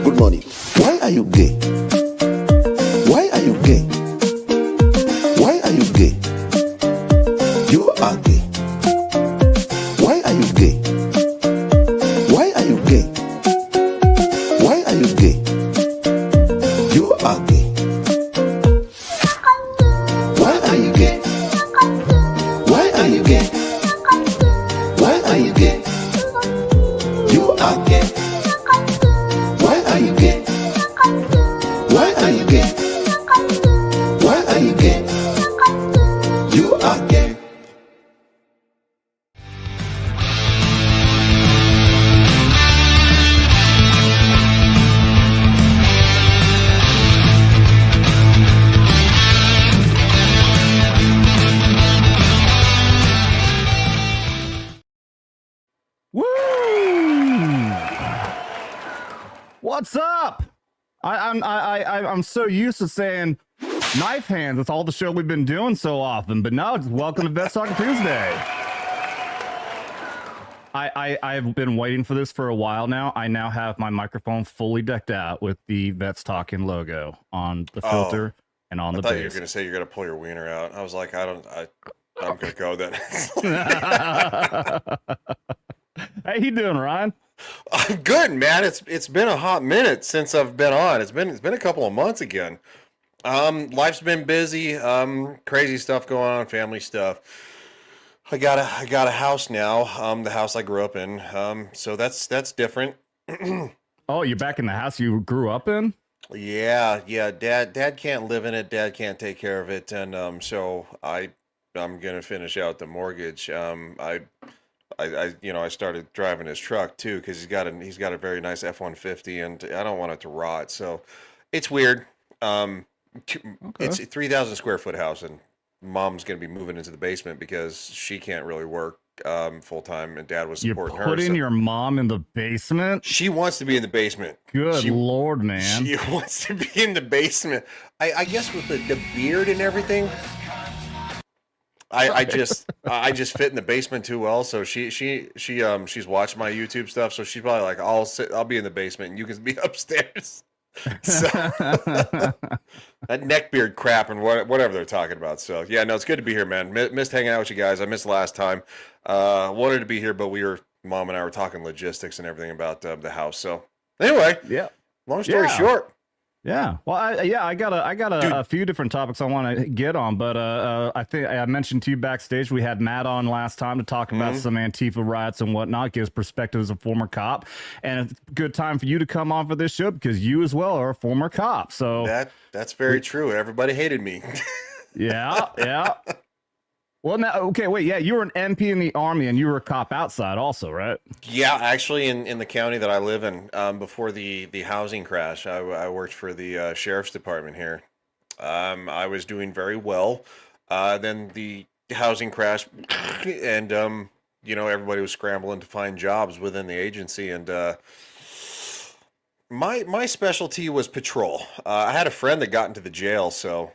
Good morning. Why are you gay? Why are you gay? Why are you gay? You are gay. Why are you gay? Why are you gay? Why are you gay? You are gay. Why are you gay? Why are you gay? Why are you gay? You are gay. Why are you gay? Why are you gay? Why are you gay? You are gay. Woo! What's up? I'm so used to saying knife hands. That's all the show we've been doing so often. But now it's welcome to Vets Talkin Tuesday. I've been waiting for this for a while now. I now have my microphone fully decked out with the Vets Talkin logo on the filter and on the base. I thought you were going to say you're going to pull your wiener out. I was like, I'm going to go then. How you doing, Ryan? I'm good, man. It's been a hot minute since I've been on. It's been a couple of months again. Life's been busy. Crazy stuff going on, family stuff. I got a house now. The house I grew up in. So that's different. Oh, you're back in the house you grew up in? Yeah. Dad can't live in it. Dad can't take care of it, and so I'm gonna finish out the mortgage. I started driving his truck too because he's got a very nice F-150, and I don't want it to rot. So it's weird. It's a 3,000 square foot house, and Mom's going to be moving into the basement because she can't really work full time, and Dad was supporting her. You're putting your mom in the basement? She wants to be in the basement. Good Lord, man. She wants to be in the basement. I guess with the beard and everything. I just fit in the basement too well. So she's watching my YouTube stuff. So she's probably like, I'll be in the basement and you can be upstairs. So that neck beard crap and whatever they're talking about. So yeah, no, it's good to be here, man. Missed hanging out with you guys. I missed last time. Wanted to be here, but Mom and I were talking logistics and everything about the house. So anyway, yeah. Long story short. Yeah. Well, I got a few different topics I want to get on, but I think I mentioned to you backstage we had Matt on last time to talk about some Antifa riots and whatnot, give his perspective as a former cop, and it's a good time for you to come on for this show because you as well are a former cop. So that's very true. Everybody hated me. yeah. Well, now, okay, wait, yeah, you were an MP in the Army and you were a cop outside also, right? Yeah, actually, in the county that I live in, before the housing crash, I worked for the sheriff's department here. I was doing very well. Then the housing crash, and everybody was scrambling to find jobs within the agency, and my specialty was patrol. I had a friend that got into the jail, so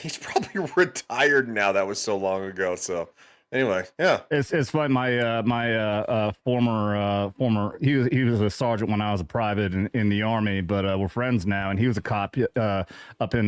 he's probably retired now. That was so long ago. So anyway, yeah, it's funny. My former he was a sergeant when I was a private in the Army, but we're friends now, and he was a cop up in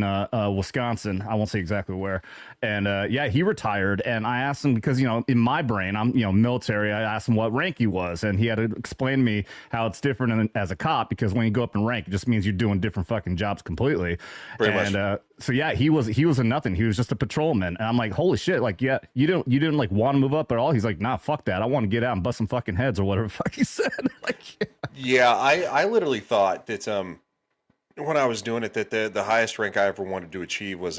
Wisconsin. I won't say exactly where, and yeah, he retired. And I asked him because in my brain I'm military. I asked him what rank he was, and he had to explain to me how it's different as a cop because when you go up in rank, it just means you're doing different fucking jobs completely. Pretty much. So yeah, he was a nothing. He was just a patrolman, and I'm like, holy shit! Like, yeah, you didn't like want to move up at all. He's like, nah, fuck that. I want to get out and bust some fucking heads or whatever the fuck he said. Like, yeah, I literally thought that when I was doing it that the highest rank I ever wanted to achieve was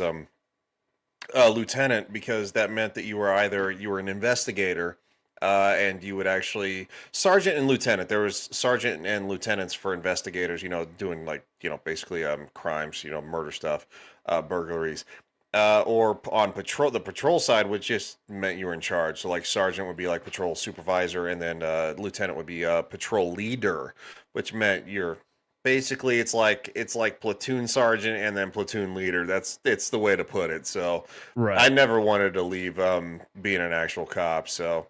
lieutenant, because that meant that you were an investigator. And you would actually sergeant and lieutenant. There was sergeant and lieutenants for investigators, doing basically crimes, murder stuff, burglaries, or on patrol. The patrol side, which just meant you were in charge. So like sergeant would be like patrol supervisor, and then lieutenant would be patrol leader, which meant you're basically it's like platoon sergeant and then platoon leader. It's the way to put it. So right. I never wanted to leave being an actual cop. So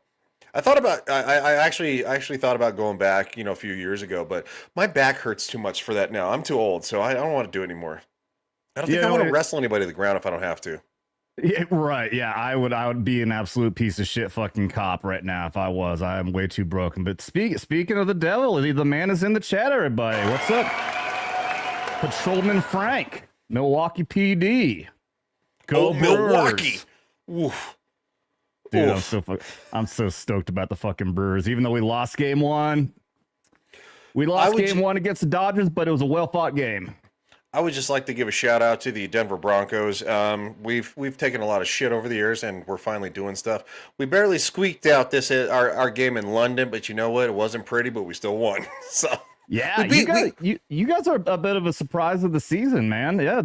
I thought about I actually thought about going back, a few years ago, but my back hurts too much for that now. I'm too old, so I don't want to do it anymore. I don't think I want to wrestle anybody to the ground if I don't have to. Yeah, right. Yeah, I would be an absolute piece of shit fucking cop right now if I was. I am way too broken. But speaking of the devil, the man is in the chat, everybody. What's up? Patrolman Frank, Milwaukee PD. Go Milwaukee. Oof. Dude, I'm so stoked about the fucking Brewers. Even though we lost game one. We lost game one against the Dodgers, but it was a well-fought game. I would just like to give a shout out to the Denver Broncos. We've taken a lot of shit over the years, and we're finally doing stuff. We barely squeaked out our game in London, but you know what? It wasn't pretty, but we still won. So yeah, you guys are a bit of a surprise of the season, man. Yeah,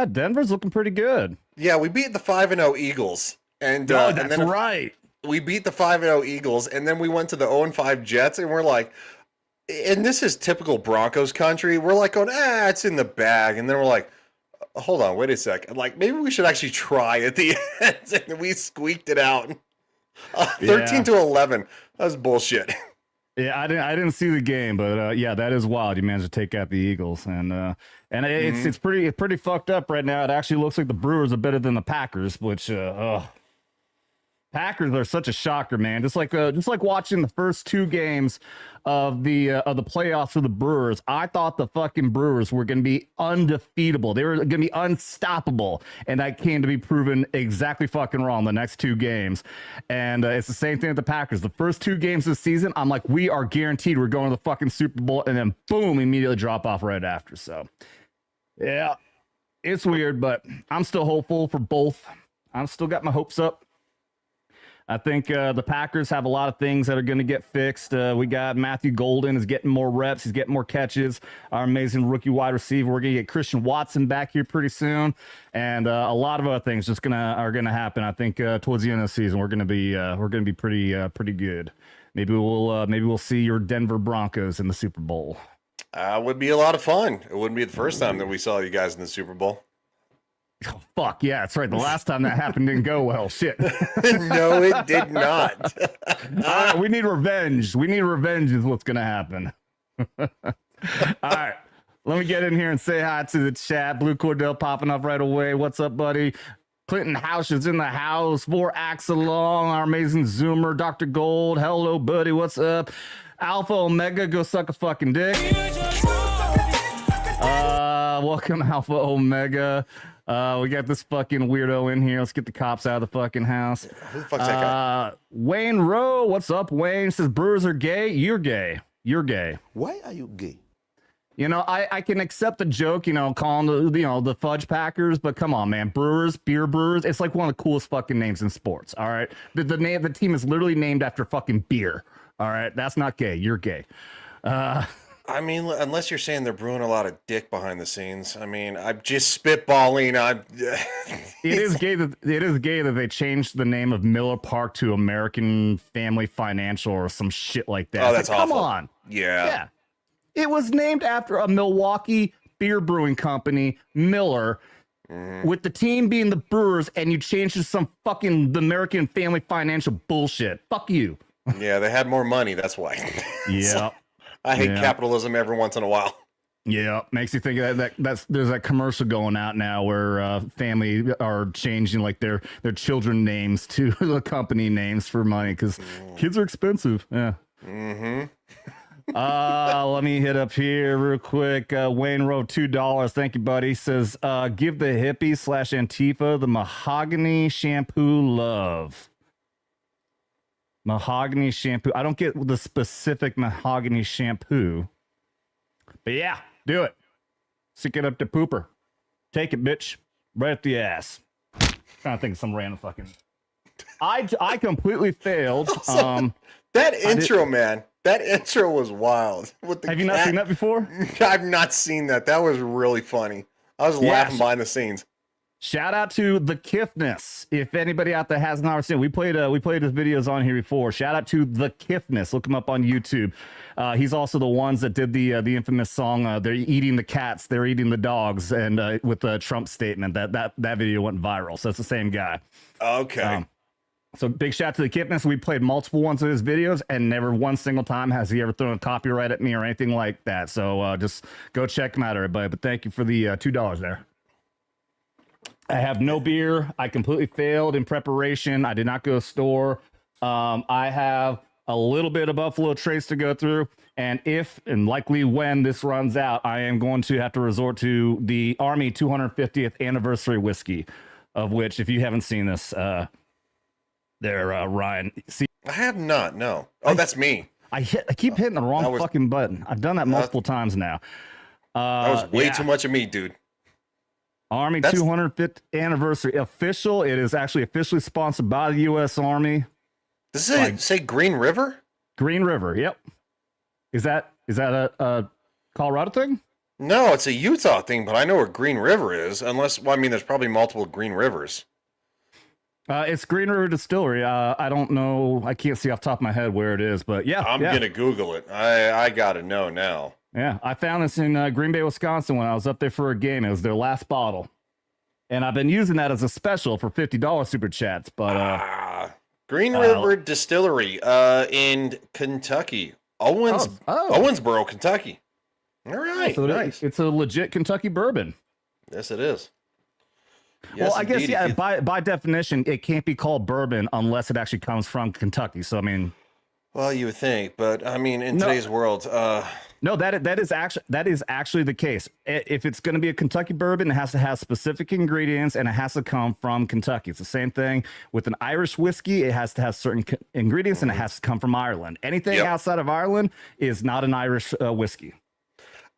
Denver's looking pretty good. Yeah, we beat the 5-0 Eagles. And that's right. We beat the 5-0 Eagles, and then we went to the 0-5 Jets, and we're like, and this is typical Broncos country. We're like going, it's in the bag, and then we're like, hold on, wait a second. Like, maybe we should actually try at the end, and we squeaked it out. 13-11. That was bullshit. Yeah, I didn't see the game, but yeah, that is wild. You managed to take out the Eagles, and it's pretty fucked up right now. It actually looks like the Brewers are better than the Packers, which Packers are such a shocker, man. Just like watching the first two games of the playoffs for the Brewers. I thought the fucking Brewers were going to be undefeatable. They were going to be unstoppable, and that came to be proven exactly fucking wrong the next two games. And it's the same thing with the Packers. The first two games of the season, I'm like, we are guaranteed we're going to the fucking Super Bowl, and then boom, immediately drop off right after. So yeah, it's weird, but I'm still hopeful for both. I've still got my hopes up. I think the Packers have a lot of things that are going to get fixed. We got Matthew Golden is getting more reps. He's getting more catches. Our amazing rookie wide receiver. We're going to get Christian Watson back here pretty soon. And a lot of other things are going to happen. I think towards the end of the season, we're going to be pretty good. Maybe we'll see your Denver Broncos in the Super Bowl. Would be a lot of fun. It wouldn't be the first time that we saw you guys in the Super Bowl. Oh, fuck yeah, that's right. The last time that happened didn't go well. Shit. No, it did not. We need revenge. We need revenge is what's gonna happen. All right, let me get in here and say hi to the chat. Blue Cordell popping up right away. What's up, buddy? Clinton House is in the house. 4 acts along. Our amazing Zoomer, Dr. Gold. Hello, buddy. What's up? Alpha Omega, go suck a fucking dick. welcome Alpha Omega. We got this fucking weirdo in here. Let's get the cops out of the fucking house. Who the fuck's that guy? Wayne Rowe, what's up, Wayne? Says Brewers are gay. You're gay. You're gay. Why are you gay? You know, I can accept the joke, you know, calling the Fudge Packers, but come on, man, Brewers, beer Brewers, it's like one of the coolest fucking names in sports. All right, the team is literally named after fucking beer. All right, that's not gay. You're gay. I mean, unless you're saying they're brewing a lot of dick behind the scenes. I mean, I'm just spitballing. It is gay that they changed the name of Miller Park to American Family Financial or some shit like that. Oh, that's like, awful. Come on. Yeah. It was named after a Milwaukee beer brewing company, Miller, with the team being the Brewers, and you changed it to some fucking the American Family Financial bullshit. Fuck you. Yeah, they had more money. That's why. Yeah. I hate capitalism every once in a while. Yeah, makes you think of that's there's that commercial going out now where family are changing like their children names to the company names for money because kids are expensive. Yeah. Let me hit up here real quick. Wayne Rowe, $2. Thank you, buddy. Says, give the hippie / Antifa the mahogany shampoo love. Mahogany shampoo. I don't get the specific mahogany shampoo. But yeah, do it. Stick it up the pooper. Take it, bitch. Right up the ass. Trying to think of some random fucking. I completely failed. That intro, man. That intro was wild. With the Have you not seen that before? I've not seen that. That was really funny. I was laughing behind the scenes. Shout out to the Kiffness. If anybody out there has not seen, we played his videos on here before. Shout out to the Kiffness. Look him up on YouTube. He's also the ones that did the infamous song. They're eating the cats, they're eating the dogs, and with the Trump statement that video went viral. So it's the same guy. Okay. So big shout out to the Kiffness. We played multiple ones of his videos, and never one single time has he ever thrown a copyright at me or anything like that. So just go check him out, everybody. But thank you for the $2 there. I have no beer. I completely failed in preparation. I did not go to the store. I have a little bit of Buffalo Trace to go through. And if and likely when this runs out, I am going to have to resort to the Army 250th anniversary whiskey, of which, if you haven't seen this, Ryan. See, I have not. No. Oh, that's me. I keep hitting the wrong fucking button. I've done that multiple times now. That was way too much of me, dude. Army 205th anniversary official. It is actually officially sponsored by the U.S. Army. Does it say Green River? Green River. Yep. Is that a Colorado thing? No, it's a Utah thing, but I know where Green River is. Unless, well, I mean, there's probably multiple Green Rivers. It's Green River Distillery. I don't know. I can't see off the top of my head where it is, but yeah. I'm gonna Google it. I gotta know now. Yeah, I found this in Green Bay, Wisconsin when I was up there for a game. It was their last bottle. And I've been using that as a special for $50 super chats. But Green River Distillery in Kentucky. Owensboro, Kentucky. All right. So nice. It's a legit Kentucky bourbon. Yes, it is. Yes, well, I guess, by definition, it can't be called bourbon unless it actually comes from Kentucky. So, I mean. Well, you would think, but I mean, in today's world, no, that is actually the case. If it's going to be a Kentucky bourbon, it has to have specific ingredients and it has to come from Kentucky. It's the same thing with an Irish whiskey. It has to have certain ingredients and it has to come from Ireland. Anything outside of Ireland is not an Irish whiskey.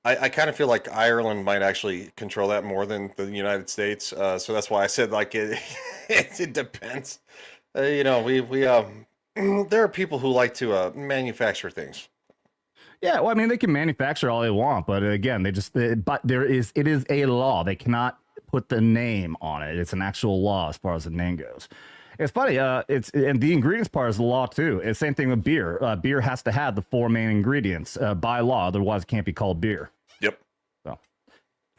I kind of feel like Ireland might actually control that more than the United States. So that's why I said like it depends. You know, there are people who like to manufacture things. Yeah, well, I mean, they can manufacture all they want, but again, it is a law. They cannot put the name on it. It's an actual law as far as the name goes. It's funny. And the ingredients part is the law too. It's the same thing with beer. Beer has to have the 4 main ingredients by law, otherwise it can't be called beer. Yep. So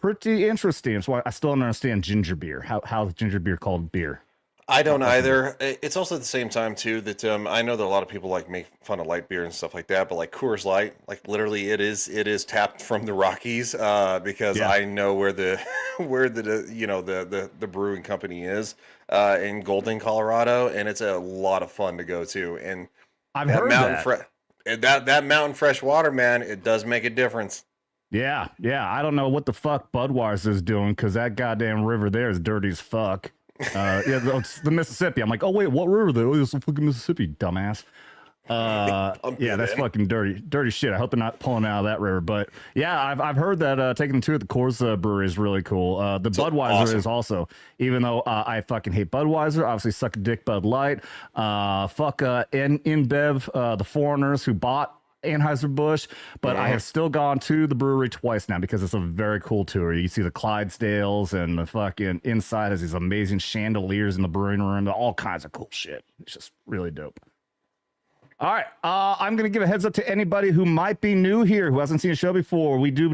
pretty interesting. So I still don't understand ginger beer. How is ginger beer called beer? I don't either. It's also at the same time too that I know that a lot of people like make fun of light beer and stuff like that, but like Coors Light, like literally it is tapped from the Rockies because I know where the brewing company is in Golden, Colorado, and it's a lot of fun to go to. And I've heard that. That mountain fresh water, man, it does make a difference. Yeah, yeah. I don't know what the fuck Budweiser is doing because that goddamn river there is dirty as fuck. Yeah, it's the Mississippi. I'm like, oh wait, what river though? Oh, it's the fucking Mississippi, dumbass. Pump Yeah, it that's in. fucking dirty shit. I hope they're not pulling out of that river. But yeah, I've heard that taking them to at the Coors Brewery is really cool. The Budweiser awesome. is also, even though I fucking hate Budweiser, obviously suck a dick Bud Light. Fuck InBev, the foreigners who bought Anheuser-Busch, but I have still gone to the brewery twice now because it's a very cool tour. You see the Clydesdales and the fucking inside has these amazing chandeliers in the brewing room, all kinds of cool shit. It's just really dope. All right, I'm gonna give a heads up to anybody who might be new here, who hasn't seen a show before. We do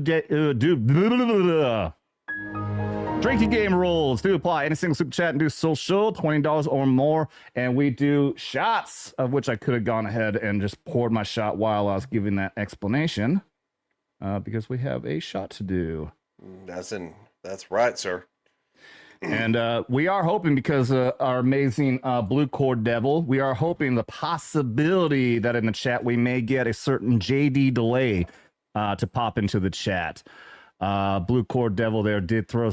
drinking game rules do apply. Any single super chat and do social, $20 or more, and we do shots, of which I could have gone ahead and just poured my shot while I was giving that explanation, because we have a shot to do. That's right, sir. And we are hoping, because our amazing Blue Cord Devil, we are hoping the possibility that in the chat we may get a certain JD delay to pop into the chat. Blue Cord Devil there did throw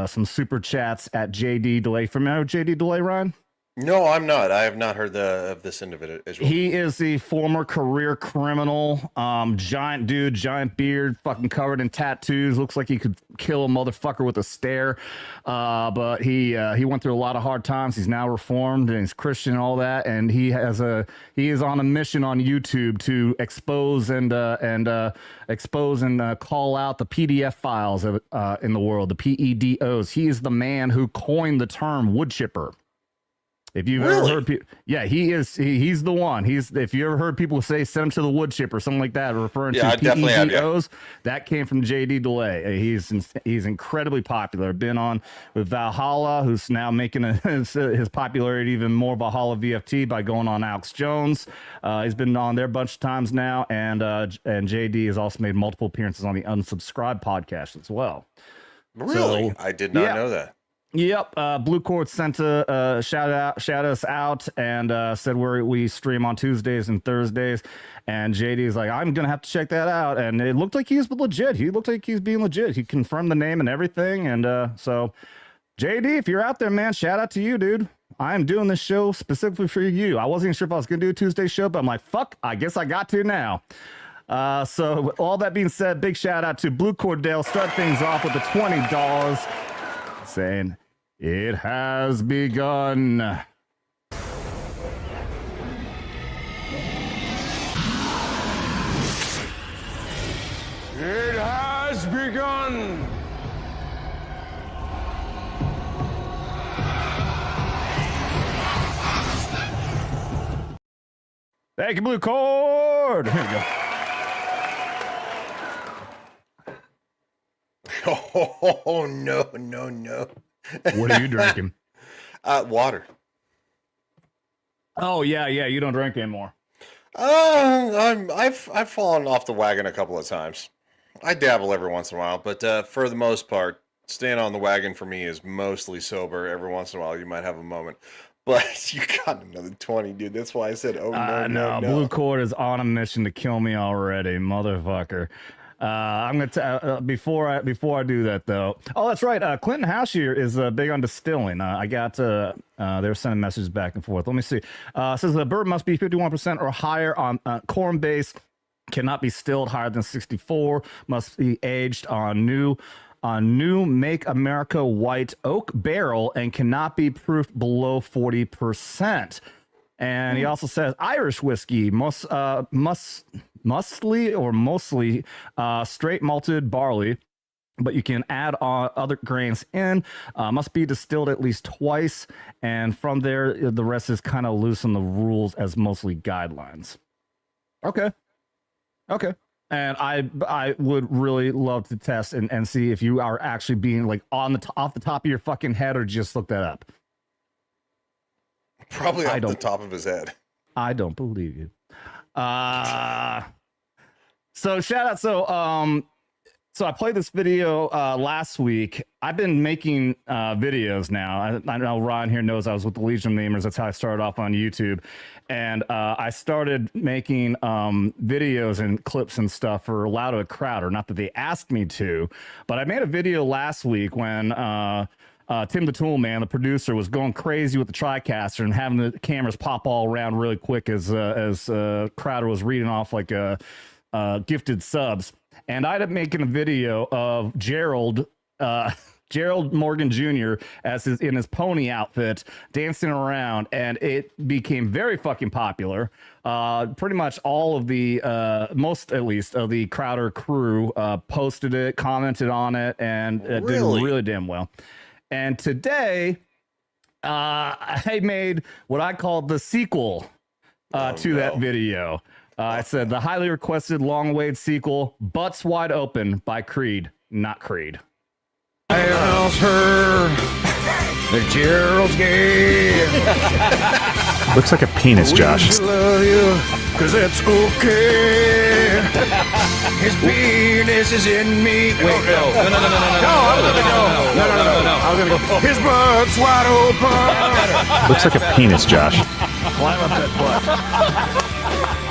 some super chats at JD delay. Familiar with JD delay, Ryan? No, I'm not. I have not heard of this individual. He is the former career criminal, giant dude, giant beard, fucking covered in tattoos. Looks like he could kill a motherfucker with a stare. But he went through a lot of hard times. He's now reformed and he's Christian and all that. And he is on a mission on YouTube to expose and call out the PDF files in the world, the PEDOs. He is the man who coined the term wood chipper. If you've ever heard, yeah, he's the one. If you ever heard people say "send him to the wood chip" or something like that, referring to PEDOs, that came from JD Delay. He's incredibly popular. Been on with Valhalla, who's now making his popularity even more. Valhalla VFT by going on Alex Jones. He's been on there a bunch of times now, and JD has also made multiple appearances on the Unsubscribed podcast as well. Really, I did not know that. Yep, Blue Cord sent a shout us out and said we stream on Tuesdays and Thursdays, and JD is like, I'm gonna have to check that out, and it looked like he's legit. He looked like he's being legit. He confirmed the name and everything, and so JD, if you're out there, man, shout out to you, dude. I am doing this show specifically for you. I wasn't even sure if I was gonna do a Tuesday show, but I'm like, fuck, I guess I got to now. So with all that being said, big shout out to Blue Cordell. Start things off with the $20. Saying it has begun. It has begun. Thank you, Blue Cord. Here we go. Oh no. What are you drinking? Water. Oh yeah. You don't drink anymore. I've fallen off the wagon a couple of times. I dabble every once in a while, but for the most part, staying on the wagon for me is mostly sober. Every once in a while, you might have a moment. But you got another 20, dude. That's why I said, no. Blue Cord is on a mission to kill me already, motherfucker. I'm gonna before I do that though. Oh, that's right. Clinton House here is big on distilling. I got they were sending messages back and forth. Let me see. It says the bourbon must be 51% or higher on corn base. Cannot be stilled higher than 64. Must be aged on new Make America white oak barrel and cannot be proofed below 40%. And he also says Irish whiskey mostly straight malted barley, but you can add on other grains in. Must be distilled at least twice, and from there the rest is kind of loose on the rules as mostly guidelines. Okay. And I would really love to test and see if you are actually being like off the top of your fucking head, or just look that up. Probably off the top of his head. I don't believe you. So shout out. So I played this video last week, I've been making videos now. I know Ron here knows I was with the Legion of Namers. That's how I started off on YouTube. And I started making videos and clips and stuff for Loud to a Crowder. Not that they asked me to, but I made a video last week when Tim the Tool Man, the producer, was going crazy with the TriCaster and having the cameras pop all around really quick as Crowder was reading off like gifted subs. And I ended up making a video of Gerald Morgan Jr. in his pony outfit dancing around, and it became very fucking popular. Pretty much all of the most at least of the Crowder crew posted it, commented on it, and it did really damn well. And today I made what I called the sequel to that video. I said the highly requested long-awaited sequel, Butts Wide Open by Creed, not Creed. I asked her that Gerald's gay. Looks like a penis, Josh. I love you, cause it's okay. His penis is in me. Wait, no. I was gonna go. His butt's wide open. Looks like a penis, Josh. Climb up that butt.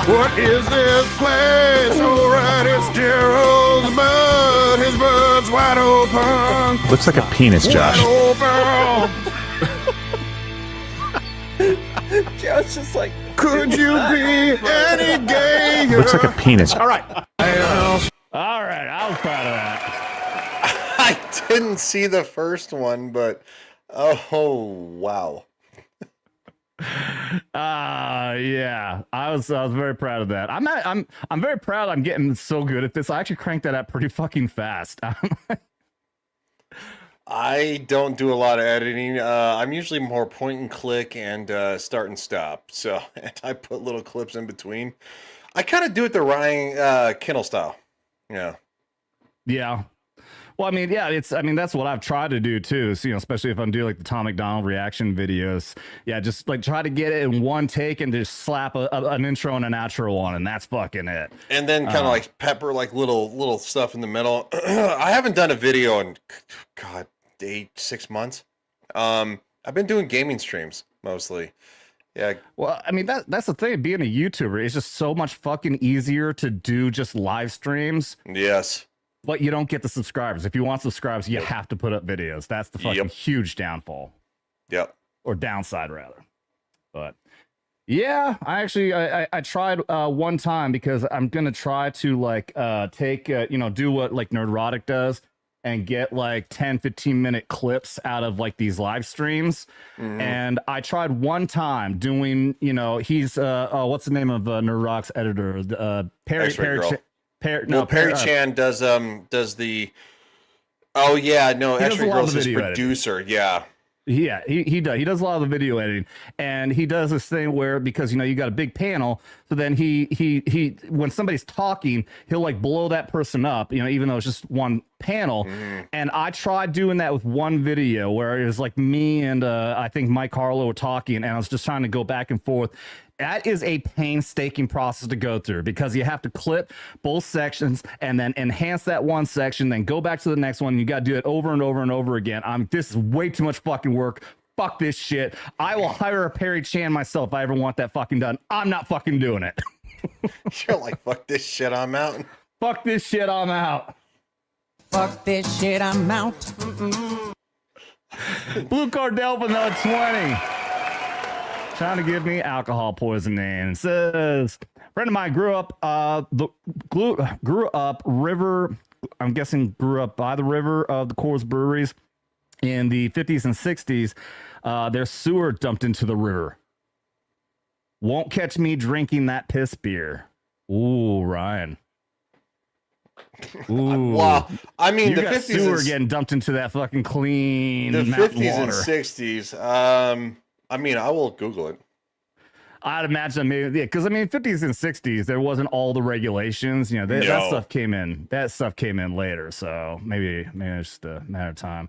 What is this place? Alright, it's Gerald's butt. His butt's wide open. Looks like a penis, Josh. Wide open. Joe's just like, Could you be any gayer? Looks like a penis. All right. All right, I was proud of that. I didn't see the first one, but oh wow. Yeah, I was very proud of that. I'm very proud I'm getting so good at this. I actually cranked that up pretty fucking fast. I don't do a lot of editing. I'm usually more point and click and start and stop. So and I put little clips in between. I kind of do it the Ryan Kindle style. Yeah. Yeah. Well, I mean, yeah, that's what I've tried to do too. So, especially if I'm doing like the Tom McDonald reaction videos. Yeah, just like try to get it in one take and just slap an intro and an outro on, and that's fucking it. And then kind of like pepper like little stuff in the middle. I haven't done a video in God 6 months. I've been doing gaming streams mostly. Yeah. Well, I mean that's the thing. Being a YouTuber, it's just so much fucking easier to do just live streams. Yes. But you don't get the subscribers. If you want subscribers, you have to put up videos. That's the fucking huge downfall. Yep. Or downside, rather. But yeah, I tried one time because I'm gonna try to like take do what like Nerdrotic does and get like 10-15 minute clips out of like these live streams. Mm-hmm. And I tried one time doing he's what's the name of Nerdrotic's editor? Perry Chan does the X-Ray Girl's his producer. Yeah. Yeah, he does a lot of the video editing, and he does this thing where, because you got a big panel, so then he when somebody's talking, he'll like blow that person up, even though it's just one panel. And I tried doing that with one video where it was like me and I think Mike Harlow were talking, and I was just trying to go back and forth. That is a painstaking process to go through, because you have to clip both sections and then enhance that one section, then go back to the next one. You got to do it over and over and over again. This is way too much fucking work. Fuck this shit. I will hire a Perry Chan myself if I ever want that fucking done. I'm not fucking doing it. You're like, fuck this shit, I'm out. Fuck this shit, I'm out. Fuck this shit, I'm out. Blue Cardell for another 20. Trying to give me alcohol poisoning. It says, friend of mine grew up river. I'm guessing grew up by the river of the Coors breweries in the 50s and 60s. Their sewer dumped into the river. Won't catch me drinking that piss beer. Ooh, Ryan. Ooh. Wow. I mean, the got 50s sewer getting dumped into that fucking clean the 50s water. and 60s. I mean, I will Google it. I'd imagine maybe, because 50s and 60s, there wasn't all the regulations. That stuff came in. That stuff came in later, so maybe it's just a matter of time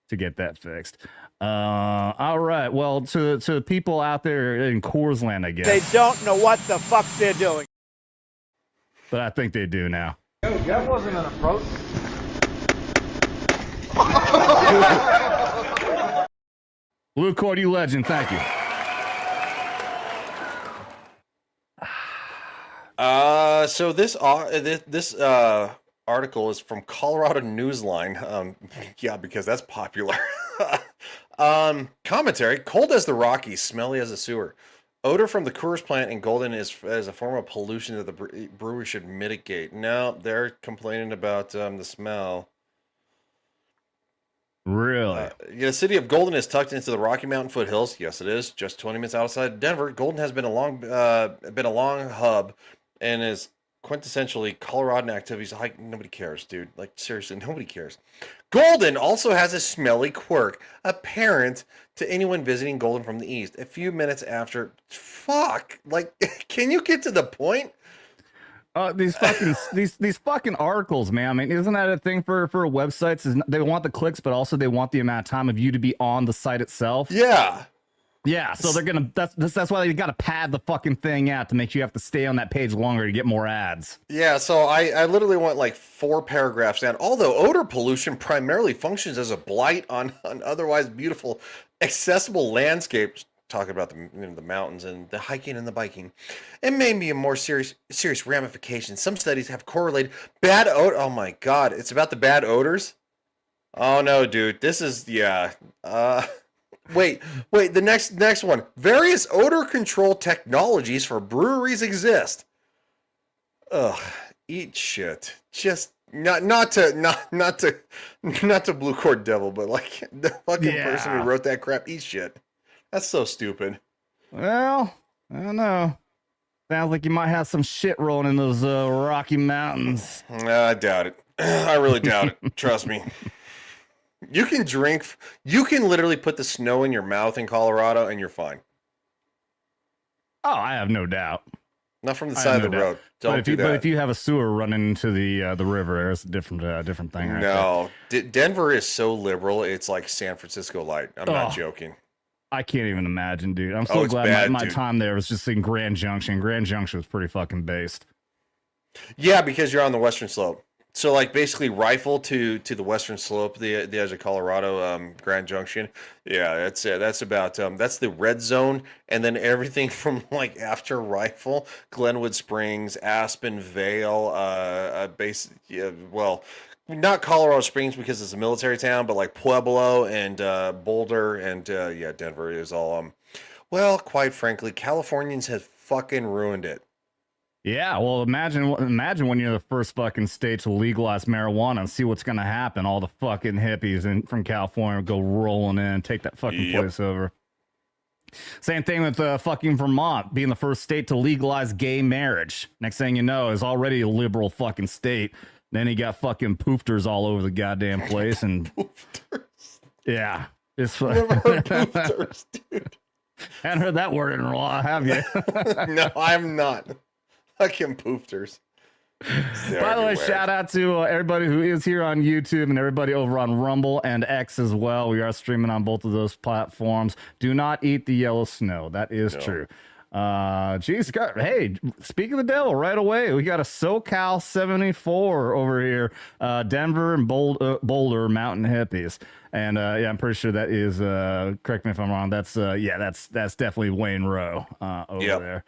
to get that fixed. All right. Well, to people out there in Coors Land, I guess they don't know what the fuck they're doing. But I think they do now. That wasn't an approach. Blue Cord, you legend. Thank you. So this article is from Colorado Newsline. Yeah, because that's popular. Commentary: cold as the Rockies, smelly as a sewer. Odor from the Coors plant in Golden is as a form of pollution that the brewery should mitigate. No, they're complaining about the smell. Really? The city of Golden is tucked into the Rocky Mountain foothills. Yes, it is. Just 20 minutes outside Denver. Golden has been a long hub and is quintessentially Coloradan activities. Like, nobody cares, dude. Like, seriously, nobody cares. Golden also has a smelly quirk apparent to anyone visiting Golden from the east. A few minutes after, fuck, like, can you get to the point? These fucking articles, man. I mean, isn't that a thing for websites? Is they want the clicks, but also they want the amount of time of you to be on the site itself. Yeah. Yeah, so they're gonna. That's why they got to pad the fucking thing out to make you have to stay on that page longer to get more ads. Yeah, so I literally went like 4 paragraphs down. Although odor pollution primarily functions as a blight on otherwise beautiful, accessible landscapes. Talking about the mountains and the hiking and the biking, it may be a more serious ramification. Some studies have correlated bad odor. Oh my god, it's about the bad odors. Oh no, dude, this is Wait, the next one. Various odor control technologies for breweries exist. Ugh, eat shit. Just not to Blue Cord Devil, but like the fucking person who wrote that crap, eat shit. That's so stupid. Well, I don't know. Sounds like you might have some shit rolling in those Rocky Mountains. I doubt it. I really doubt it. Trust me. You can literally put the snow in your mouth in Colorado and you're fine. Oh, I have no doubt. Not from the side of the road. Don't do that. But if you have a sewer running into the river, it's a different thing. Right? No, Denver is so liberal. It's like San Francisco light. I'm not joking. I can't even imagine, dude. I'm so glad my time there was just in Grand Junction. Grand Junction was pretty fucking based. Yeah, because you're on the western slope. So, like, basically, Rifle to the western slope, the edge of Colorado, Grand Junction. Yeah, that's it. That's about that's the red zone, and then everything from like after Rifle, Glenwood Springs, Aspen, Vale, not Colorado Springs because it's a military town, but like Pueblo and Boulder and Denver is all well, quite frankly, Californians have fucking ruined it. Yeah, well, imagine when you're the first fucking state to legalize marijuana and see what's gonna happen. All the fucking hippies from California go rolling in and take that fucking place over. Same thing with fucking Vermont being the first state to legalize gay marriage. Next thing you know, is already a liberal fucking state. Then he got fucking poofters all over the goddamn place, and poofters. Yeah, it's never heard poofters, dude. Haven't heard that word in a while, have you? No, I'm not. Fucking poofters. By the way, shout out to everybody who is here on YouTube and everybody over on Rumble and X as well. We are streaming on both of those platforms. Do not eat the yellow snow. That is true. Geez, hey, speak of the devil right away. We got a SoCal 74 over here, Denver and Boulder Mountain Hippies. And I'm pretty sure that is, correct me if I'm wrong, that's definitely Wayne Rowe over there.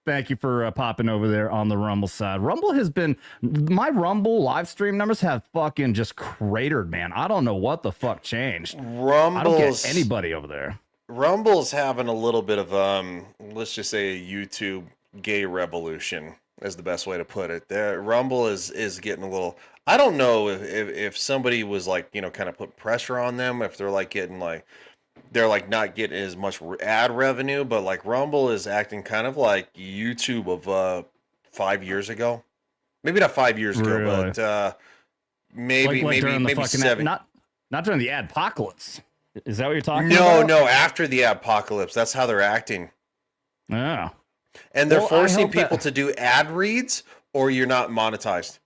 Thank you for popping over there on the Rumble side. Rumble has been, my Rumble live stream numbers have fucking just cratered, man. I don't know what the fuck changed. I don't get anybody over there. Rumble's having a little bit of, let's just say a YouTube gay revolution is the best way to put it. Rumble is getting a little, I don't know if somebody was like, kind of put pressure on them, if they're like getting like, they're like not getting as much ad revenue, but like Rumble is acting kind of like YouTube of 5 years ago. Maybe not 5 years ago, but maybe 7. Not during the adpocalypse. Is that what you're talking about? No, after the apocalypse. That's how they're acting. Yeah. And they're forcing people to do ad reads or you're not monetized.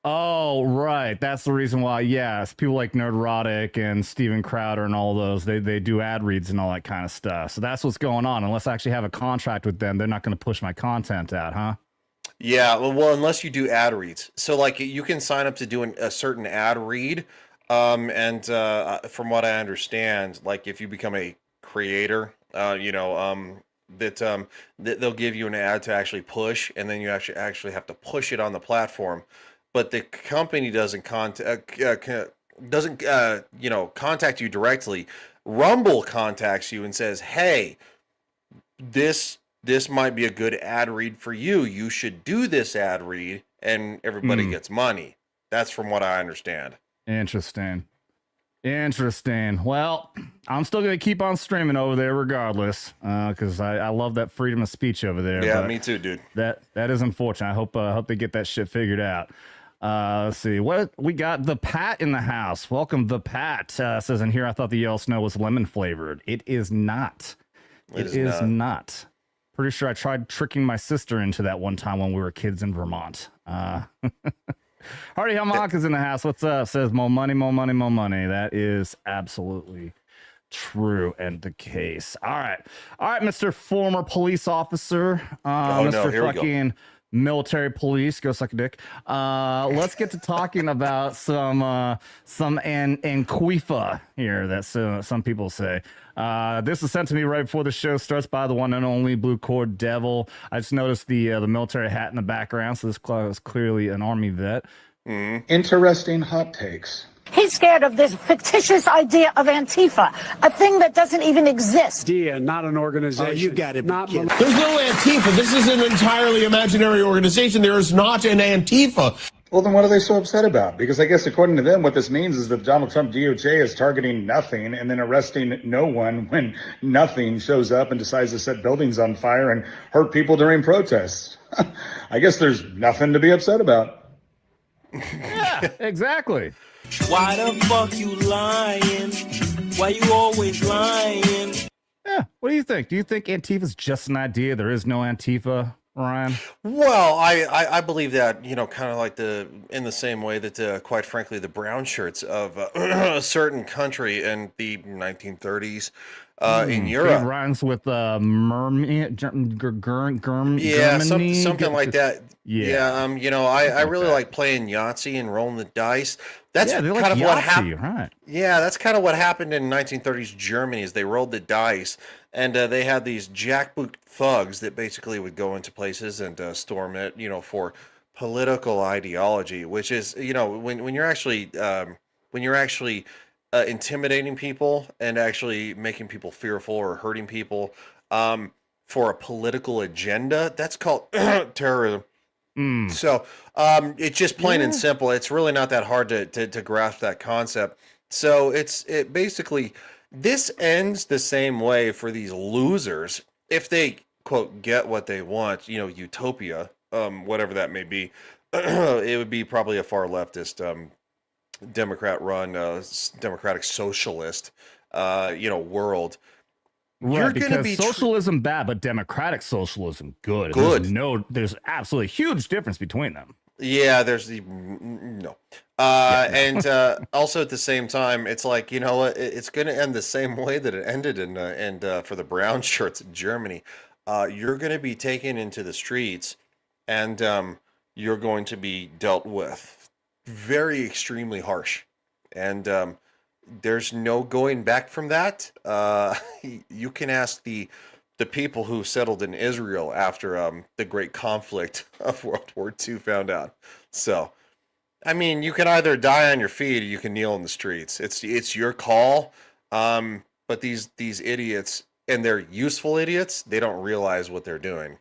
Oh, right. That's the reason why. Yes, people like Nerdrotic and Steven Crowder and all those, they do ad reads and all that kind of stuff. So that's what's going on. Unless I actually have a contract with them, they're not going to push my content out, huh? Yeah, well, unless you do ad reads. So like you can sign up to do a certain ad read, From what I understand, like if you become a creator, that they'll give you an ad to actually push, and then you actually have to push it on the platform. But the company doesn't contact you directly. Rumble contacts you and says, "Hey, this might be a good ad read for you. You should do this ad read," and everybody gets money. That's from what I understand. Interesting. Well, I'm still going to keep on streaming over there regardless, because I love that freedom of speech over there. Yeah, me too, dude. That is unfortunate. I hope they get that shit figured out. Let's see what we got. The Pat in the house. Welcome, the Pat. Says in here, I thought the yellow snow was lemon flavored. It is not. It is not. Pretty sure I tried tricking my sister into that one time when we were kids in Vermont. Hardy Hamak is in the house. What's up? Says more money, more money, more money. That is absolutely true and the case. All right, Mr. Former Police Officer, Mr. Fucking military police, go suck a dick. Let's get to talking about some Antifa here. That's some people say. This was sent to me right before the show starts by the one and only Blue Cord Devil. I just noticed the military hat in the background, so this is clearly an Army vet. Interesting hot takes. He's scared of this fictitious idea of Antifa, a thing that doesn't even exist. Idea, not an organization. Oh, you got it. Not There's no Antifa. This is an entirely imaginary organization. There is not an Antifa. Well, then what are they so upset about? Because I guess according to them, what this means is that Donald Trump DOJ is targeting nothing and then arresting no one when nothing shows up and decides to set buildings on fire and hurt people during protests. I guess there's nothing to be upset about. Yeah, exactly. Why the fuck you lying? Why you always lying? Yeah, what do you think? Do you think Antifa's just an idea? There is no Antifa, Ryan? Well, I believe that, kind of like in the same way that, quite frankly, the brown shirts of a certain country in the 1930s in Europe. It rhymes with mermaid, something like that. Yeah. I really like playing Yahtzee and rolling the dice. That's kind like of Yahtzee, what happened. Right. Yeah, that's kind of what happened in 1930s Germany is they rolled the dice, and they had these jackboot thugs that basically would go into places and storm it, for political ideology, which is, when you're actually intimidating people and actually making people fearful or hurting people for a political agenda, that's called terrorism. So it's just plain and simple. It's really not that hard to grasp that concept. So it basically, this ends the same way for these losers if they quote get what they want, utopia, whatever that may be. It would be probably a far leftist Democrat-run democratic socialist world. Right, You're because gonna be socialism bad, but democratic socialism good. Good. There's absolutely a huge difference between them. Yeah, there's no. And also at the same time, it's like, it's going to end the same way that it ended in for the brown shirts in Germany. You're going to be taken into the streets, and you're going to be dealt with very extremely harsh. And there's no going back from that. You can ask the people who settled in Israel after the great conflict of World War II found out. So, I mean, you can either die on your feet or you can kneel in the streets. It's your call. But these idiots, and they're useful idiots, they don't realize what they're doing.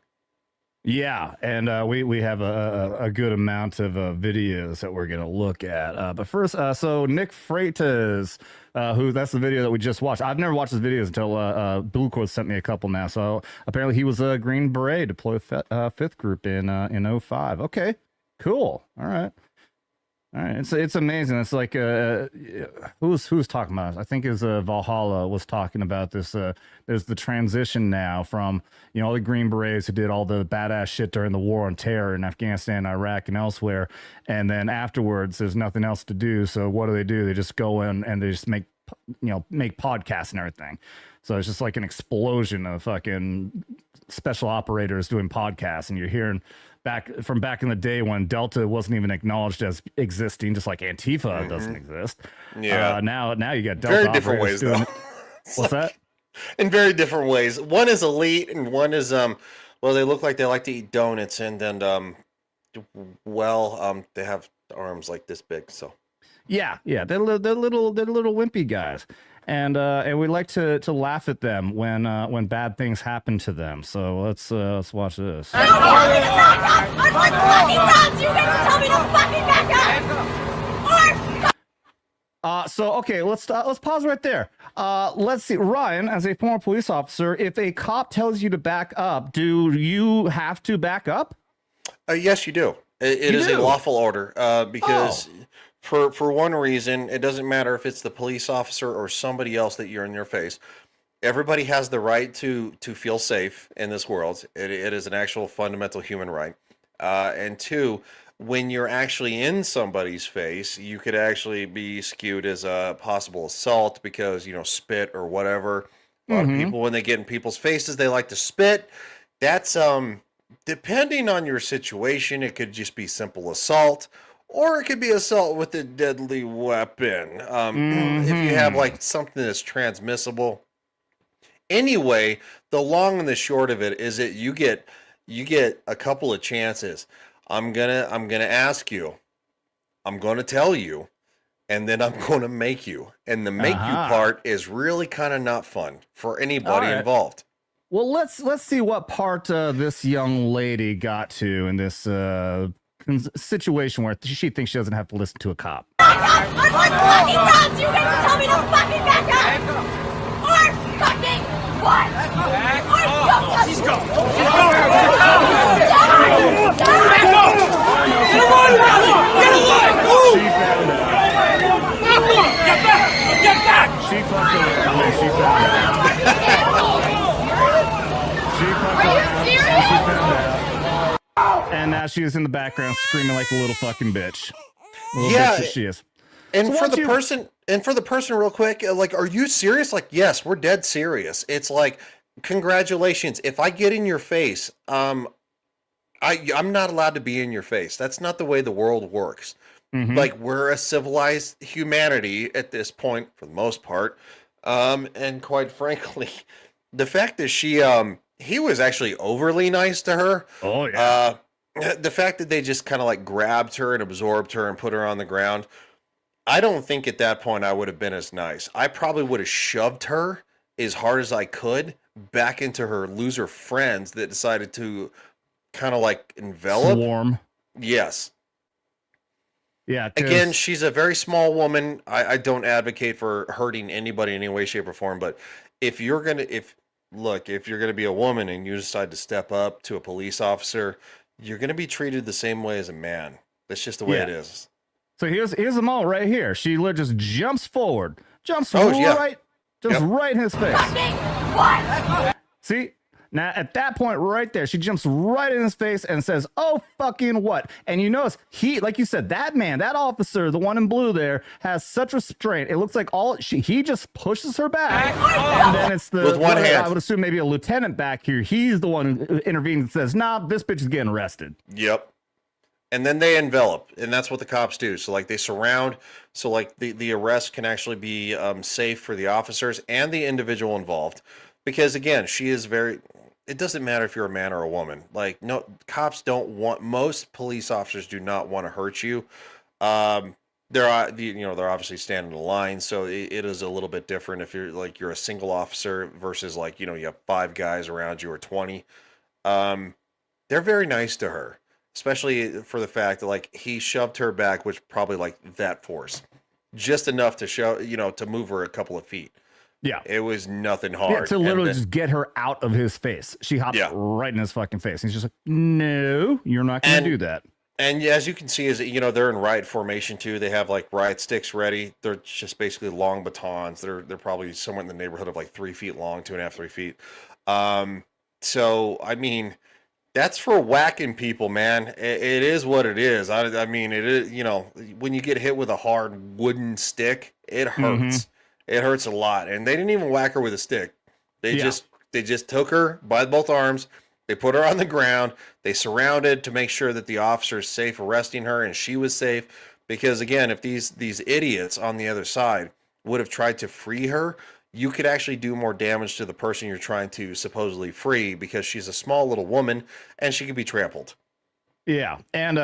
Yeah, and we have a good amount of videos that we're going to look at. But first, so Nick Freitas, that's the video that we just watched. I've never watched his videos until Blue Cord sent me a couple now. So apparently he was a Green Beret deployed 5th Group in 05. Okay, cool. All right. It's amazing. It's like who's talking about it? I think is Valhalla was talking about this. There's the transition now from all the Green Berets who did all the badass shit during the war on terror in Afghanistan, Iraq, and elsewhere, and then afterwards there's nothing else to do. So what do? They just go in and they just make make podcasts and everything. So it's just like an explosion of fucking special operators doing podcasts, and you're hearing back in the day when Delta wasn't even acknowledged as existing, just like Antifa doesn't exist. Yeah. Now you got Delta Very different ways, doing, though. What's that? In very different ways. One is elite, and one is well, they look like they like to eat donuts, and then they have arms like this big. So yeah, they're little wimpy guys. And we like to laugh at them when bad things happen to them. So let's watch this. I'm like fucking rounds. You guys tell me to fucking back up. So okay, let's pause right there. Let's see, Ryan, as a former police officer, if a cop tells you to back up, do you have to back up? Yes, you do. It is a lawful order because. For one reason, it doesn't matter if it's the police officer or somebody else that you're in your face. Everybody has the right to feel safe in this world. It is an actual fundamental human right. And two, when you're actually in somebody's face, you could actually be skewed as a possible assault because, spit or whatever. A lot of people, when they get in people's faces, they like to spit. That's, depending on your situation, it could just be simple assault. Or it could be assault with a deadly weapon. If you have like something that's transmissible. Anyway, the long and the short of it is that you get a couple of chances. I'm gonna ask you. I'm gonna tell you, and then I'm gonna make you. And the make you part is really kind of not fun for anybody involved. Well, let's see what part this young lady got to in this situation where she thinks she doesn't have to listen to a cop. I'm like fucking rounds. You guys tell me to fucking back up. Or fucking what? Or don't touch me. Back up. Get away! Get away! Get back! She fucked around. She found out. She found out. And now she is in the background screaming like a little fucking bitch. Little bitch that she is. And so for the person real quick, like, are you serious? Like, yes, we're dead serious. It's like, congratulations. If I get in your face, I'm not allowed to be in your face. That's not the way the world works. Like, we're a civilized humanity at this point, for the most part. And quite frankly, the fact that he was actually overly nice to her. Oh, yeah. The fact that they just kind of like grabbed her and absorbed her and put her on the ground. I don't think at that point I would have been as nice. I probably would have shoved her as hard as I could back into her loser friends that decided to kind of like envelop. Swarm. Yes. Yeah. Again, she's a very small woman. I don't advocate for hurting anybody in any way, shape, or form. But if you're gonna be a woman and you decide to step up to a police officer, you're gonna be treated the same way as a man. That's just the way it is. So here's them all right here. She just jumps forward, right in his face. What? See? Now, at that point right there, she jumps right in his face and says, "Oh, fucking what?" And you notice like you said, that man, that officer, the one in blue there, has such restraint. It looks like he just pushes her back. And then it's with one hand. I would assume maybe a lieutenant back here. He's the one who intervenes and says, "Nah, this bitch is getting arrested." Yep. And then they envelop, and that's what the cops do. So like they surround, so like the arrest can actually be safe for the officers and the individual involved. Because again, it doesn't matter if you're a man or a woman. Like, no, cops most police officers do not want to hurt you. They're obviously standing in a line, so it is a little bit different if you're a single officer versus like, you have 5 guys around you or 20. They're very nice to her, especially for the fact that like he shoved her back, which probably like that force, just enough to to move her a couple of feet. Yeah. It was nothing hard. Yeah, to literally just get her out of his face. She hopped right in his fucking face. He's just like, "No, you're not going to do that." And as you can see, they're in riot formation too. They have like riot sticks ready. They're just basically long batons. They're probably somewhere in the neighborhood of like 3 feet long, 2.5, 3 feet. So I mean, that's for whacking people, man. It is what it is. I mean, it is. When you get hit with a hard wooden stick, it hurts. It hurts a lot. And they didn't even whack her with a stick. They just took her by both arms. They put her on the ground. They surrounded to make sure that the officer is safe arresting her and she was safe. Because again, if these idiots on the other side would have tried to free her, you could actually do more damage to the person you're trying to supposedly free, because she's a small little woman and she could be trampled. Yeah, and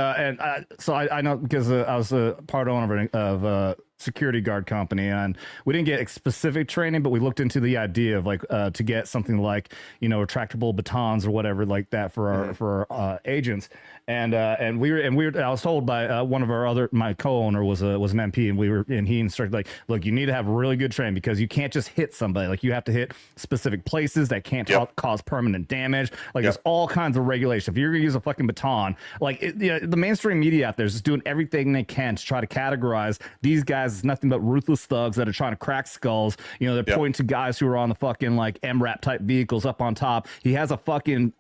so I know, because I was a part owner of a security guard company, and we didn't get specific training, but we looked into the idea of like to get something like, you know, retractable batons or whatever like that for our agents. And we were I was told by one of my co-owner was an MP, and he instructed, like, look, you need to have really good training, because you can't just hit somebody. Like, you have to hit specific places that can't cause permanent damage. Like, there's all kinds of regulation. If you're gonna use a fucking baton, like the mainstream media out there is just doing everything they can to try to categorize these guys as nothing but ruthless thugs that are trying to crack skulls. You know, they're pointing to guys who are on the fucking like MRAP type vehicles up on top. He has a fucking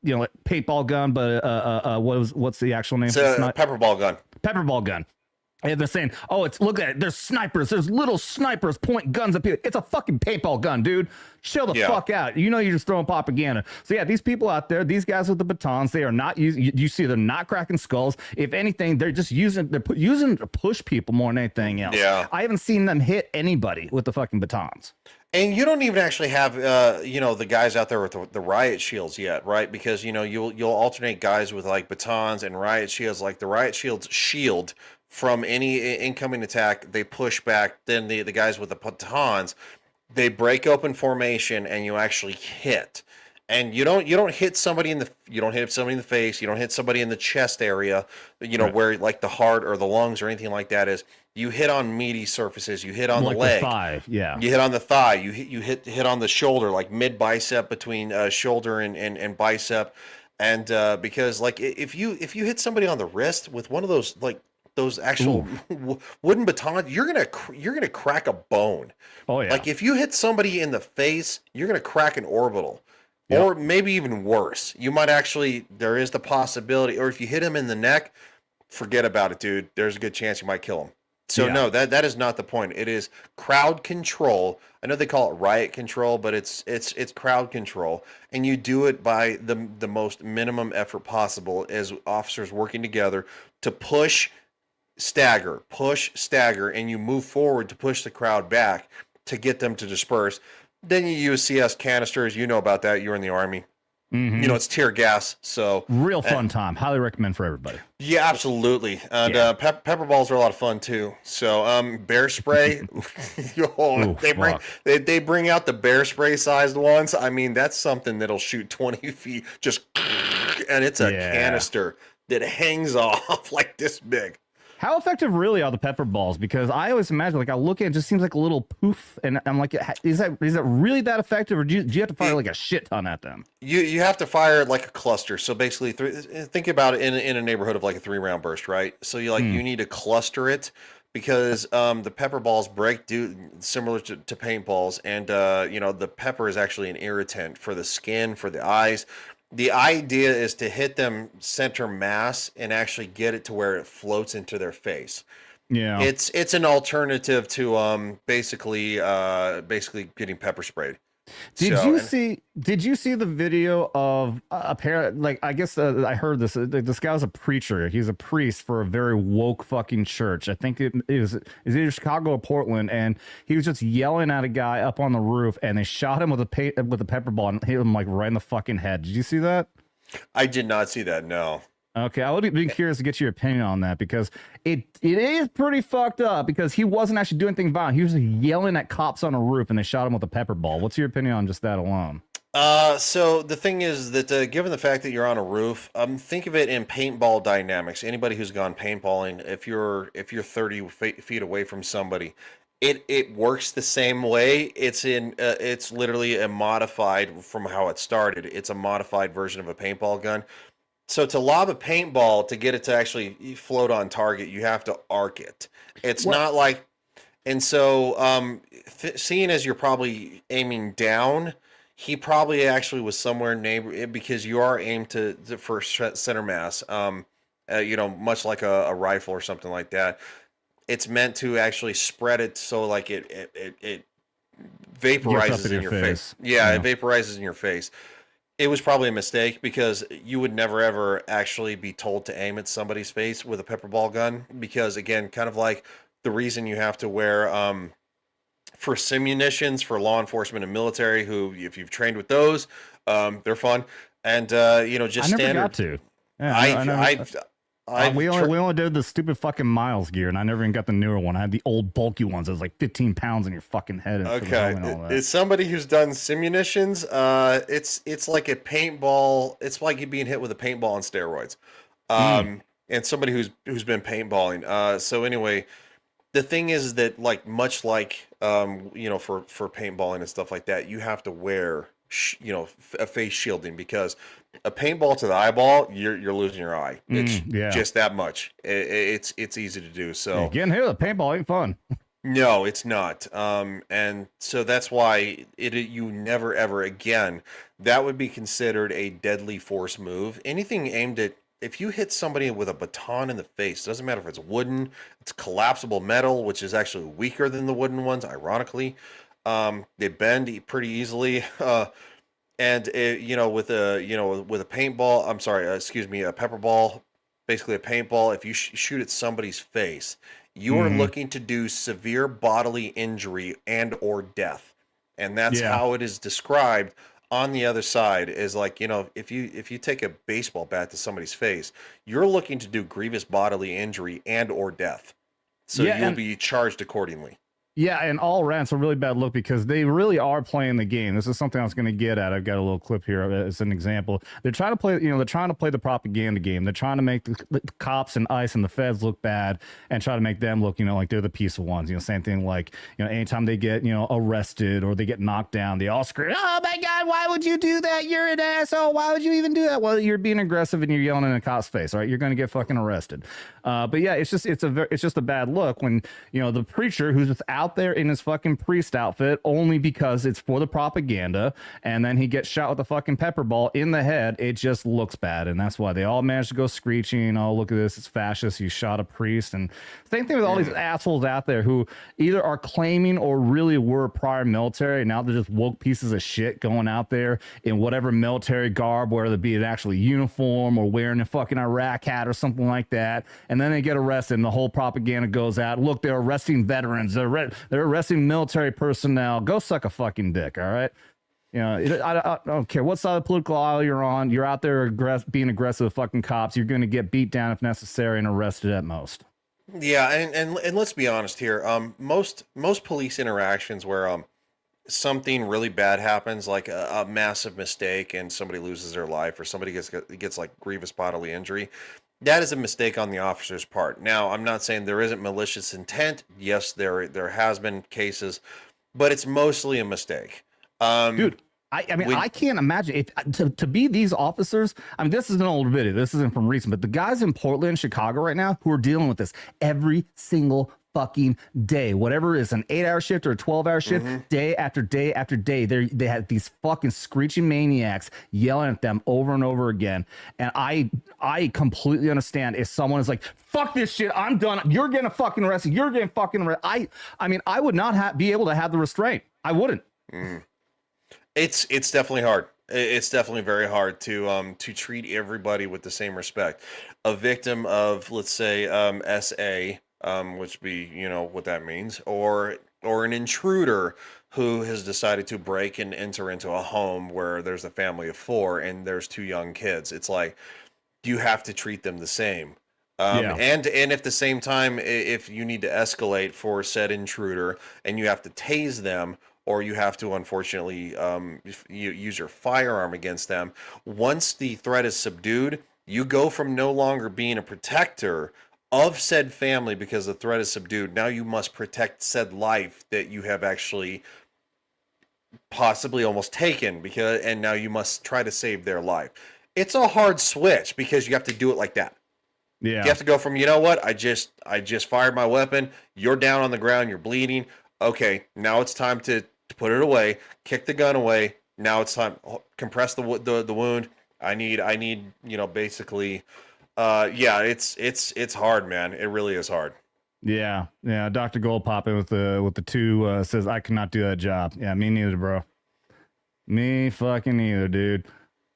you know, paintball gun, but what's the actual name? It's a pepperball gun. Pepperball gun. And they're saying, oh, look at it. There's snipers. There's little snipers point guns up here. It's a fucking paintball gun, dude. Chill the fuck out. You know, you're just throwing propaganda. So yeah, these people out there, these guys with the batons, they are not using. You see, they're not cracking skulls. If anything, they're just using to push people more than anything else. Yeah, I haven't seen them hit anybody with the fucking batons. And you don't even actually have, you know, the guys out there with the riot shields yet, right? Because, you know, you'll alternate guys with like batons and riot shields. Like the riot shields shield from any incoming attack. They push back. Then the guys with the batons, they break open formation, and you actually hit. And you don't hit somebody in the face. You don't hit somebody in the chest area. You know, where like the heart or the lungs or anything like that is. You hit on meaty surfaces. You hit on the leg. The thigh, yeah. You hit on the thigh. You hit on the shoulder, like mid bicep between shoulder and bicep. And because like if you hit somebody on the wrist with one of those like those actual wooden batons, you're gonna crack a bone. Oh yeah. Like if you hit somebody in the face, you're gonna crack an orbital. Yep. Or maybe even worse. You might actually, there is the possibility, or if you hit him in the neck, forget about it, dude. There's a good chance you might kill him. So no, that is not the point. It is crowd control. I know they call it riot control, but it's crowd control, and you do it by the most minimum effort possible as officers working together to push, stagger, and you move forward to push the crowd back to get them to disperse. Then you use CS canisters. You know about that. You're in the Army. Mm-hmm. You know, it's tear gas. So real fun time. Highly recommend for everybody. Yeah, absolutely. And pepper balls are a lot of fun too. So bear spray. They bring out the bear spray sized ones. I mean, that's something that'll shoot 20 feet. Just and it's a canister that hangs off like this big. How effective really are the pepper balls? Because I always imagine, like, I look at it, it just seems like a little poof, and I'm like, is that really that effective, or do you have to fire like a shit ton at them? You have to fire like a cluster. So basically, think about it in a neighborhood of like a 3-round burst, right? So you need to cluster it, because the pepper balls break similar to paintballs, and you know, the pepper is actually an irritant for the skin, for the eyes. The idea is to hit them center mass and actually get it to where it floats into their face. Yeah, it's an alternative to basically getting pepper sprayed. Did you see the video of apparent, like, I guess I heard this. This guy was a preacher. He's a priest for a very woke fucking church. I think it was either Chicago or Portland, and he was just yelling at a guy up on the roof, and they shot him with a pepper ball and hit him like right in the fucking head. Did you see that? I did not see that. No. Okay, I would be curious to get your opinion on that, because it is pretty fucked up, because he wasn't actually doing anything violent. He was yelling at cops on a roof, and they shot him with a pepper ball. What's your opinion on just that alone? So the thing is that given the fact that you're on a roof, think of it in paintball dynamics. Anybody who's gone paintballing, if you're 30 feet away from somebody, it works the same way. It's literally a modified from how it started. It's a modified version of a paintball gun. So to lob a paintball, to get it to actually float on target, you have to arc it. It's not like, and so seeing as you're probably aiming down, he probably actually was somewhere because you are aimed for center mass. You know, much like a rifle or something like that. It's meant to actually spread it so like it vaporizes in your face. Yeah, it vaporizes in your face. It was probably a mistake because you would never ever actually be told to aim at somebody's face with a pepper ball gun because again, kind of like the reason you have to wear for simunitions for law enforcement and military who if you've trained with those, they're fun. And you know, just I never standard got to. Yeah, we only did the stupid fucking Miles gear, and I never even got the newer one. I had the old bulky ones. It was like 15 pounds in your fucking head. Okay, it's somebody who's done simunitions. It's like a paintball. It's like you being hit with a paintball on steroids. And somebody who's been paintballing. So anyway, the thing is that like much like you know for paintballing and stuff like that, you have to wear you know a face shielding because a paintball to the eyeball, you're losing your eye. It's just that much. It's easy to do. So getting hit with a paintball ain't fun. No, it's not. And so that's why you never ever again. That would be considered a deadly force move. Anything aimed at if you hit somebody with a baton in the face, doesn't matter if it's wooden, it's collapsible metal, which is actually weaker than the wooden ones. Ironically, they bend pretty easily. And you know, with a paintball, I'm sorry, excuse me, a pepper ball, basically a paintball. If you shoot at somebody's face, you are looking to do severe bodily injury and or death, and that's how it is described on the other side. Is like, you know, if you take a baseball bat to somebody's face, you're looking to do grievous bodily injury and or death, so you'll be charged accordingly. Yeah, and all around, it's a really bad look because they really are playing the game. This is something I was going to get at. I've got a little clip here as an example. They're trying to play, they're trying to play the propaganda game. They're trying to make the cops and ICE and the feds look bad and try to make them look, like they're the peaceful ones. Same thing like, anytime they get, arrested or they get knocked down, they all scream, "Oh my God, why would you do that? You're an asshole. Why would you even do that?" Well, you're being aggressive and you're yelling in a cop's face. All right, you're going to get fucking arrested. But yeah, it's just a bad look when, the preacher who's just out there in his fucking priest outfit only because it's for the propaganda, and then he gets shot with a fucking pepper ball in the head. It just looks bad, and that's why they all managed to go screeching. "Oh, look at this, it's fascist, you shot a priest." And same thing with all these assholes out there who either are claiming or really were prior military, and now they're just woke pieces of shit going out there in whatever military garb, whether it be an actual uniform or wearing a fucking Iraq hat or something like that, and then they get arrested and the whole propaganda goes out. Look, they're arresting veterans, they're arresting military personnel. Go suck a fucking dick, all right? I don't care what side of the political aisle you're on. You're out there being aggressive with fucking cops. You're going to get beat down if necessary and arrested at most. Yeah, and let's be honest here. Most police interactions where something really bad happens, like a massive mistake, and somebody loses their life, or somebody gets like grievous bodily injury, that is a mistake on the officer's part. Now, I'm not saying there isn't malicious intent. Yes, there has been cases, but it's mostly a mistake. Dude, I can't imagine if to be these officers. I mean, this is an old video. This isn't from recent, but the guys in Portland, Chicago right now who are dealing with this every single fucking day, whatever it is, an 8-hour shift or a 12-hour shift, day after day after day, they have these fucking screeching maniacs yelling at them over and over again. And I completely understand if someone is like, "Fuck this shit, I'm done. You're getting fucking arrested. You're getting fucking arrested." I mean, I would not be able to have the restraint. I wouldn't. It's definitely hard. It's definitely very hard to treat everybody with the same respect. A victim of, let's say, SA, which be, what that means, or an intruder who has decided to break and enter into a home where there's a family of 4 and there's 2 young kids. It's like, you have to treat them the same. And at the same time, if you need to escalate for said intruder and you have to tase them, or you have to, unfortunately, you use your firearm against them, once the threat is subdued, you go from no longer being a protector of said family because the threat is subdued. Now you must protect said life that you have actually possibly almost taken, and now you must try to save their life. It's a hard switch because you have to do it like that. Yeah. You have to go from, I just fired my weapon. You're down on the ground. You're bleeding. Okay, now it's time to put it away. Kick the gun away. Now it's time. Compress the wound. I need. Basically. Yeah, it's hard, man. It really is hard. Yeah, Dr. Gold popping with the two says I cannot do that job. Yeah, me neither, bro. Me fucking neither, dude.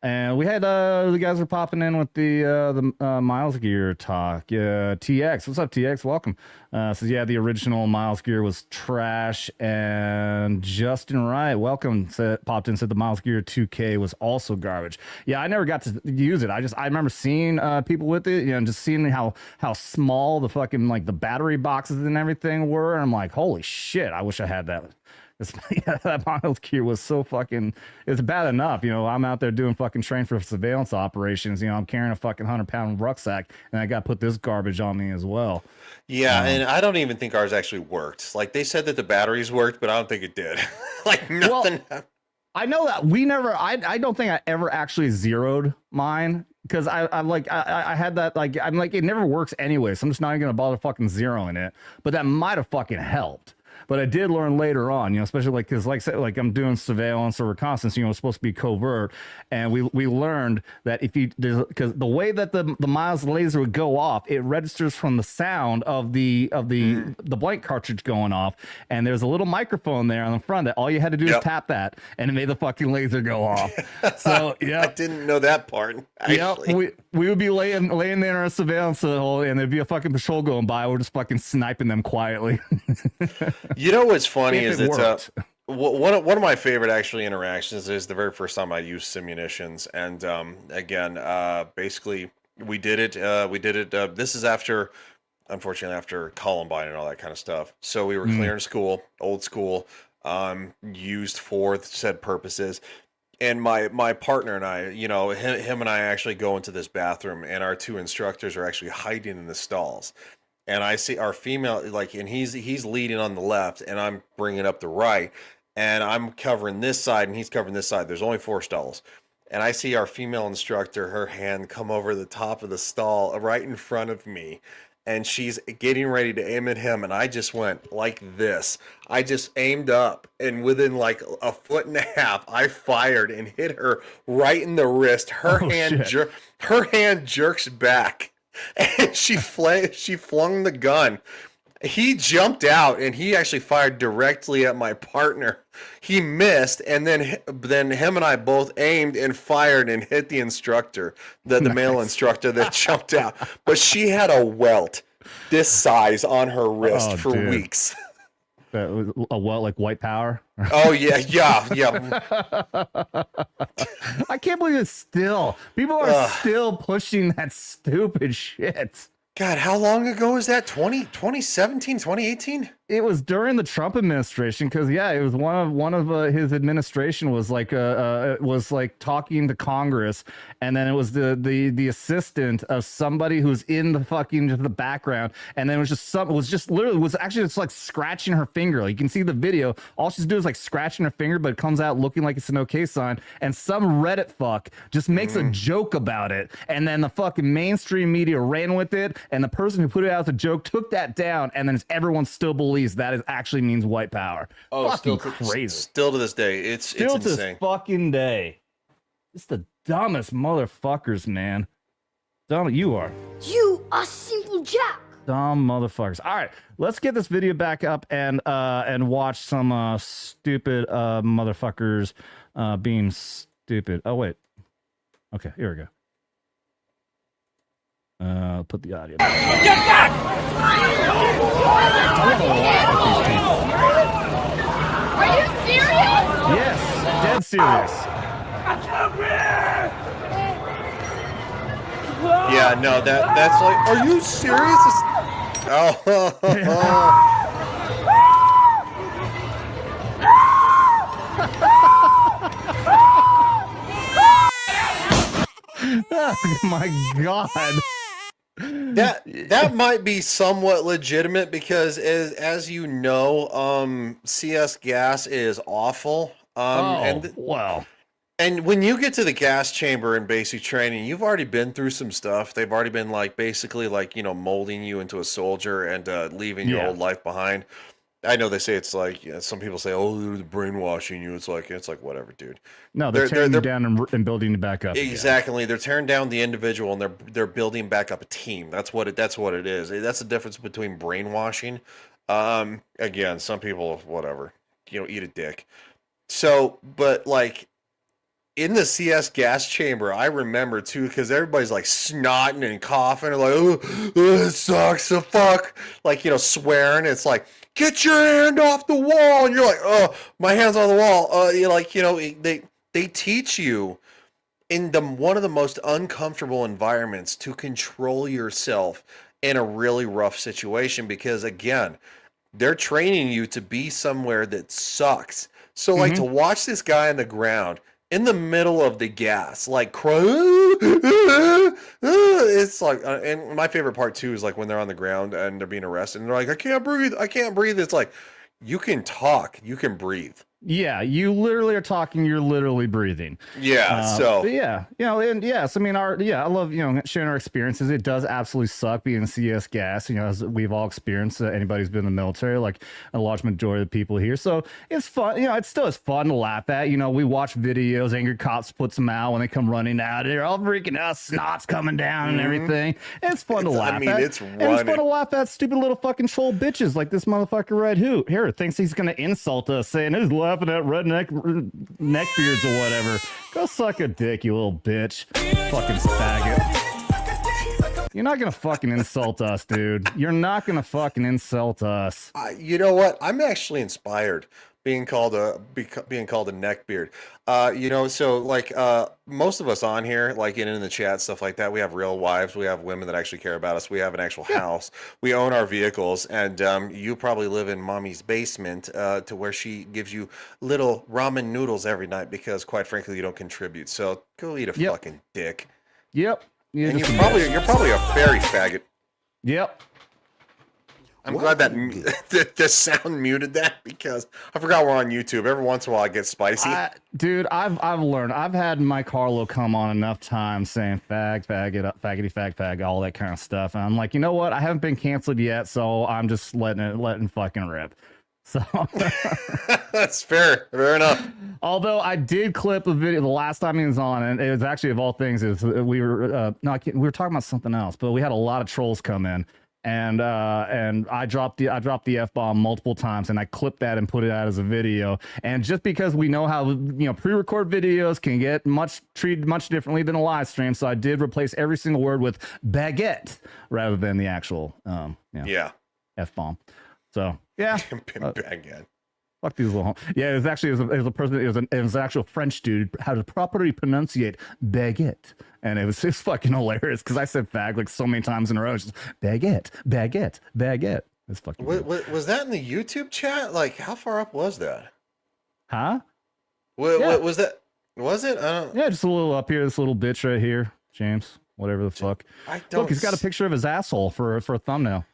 And we had the guys were popping in with the Miles Gear talk. TX, what's up, TX? Welcome. Says the original Miles Gear was trash. And Justin Wright, welcome. Popped in, said the Miles Gear 2K was also garbage. Yeah, I never got to use it. I remember seeing people with it, and just seeing how small the fucking like the battery boxes and everything were. And I'm like, holy shit, I wish I had that. That Miles Gear was so fucking, it's bad enough, I'm out there doing fucking train for surveillance operations, I'm carrying a fucking 100-pound rucksack, and I got to put this garbage on me as well. Yeah, and I don't even think ours actually worked. Like, they said that the batteries worked, but I don't think it did. Like, nothing. Well, I know that we never, I don't think I ever actually zeroed mine, because I had that, I'm like, it never works anyway, so I'm just not even going to bother fucking zeroing it, but that might have fucking helped. But I did learn later on, especially because like I said, like I'm doing surveillance or reconnaissance, it's supposed to be covert. And we learned that if you, because the way that the Miles laser would go off, it registers from the sound of the blank cartridge going off. And there's a little microphone there on the front that all you had to do is tap that, and it made the fucking laser go off. So yeah, I didn't know that part. Actually. We would be laying there in our surveillance hole, and there'd be a fucking patrol going by. We're just fucking sniping them quietly. You know what's funny is that one of my favorite actually interactions is the very first time I used simunitions, and again, basically we did it. This is unfortunately after Columbine and all that kind of stuff. So we were clearing school, old school, used for said purposes. And my partner and I, him and I actually go into this bathroom, and our two instructors are actually hiding in the stalls. And I see our female, and he's leading on the left, and I'm bringing up the right, and I'm covering this side, and he's covering this side. There's only 4 stalls. And I see our female instructor, her hand come over the top of the stall right in front of me, and she's getting ready to aim at him, and I just went like this. I just aimed up, and within like a foot and a half, I fired and hit her right in the wrist. Her hand jerks back. And she flung the gun. He jumped out, and he actually fired directly at my partner. He missed, and then him and I both aimed and fired and hit the instructor, the male instructor that jumped out. But she had a welt this size on her wrist for weeks. A welt like white power? Oh yeah. I can't believe people are still pushing that stupid shit. God, how long ago is that? 2017, 2018? It was during the Trump administration, because it was one of his administration was like talking to Congress, and then it was the assistant of somebody who's in the fucking the background, and then it was actually like scratching her finger. Like, you can see the video. All she's doing is like scratching her finger, but it comes out looking like it's an okay sign. And some Reddit fuck just makes a joke about it, and then the fucking mainstream media ran with it, and the person who put it out as a joke took that down, and then everyone still believes that actually means white power. Oh, fucking crazy. Still to this day, it's insane. To this fucking day. It's the dumbest motherfuckers, man. Dumb you are. You are simple jack. Dumb motherfuckers. All right, let's get this video back up and watch some stupid motherfuckers being stupid. Oh wait. Okay, here we go. Put the audio down. Get back! Are you serious? Yes, dead serious. Yeah, no, that's like, are you serious? Oh my god. That might be somewhat legitimate, because as you know, CS gas is awful. Wow. And when you get to the gas chamber in basic training, you've already been through some stuff. They've already been basically molding you into a soldier and leaving your old life behind. I know they say it's like some people say, "Oh, they're brainwashing you." It's like whatever, dude. No, they're tearing you down and building you back up. Exactly. Again. They're tearing down the individual and they're building back up a team. That's what it is. That's the difference between brainwashing. Again, some people, whatever, eat a dick. So, but like in the CS gas chamber, I remember too, because everybody's like snotting and coughing and like, oh, it sucks, the fuck, like, swearing. It's like, get your hand off the wall, and you're like, oh, my hand's on the wall. You're like, they teach you in one of the most uncomfortable environments to control yourself in a really rough situation, because again, they're training you to be somewhere that sucks. So like to watch this guy on the ground in the middle of the gas, like it's like, and my favorite part too is like when they're on the ground and they're being arrested and they're like, I can't breathe. It's like, you can talk, you can breathe. Yeah, you literally are talking. You're literally breathing. Yeah. Yeah, and yes, I mean, I love sharing our experiences. It does absolutely suck being CS gas. As we've all experienced. Anybody who's been in the military, like a large majority of the people here. So it's fun. It still is fun to laugh at. We watch videos. Angry cops puts them out when they come running out. They're all freaking out. Snot's coming down and everything. It's fun to laugh at. It's and it's fun to laugh at stupid little fucking troll bitches like this motherfucker right here thinks he's gonna insult us, saying his laughing at redneck neckbeards or whatever. Go suck a dick, you little bitch. Fucking faggot. You're not gonna fucking insult us, dude. You're not gonna fucking insult us. You know what? I'm actually inspired being called a neckbeard. So like most of us on here, like in the chat, stuff like that, we have real wives, we have women that actually care about us, we have an actual house, we own our vehicles, and you probably live in mommy's basement to where she gives you little ramen noodles every night because quite frankly you don't contribute. So go eat a fucking dick. Yep. And you're probably a fairy faggot. Yep. I'm glad that the sound muted that because I forgot we're on YouTube. Every once in a while I get spicy. Dude, I've learned. I've had Mike Harlow come on enough times saying fag, faggot, faggity, fag, all that kind of stuff. And I'm like, you know what? I haven't been canceled yet, so I'm just letting fucking rip. So that's fair. Fair enough. Although I did clip a video the last time he was on, and it was actually, of all things, we were talking about something else, but we had a lot of trolls come in. And I dropped the F-bomb multiple times, and I clipped that and put it out as a video. And just because we know how pre-record videos can get treated much differently than a live stream, so I did replace every single word with baguette rather than the actual F-bomb. So yeah, baguette. Fuck these little. Yeah, it was actually it was a person. It was an actual French dude how to properly pronunciate baguette, and it was fucking hilarious because I said fag like so many times in a row. It's just baguette. It's fucking. Was that in the YouTube chat? Like, how far up was that? Huh? What was that? Was it? I don't. Yeah, just a little up here. This little bitch right here, James. Whatever the fuck. Look, he's got a picture of his asshole for a thumbnail.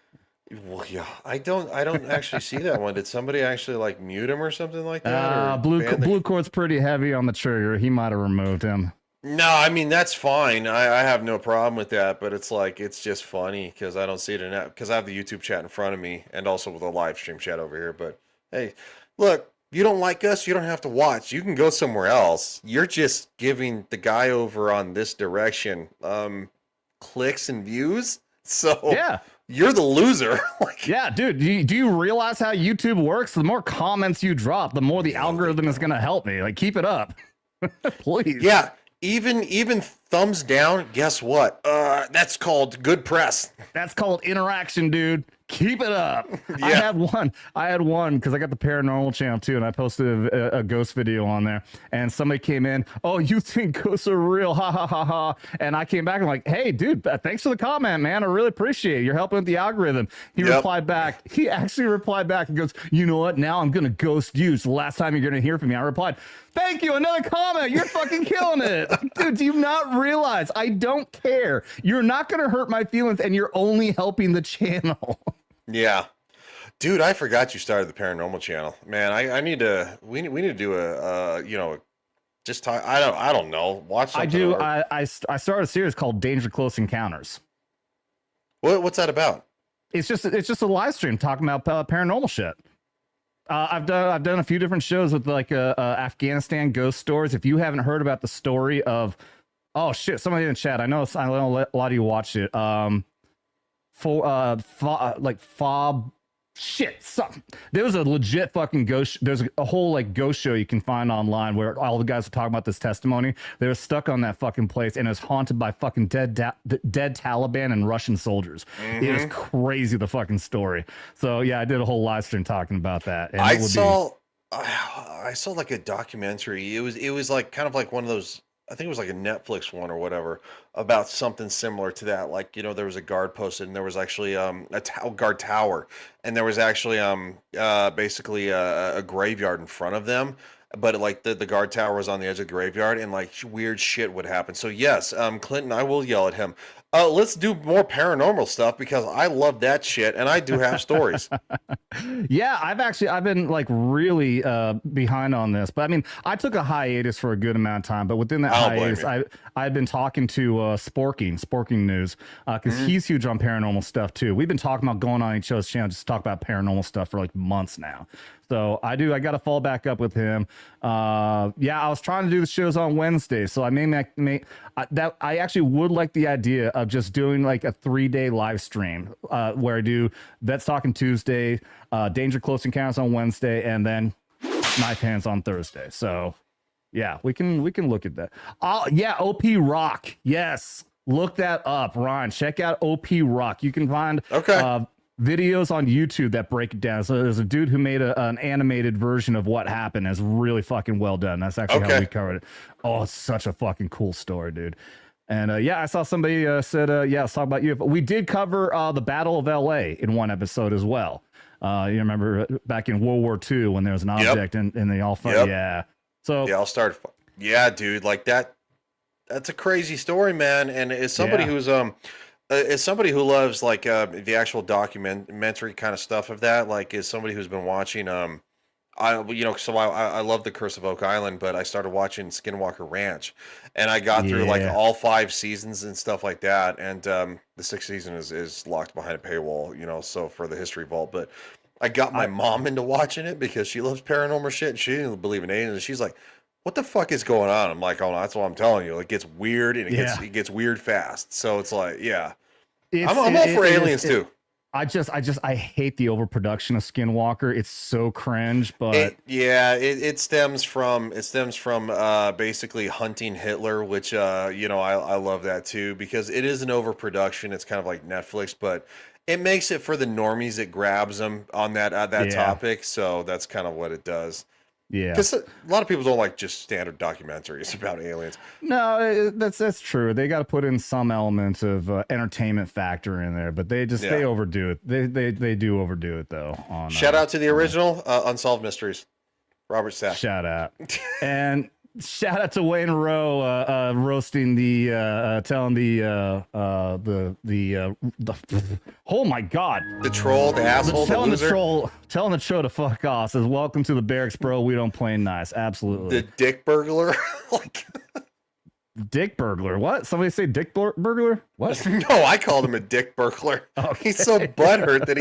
Well, yeah, I don't actually see that one. Did somebody actually like mute him or something like that? Blue Court's pretty heavy on the trigger. He might have removed him. No, I mean that's fine. I have no problem with that, but it's like it's just funny because I don't see it in that because I have the YouTube chat in front of me and also with a live stream chat over here. But hey, look, you don't like us, you don't have to watch. You can go somewhere else. You're just giving the guy over on this direction clicks and views. So yeah. You're the loser. Yeah, dude. Do you realize how YouTube works? The more comments you drop, the more the algorithm is going to help me. Like, keep it up. Please. Yeah. Even thumbs down, guess what? That's called good press. That's called interaction, dude. Keep it up. Yeah. I had one because I got the paranormal channel too, and I posted a ghost video on there. And somebody came in, oh, you think ghosts are real? Ha ha ha ha. And I came back and like, hey, dude, thanks for the comment, man. I really appreciate it. You're helping with the algorithm. He replied back. He actually replied back and goes, you know what? Now I'm gonna ghost you. It's the last time you're gonna hear from me. I replied, thank you. Another comment. You're fucking killing it. Dude, do you not realize I don't care? You're not gonna hurt my feelings, and you're only helping the channel. Yeah, dude, I forgot you started the paranormal channel. Man, I need to. We need to do just talk. I don't know. Watch something. I do. I started a series called Danger Close Encounters. What's that about? It's just a live stream talking about paranormal shit. I've done a few different shows with like Afghanistan ghost stories. If you haven't heard about the story of, oh shit, somebody in the chat, I know a lot of you watched it. There was a legit fucking ghost. There's a whole like ghost show you can find online where all the guys are talking about this testimony. They were stuck on that fucking place and it was haunted by fucking dead Taliban and Russian soldiers. It was crazy, the fucking story. So yeah, I did a whole live stream talking about that. And I saw like a documentary. It was like kind of like one of those. I think it was like a Netflix one or whatever about something similar to that. Like, you know, there was a guard posted and there was actually a guard tower and there was actually basically a graveyard in front of them. But like the guard tower was on the edge of the graveyard and like weird shit would happen. So yes, Clinton, I will yell at him. Let's do more paranormal stuff because I love that shit and I do have stories. Yeah, I've been like really behind on this, but I mean, I took a hiatus for a good amount of time, but within that hiatus, I've been talking to Sporking News, because he's huge on paranormal stuff too. We've been talking about going on each other's channel just to talk about paranormal stuff for like months now. So I got to follow back up with him. I was trying to do the shows on Wednesday, so I I actually would like the idea of just doing like a 3-day live stream where I do Vets Talkin Tuesday, Danger Close Encounters on Wednesday, and then Knife Hands on Thursday. So yeah, we can look at that. OP Rock. Yes, look that up, Ron. Check out OP Rock. You can find videos on YouTube that break it down. So there's a dude who made an animated version of what happened. It's really fucking well done. That's actually how we covered it. Oh, it's such a fucking cool story, dude. And I saw somebody said, let's talk about UFO. We did cover the Battle of LA in one episode as well. You remember back in World War II when there was an object and they all fought. Yeah. So yeah, I'll start. Yeah, dude, like that. That's a crazy story, man. And as somebody who's as somebody who loves like the actual documentary kind of stuff of that, like as somebody who's been watching I love The Curse of Oak Island, but I started watching Skinwalker Ranch and I got through like all 5 seasons and stuff like that. And the 6th season is locked behind a paywall, you know, so for the History Vault. But I got my mom into watching it because she loves paranormal shit and she didn't believe in aliens. And she's like, what the fuck is going on? I'm like, oh, no, that's what I'm telling you. It gets weird and it gets weird fast. So it's like, I'm all for aliens too. I hate the overproduction of Skinwalker. It's so cringe, but it stems from basically hunting Hitler, which I love that too because it is an overproduction. It's kind of like Netflix, but it makes it for the normies. It grabs them on that topic, so that's kind of what it does. Yeah, because a lot of people don't like just standard documentaries about aliens. No, that's true. They got to put in some element of entertainment factor in there, but they overdo it. They do overdo it though. Shout out to the original Unsolved Mysteries, Robert Stack. Shout out and shout out to Wayne Rowe roasting telling the oh my god, the troll, the asshole, telling the troll to fuck off. Says welcome to the barracks, bro. We don't play nice. Absolutely. The dick burglar. Dick burglar. What? Somebody say dick burglar? What? No, I called him a dick burglar. Okay. He's so butthurt that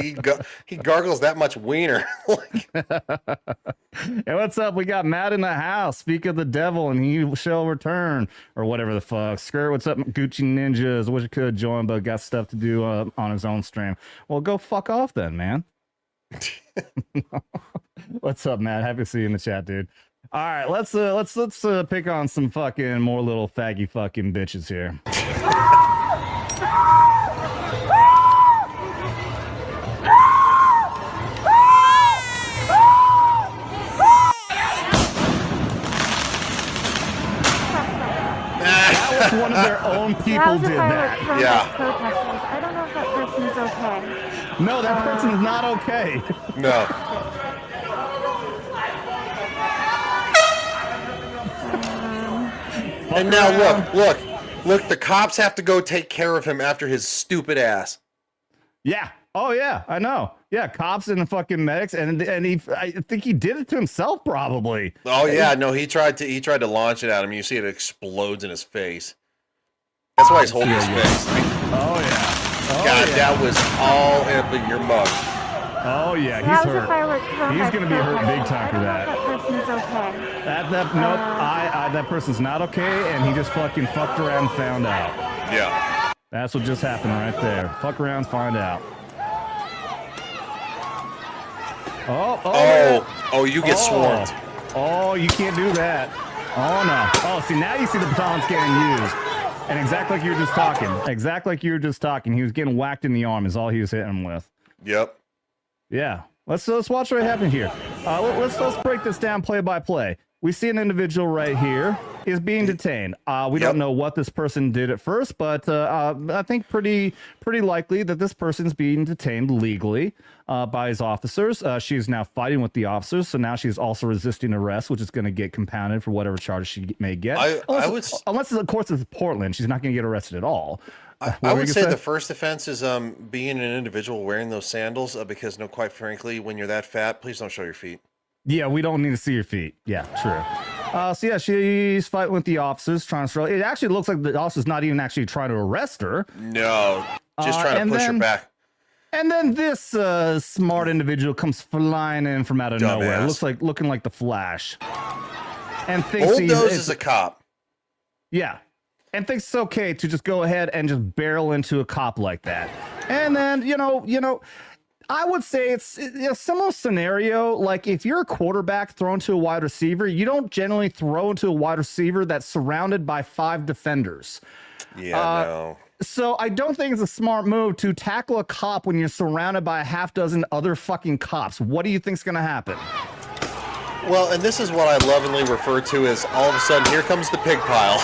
he gargles that much wiener. Hey, what's up? We got Matt in the house. Speak of the devil and he shall return, or whatever the fuck. Skirt, what's up? Gucci Ninjas. Wish I could join, but got stuff to do on his own stream. Well, go fuck off then, man. What's up, Matt? Happy to see you in the chat, dude. All right, let's pick on some fucking more little faggy fucking bitches here. That was one of their own people did that. Protesters. I don't know if that person's okay. No, that person's not okay. No. And now look, the cops have to go take care of him after his stupid ass. Yeah. Oh yeah, I know. Yeah, cops and the fucking medics, and I think he did it to himself probably. Oh yeah, no, he tried to launch it at him. You see it explodes in his face. That's why he's holding his face. Oh yeah. God, that was all up in your mug. Oh yeah, he's hurt. He's gonna be hurt big time for that. That person is okay. Nope. That person's not okay, and he just fucking fucked around and found out. Yeah. That's what just happened right there. Fuck around, find out. Oh, you get swarmed. Oh, you can't do that. Oh no. Oh, see, now you see the batons getting used. And exactly like you were just talking. Exactly like you were just talking. He was getting whacked in the arm is all he was hitting him with. Yep. Yeah. Let's watch what happened here. Let's break this down play by play. We see an individual right here is being detained. We don't know what this person did at first, but I think pretty likely that this person's being detained legally by his officers. She's now fighting with the officers, so now she's also resisting arrest, which is going to get compounded for whatever charges she may get. Unless, of course, it's Portland, she's not going to get arrested at all. I would say the first offense is being an individual wearing those sandals because, quite frankly, when you're that fat, please don't show your feet. Yeah, we don't need to see your feet. Yeah, true. So yeah, she's fighting with the officers, trying to throw. It actually looks like the officer's not even actually trying to arrest her. No, just trying to push her back. And then this smart individual comes flying in from out of nowhere. Looking like the Flash. And thinks is a cop. Yeah. And thinks it's okay to just go ahead and just barrel into a cop like that. And then, you know, I would say it's a similar scenario. Like if you're a quarterback thrown to a wide receiver, you don't generally throw into a wide receiver that's surrounded by 5 defenders. Yeah, no. So I don't think it's a smart move to tackle a cop when you're surrounded by a half dozen other fucking cops. What do you think's going to happen? Well, and this is what I lovingly refer to as all of a sudden, here comes the pig pile.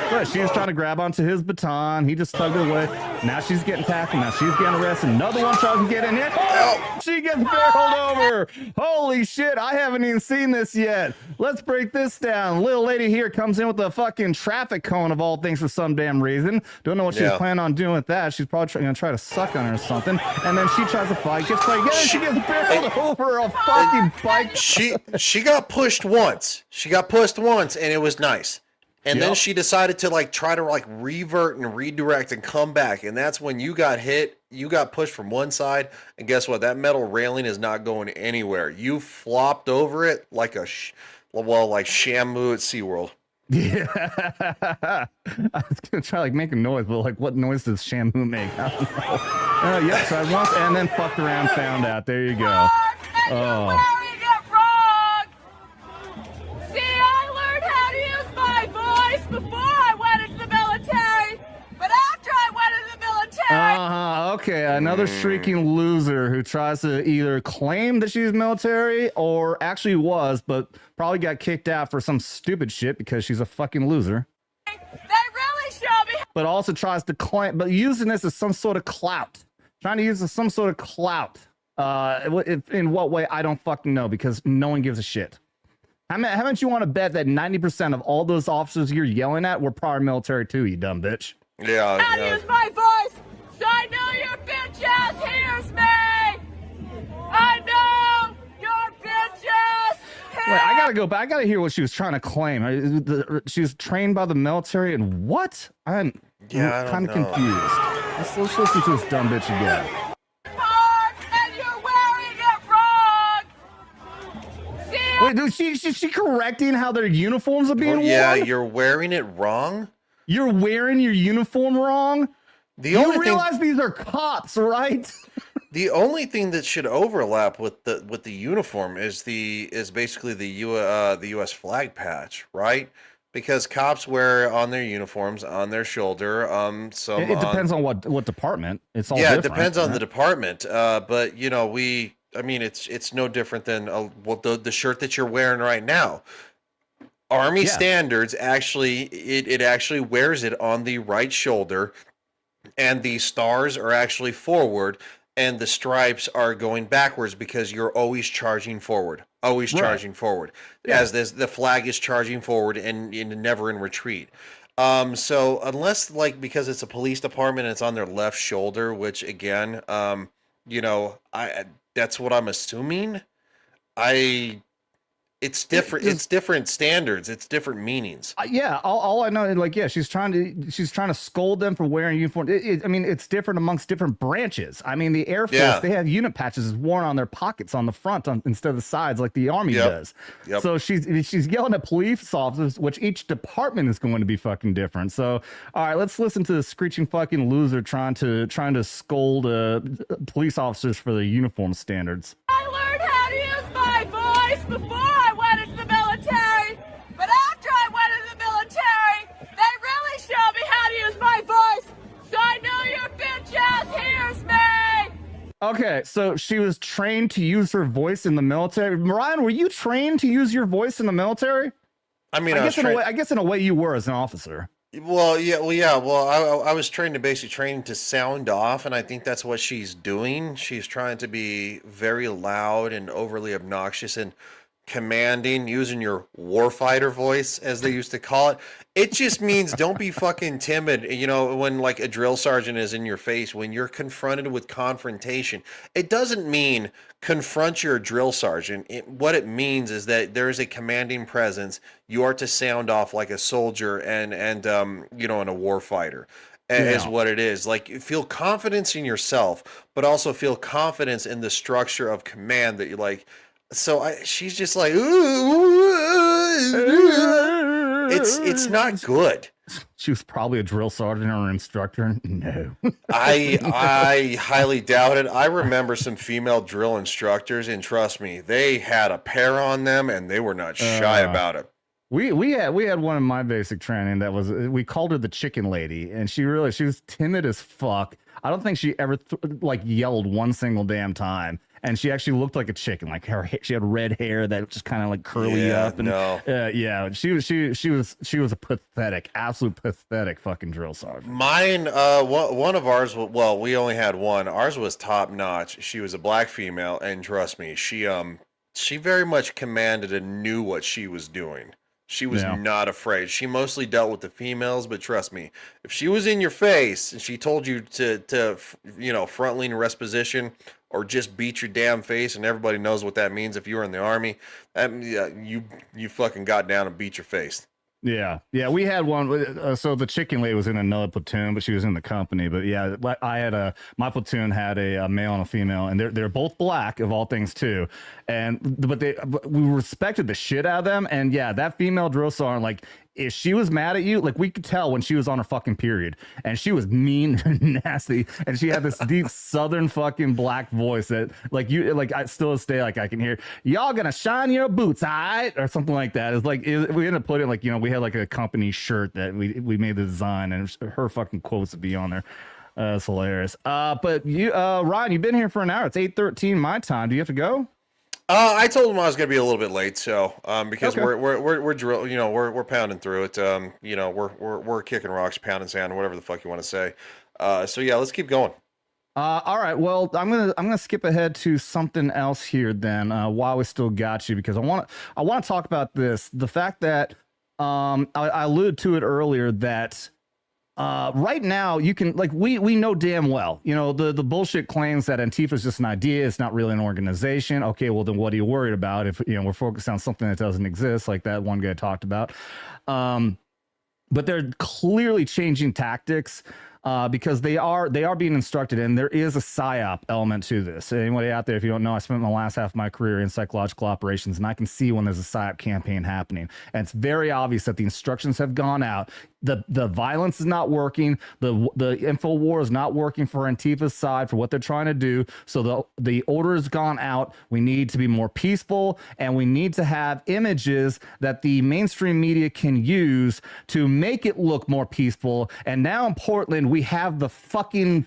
But she was trying to grab onto his baton. He just tugged it away. Now she's getting tackled. Now she's getting arrested. Another one tries to get in here. Oh, she gets barreled over. Holy shit. I haven't even seen this yet. Let's break this down. Little lady here comes in with a fucking traffic cone of all things for some damn reason. Don't know what she's planning on doing with that. She's probably going to try to suck on her or something. And then she tries to fight. Gets fight. Yeah, she gets barreled over a fucking bike. She got pushed once. And it was nice. And then she decided to try to revert and redirect and come back. And that's when you got hit. You got pushed from one side. And guess what? That metal railing is not going anywhere. You flopped over it like like Shamu at SeaWorld. Yeah. I was going to try make a noise, but what noise does Shamu make? I don't know. Yep, tried once and then fucked around, found out. There you go. Oh. Okay, another shrieking loser who tries to either claim that she's military or actually was, but probably got kicked out for some stupid shit because she's a fucking loser. They really show me. But also tries to claim, but using this as some sort of clout. Trying to use it as some sort of clout. In what way, I don't fucking know because no one gives a shit. How much you want to bet that 90% of all those officers you're yelling at were prior military too, you dumb bitch? Yeah. I use my voice. So I know your bitch ass hears me! I know your bitch ass hears. Wait, I gotta go back. I gotta hear what she was trying to claim. She was trained by the military and what? I'm kind of confused. Let's listen to this dumb bitch again. And you're wearing it wrong! See, wait, dude, she correcting how their uniforms are being worn? Yeah, you're wearing it wrong? You're wearing your uniform wrong? You realize these are cops, right? The only thing that should overlap with the uniform is basically the U.S. flag patch, right? Because cops wear on their uniforms on their shoulder. It depends on what department. It's all it depends on the department. But it's no different than the shirt that you're wearing right now. Army standards actually it actually wears it on the right shoulder. And the stars are actually forward and the stripes are going backwards because you're always charging forward. Charging forward. Yeah. As the flag is charging forward and never in retreat. So unless because it's a police department and it's on their left shoulder, which again, that's what I'm assuming. It's different. It's different standards. It's different meanings. Yeah, all I know is like, yeah, she's trying to scold them for wearing uniform. I mean, it's different amongst different branches. I mean, the Air Force, they have unit patches worn on their pockets on the front instead of the sides, like the Army does. So she's yelling at police officers, which each department is going to be fucking different. So, all right, let's listen to the screeching fucking loser trying to scold police officers for their uniform standards. I learned how to use my voice before I went into the military, but after I went into the military, they really showed me how to use my voice, so I know your bitch ass hears me. Okay, so she was trained to use her voice in the military. Ryan, were you trained to use your voice in the military? I mean, I guess in a way you were as an officer. Well, yeah. Well, I was trained to sound off, and I think that's what she's doing. She's trying to be very loud and overly obnoxious and commanding, using your warfighter voice, as they used to call it. It just means don't be fucking timid. You know, when like a drill sergeant is in your face, when you're confronted with confrontation, it doesn't mean confront your drill sergeant. What it means is that there is a commanding presence. You are to sound off like a soldier and you know, and a warfighter. Is what it is. Like, feel confidence in yourself, but also feel confidence in the structure of command that you like. So she's just like, it's not good. She was probably a drill sergeant or an instructor. No, I highly doubt it. I remember some female drill instructors, and trust me, they had a pair on them, and they were not shy about it. We had one in my basic training that was, we called her the chicken lady, and she was timid as fuck. I don't think she ever yelled one single damn time. And she actually looked like a chicken, like she had red hair that just kind of like curly up. And she was a pathetic, absolute pathetic fucking drill sergeant. Mine, one of ours, well, we only had one. Ours was top notch. She was a black female, and trust me, she very much commanded and knew what she was doing. She was not afraid. She mostly dealt with the females, but trust me, if she was in your face and she told you to front lean rest position or just beat your damn face, and everybody knows what that means if you were in the Army, you fucking got down and beat your face. Yeah, we had one. So the chicken lady was in another platoon, but she was in the company. But yeah, I had my platoon had a male and a female, and they're both black of all things too. But we respected the shit out of them. And yeah, that female drill sergeant, like, if she was mad at you, like, we could tell when she was on her fucking period, and she was mean and nasty, and she had this deep southern fucking black voice that I still stay, like, I can hear, y'all gonna shine your boots, all right, or something like that. It's like, we ended up putting, like, we had like a company shirt that we made the design, and her fucking quotes would be on there. It's hilarious. But you, Ryan, you've been here for an hour. It's 8:13 my time. Do you have to go? I told him I was going to be a little bit late, so because we're drill, we're pounding through it. We're kicking rocks, pounding sand, whatever the fuck you want to say. So yeah, let's keep going. All right. Well, I'm gonna skip ahead to something else here then. While we still got you, because I want to talk about this. The fact that I alluded to it earlier that. Right now, you can, like, we know damn well, the bullshit claims that Antifa is just an idea. It's not really an organization. Okay, well, then what are you worried about if, we're focused on something that doesn't exist, like that one guy talked about? But they're clearly changing tactics. Because they are being instructed, and there is a psyop element to this. Anybody out there, if you don't know, I spent the last half of my career in psychological operations, and I can see when there's a psyop campaign happening. And it's very obvious that the instructions have gone out. The violence is not working. The info war is not working for Antifa's side for what they're trying to do. So the order has gone out. We need to be more peaceful, and we need to have images that the mainstream media can use to make it look more peaceful. And now in Portland, we have the fucking,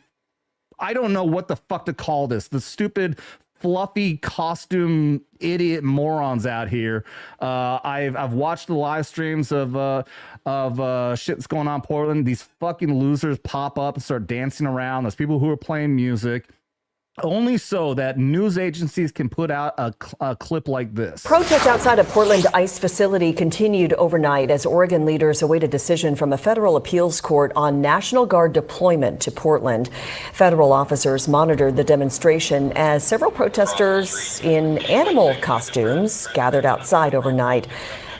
I don't know what the fuck to call this, the stupid fluffy costume idiot morons out here. I've watched the live streams of shit that's going on in Portland. These fucking losers pop up and start dancing around. There's people who are playing music. Only so that news agencies can put out a clip like this. Protests outside a Portland ICE facility continued overnight as Oregon leaders await a decision from a federal appeals court on National Guard deployment to Portland. Federal officers monitored the demonstration as several protesters in animal costumes gathered outside overnight.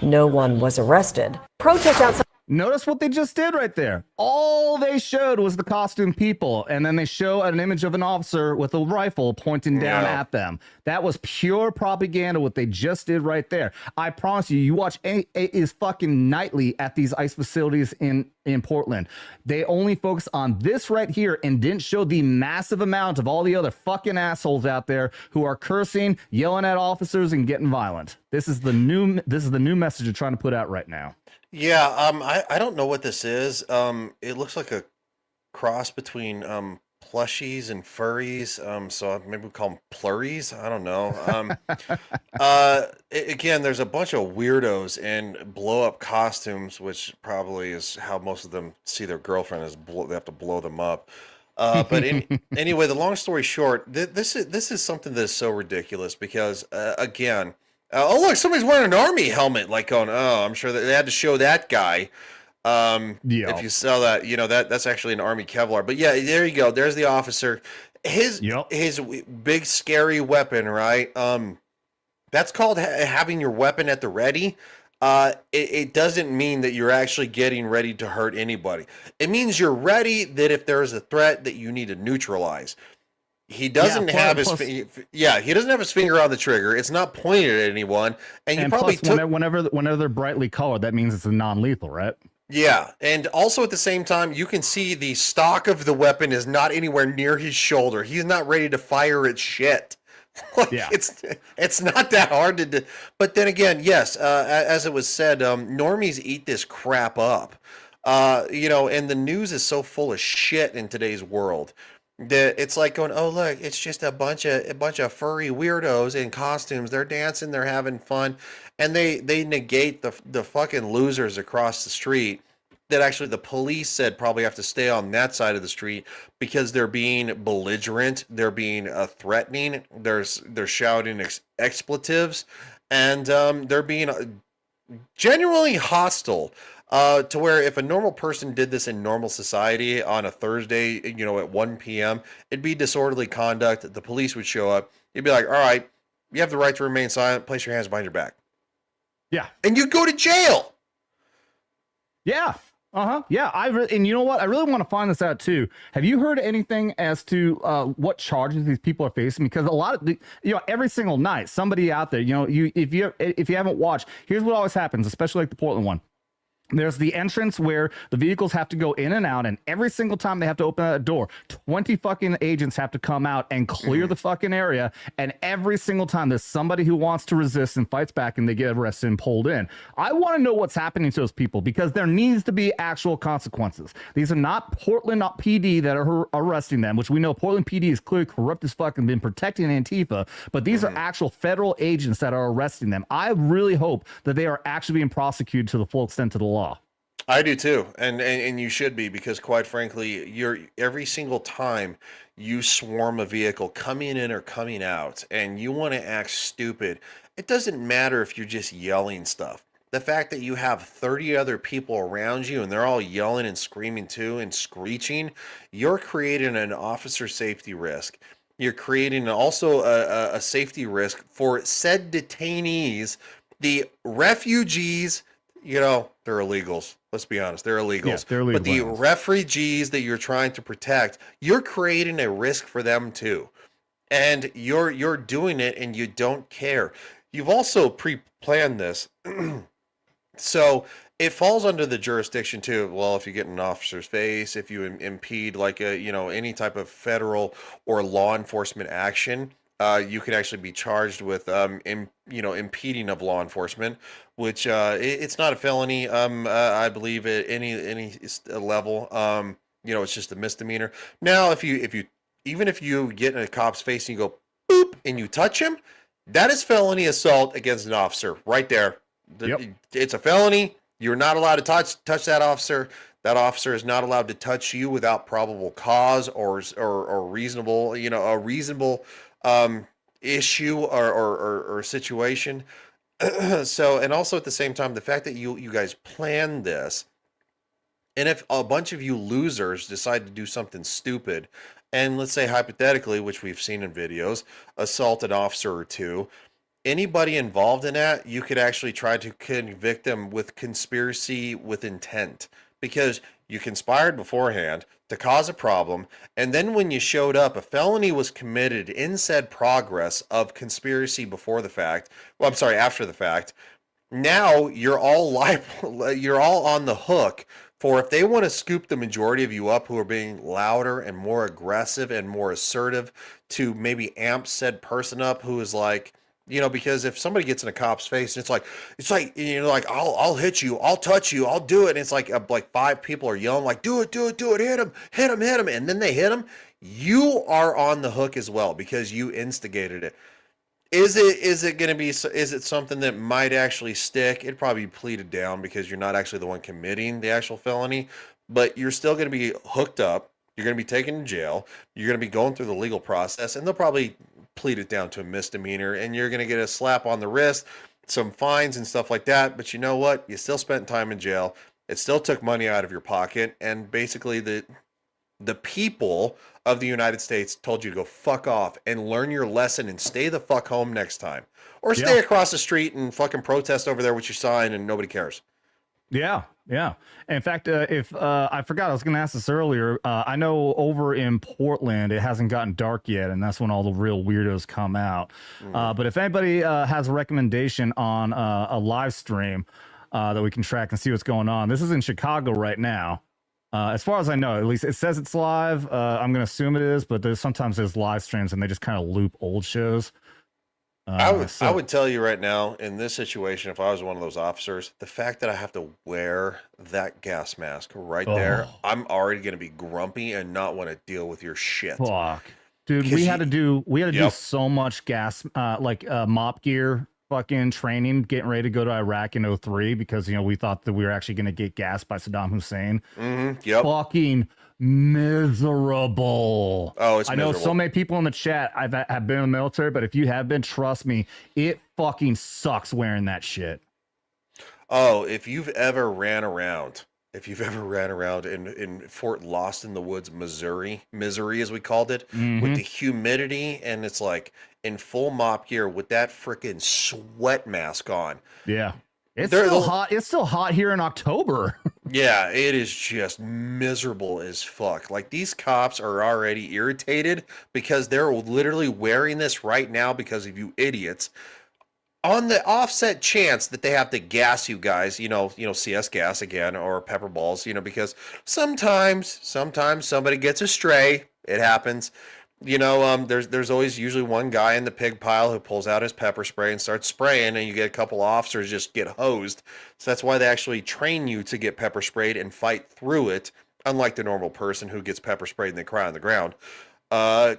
No one was arrested. Protests outside. Notice what they just did right there. All they showed was the costume people, and then they show an image of an officer with a rifle pointing down at them. That was pure propaganda, what they just did right there. I promise you, you watch it is fucking nightly at these ICE facilities in Portland. They only focus on this right here and didn't show the massive amount of all the other fucking assholes out there who are cursing, yelling at officers, and getting violent. This is the new message they're trying to put out right now. Yeah, I don't know what this is. It looks like a cross between plushies and furries. So maybe we call them plurries. I don't know. Again, there's a bunch of weirdos in blow up costumes, which probably is how most of them see their girlfriend is they have to blow them up. But anyway, the long story short, this is something that is so ridiculous because again. Oh look, somebody's wearing an army helmet. Like going, oh, I'm sure that they had to show that guy. If you saw that, that's actually an army Kevlar. But yeah, there you go. There's the officer. His big scary weapon, right? That's called having your weapon at the ready. It doesn't mean that you're actually getting ready to hurt anybody. It means you're ready that if there is a threat that you need to neutralize. He doesn't have his finger on the trigger. It's not pointed at anyone, and you probably whenever they're brightly colored, that means it's a non-lethal, right? Yeah, and also at the same time, you can see the stock of the weapon is not anywhere near his shoulder. He's not ready to fire at shit. It's not that hard to do. But then again, yes, as it was said, normies eat this crap up. And the news is so full of shit in today's world. It's like going, oh look, it's just a bunch of furry weirdos in costumes. They're dancing, they're having fun, and they negate the fucking losers across the street that actually the police said probably have to stay on that side of the street because they're being belligerent, they're being threatening, they're shouting expletives, and they're being genuinely hostile. To where if a normal person did this in normal society on a Thursday, at 1 p.m., it'd be disorderly conduct. The police would show up. You'd be like, all right, you have the right to remain silent. Place your hands behind your back. Yeah. And you go to jail. Yeah. Yeah. And you know what? I really want to find this out too. Have you heard anything as to what charges these people are facing? Because a lot of every single night, somebody out there, if you haven't watched, here's what always happens, especially like the Portland one. There's the entrance where the vehicles have to go in and out, and every single time they have to open that door, 20 fucking agents have to come out and clear the fucking area, and every single time there's somebody who wants to resist and fights back and they get arrested and pulled in. I want to know what's happening to those people because there needs to be actual consequences. These are not Portland PD that are arresting them, which we know Portland PD is clearly corrupt as fuck and been protecting Antifa, but these are actual federal agents that are arresting them. I really hope that they are actually being prosecuted to the full extent of the law. I do too, and you should be, because quite frankly, every single time you swarm a vehicle coming in or coming out and you want to act stupid, it doesn't matter if you're just yelling stuff. The fact that you have 30 other people around you and they're all yelling and screaming too and screeching, you're creating an officer safety risk. You're creating also a safety risk for said detainees, the refugees. They're illegals. Let's be honest, they're illegals. Yeah, they're illegal. But the refugees that you're trying to protect, you're creating a risk for them too. And you're doing it and you don't care. You've also pre-planned this. So it falls under the jurisdiction too. Well, if you get in an officer's face, if you impede like any type of federal or law enforcement action, you could actually be charged with impeding of law enforcement, which it's not a felony. I believe at any level. It's just a misdemeanor. Now, if you get in a cop's face and you go boop and you touch him, that is felony assault against an officer right there. It's a felony. You're not allowed to touch that officer. That officer is not allowed to touch you without probable cause or reasonable, a reasonable issue or situation. So, and also at the same time, the fact that you guys planned this, and if a bunch of you losers decide to do something stupid, and let's say hypothetically, which we've seen in videos, assault an officer or two, anybody involved in that, you could actually try to convict them with conspiracy with intent, because you conspired beforehand to cause a problem, and then when you showed up, a felony was committed in said progress of conspiracy before the fact. Well, I'm sorry, after the fact. Now you're all liable, you're all on the hook for if they want to scoop the majority of you up who are being louder and more aggressive and more assertive to maybe amp said person up who is like, because if somebody gets in a cop's face, it's like, I'll hit you, I'll touch you, I'll do it. And it's like 5 people are yelling like, do it, hit him. And then they hit him. You are on the hook as well because you instigated it. Is it something that might actually stick? It'd probably be pleaded down because you're not actually the one committing the actual felony, but you're still going to be hooked up. You're going to be taken to jail. You're going to be going through the legal process, and they'll probably plead it down to a misdemeanor, and you're going to get a slap on the wrist, some fines and stuff like that. But you know what? You still spent time in jail. It still took money out of your pocket, and basically the people of the United States told you to go fuck off and learn your lesson and stay the fuck home next time, or stay across the street and fucking protest over there with your sign and nobody cares. Yeah. In fact, if I forgot, I was going to ask this earlier. I know over in Portland, it hasn't gotten dark yet, and that's when all the real weirdos come out. But if anybody has a recommendation on a live stream that we can track and see what's going on, this is in Chicago right now. As far as I know, at least it says it's live. I'm going to assume it is, but sometimes there's live streams and they just kind of loop old shows. I would tell you right now, in this situation, if I was one of those officers, the fact that I have to wear that gas mask right there, I'm already going to be grumpy and not want to deal with your shit. Fuck, dude, we had to do so much gas, mop gear, fucking training, getting ready to go to Iraq in 2003 because we thought that we were actually going to get gassed by Saddam Hussein. Fucking miserable. Oh, it's miserable. I know so many people in the chat have been in the military, but if you have been, trust me, it fucking sucks wearing that shit. Oh, if you've ever ran around in Fort Lost in the Woods, Missouri as we called it, with the humidity, and it's like in full mop gear with that freaking sweat mask on. Yeah. It's still hot. It's still hot here in October. Yeah, it is just miserable as fuck. Like, these cops are already irritated because they're literally wearing this right now because of you idiots. On the offset chance that they have to gas you guys, CS gas again or pepper balls, because sometimes somebody gets astray. It happens. There's always usually one guy in the pig pile who pulls out his pepper spray and starts spraying, and you get a couple officers just get hosed. So that's why they actually train you to get pepper sprayed and fight through it, unlike the normal person who gets pepper sprayed and they cry on the ground. They're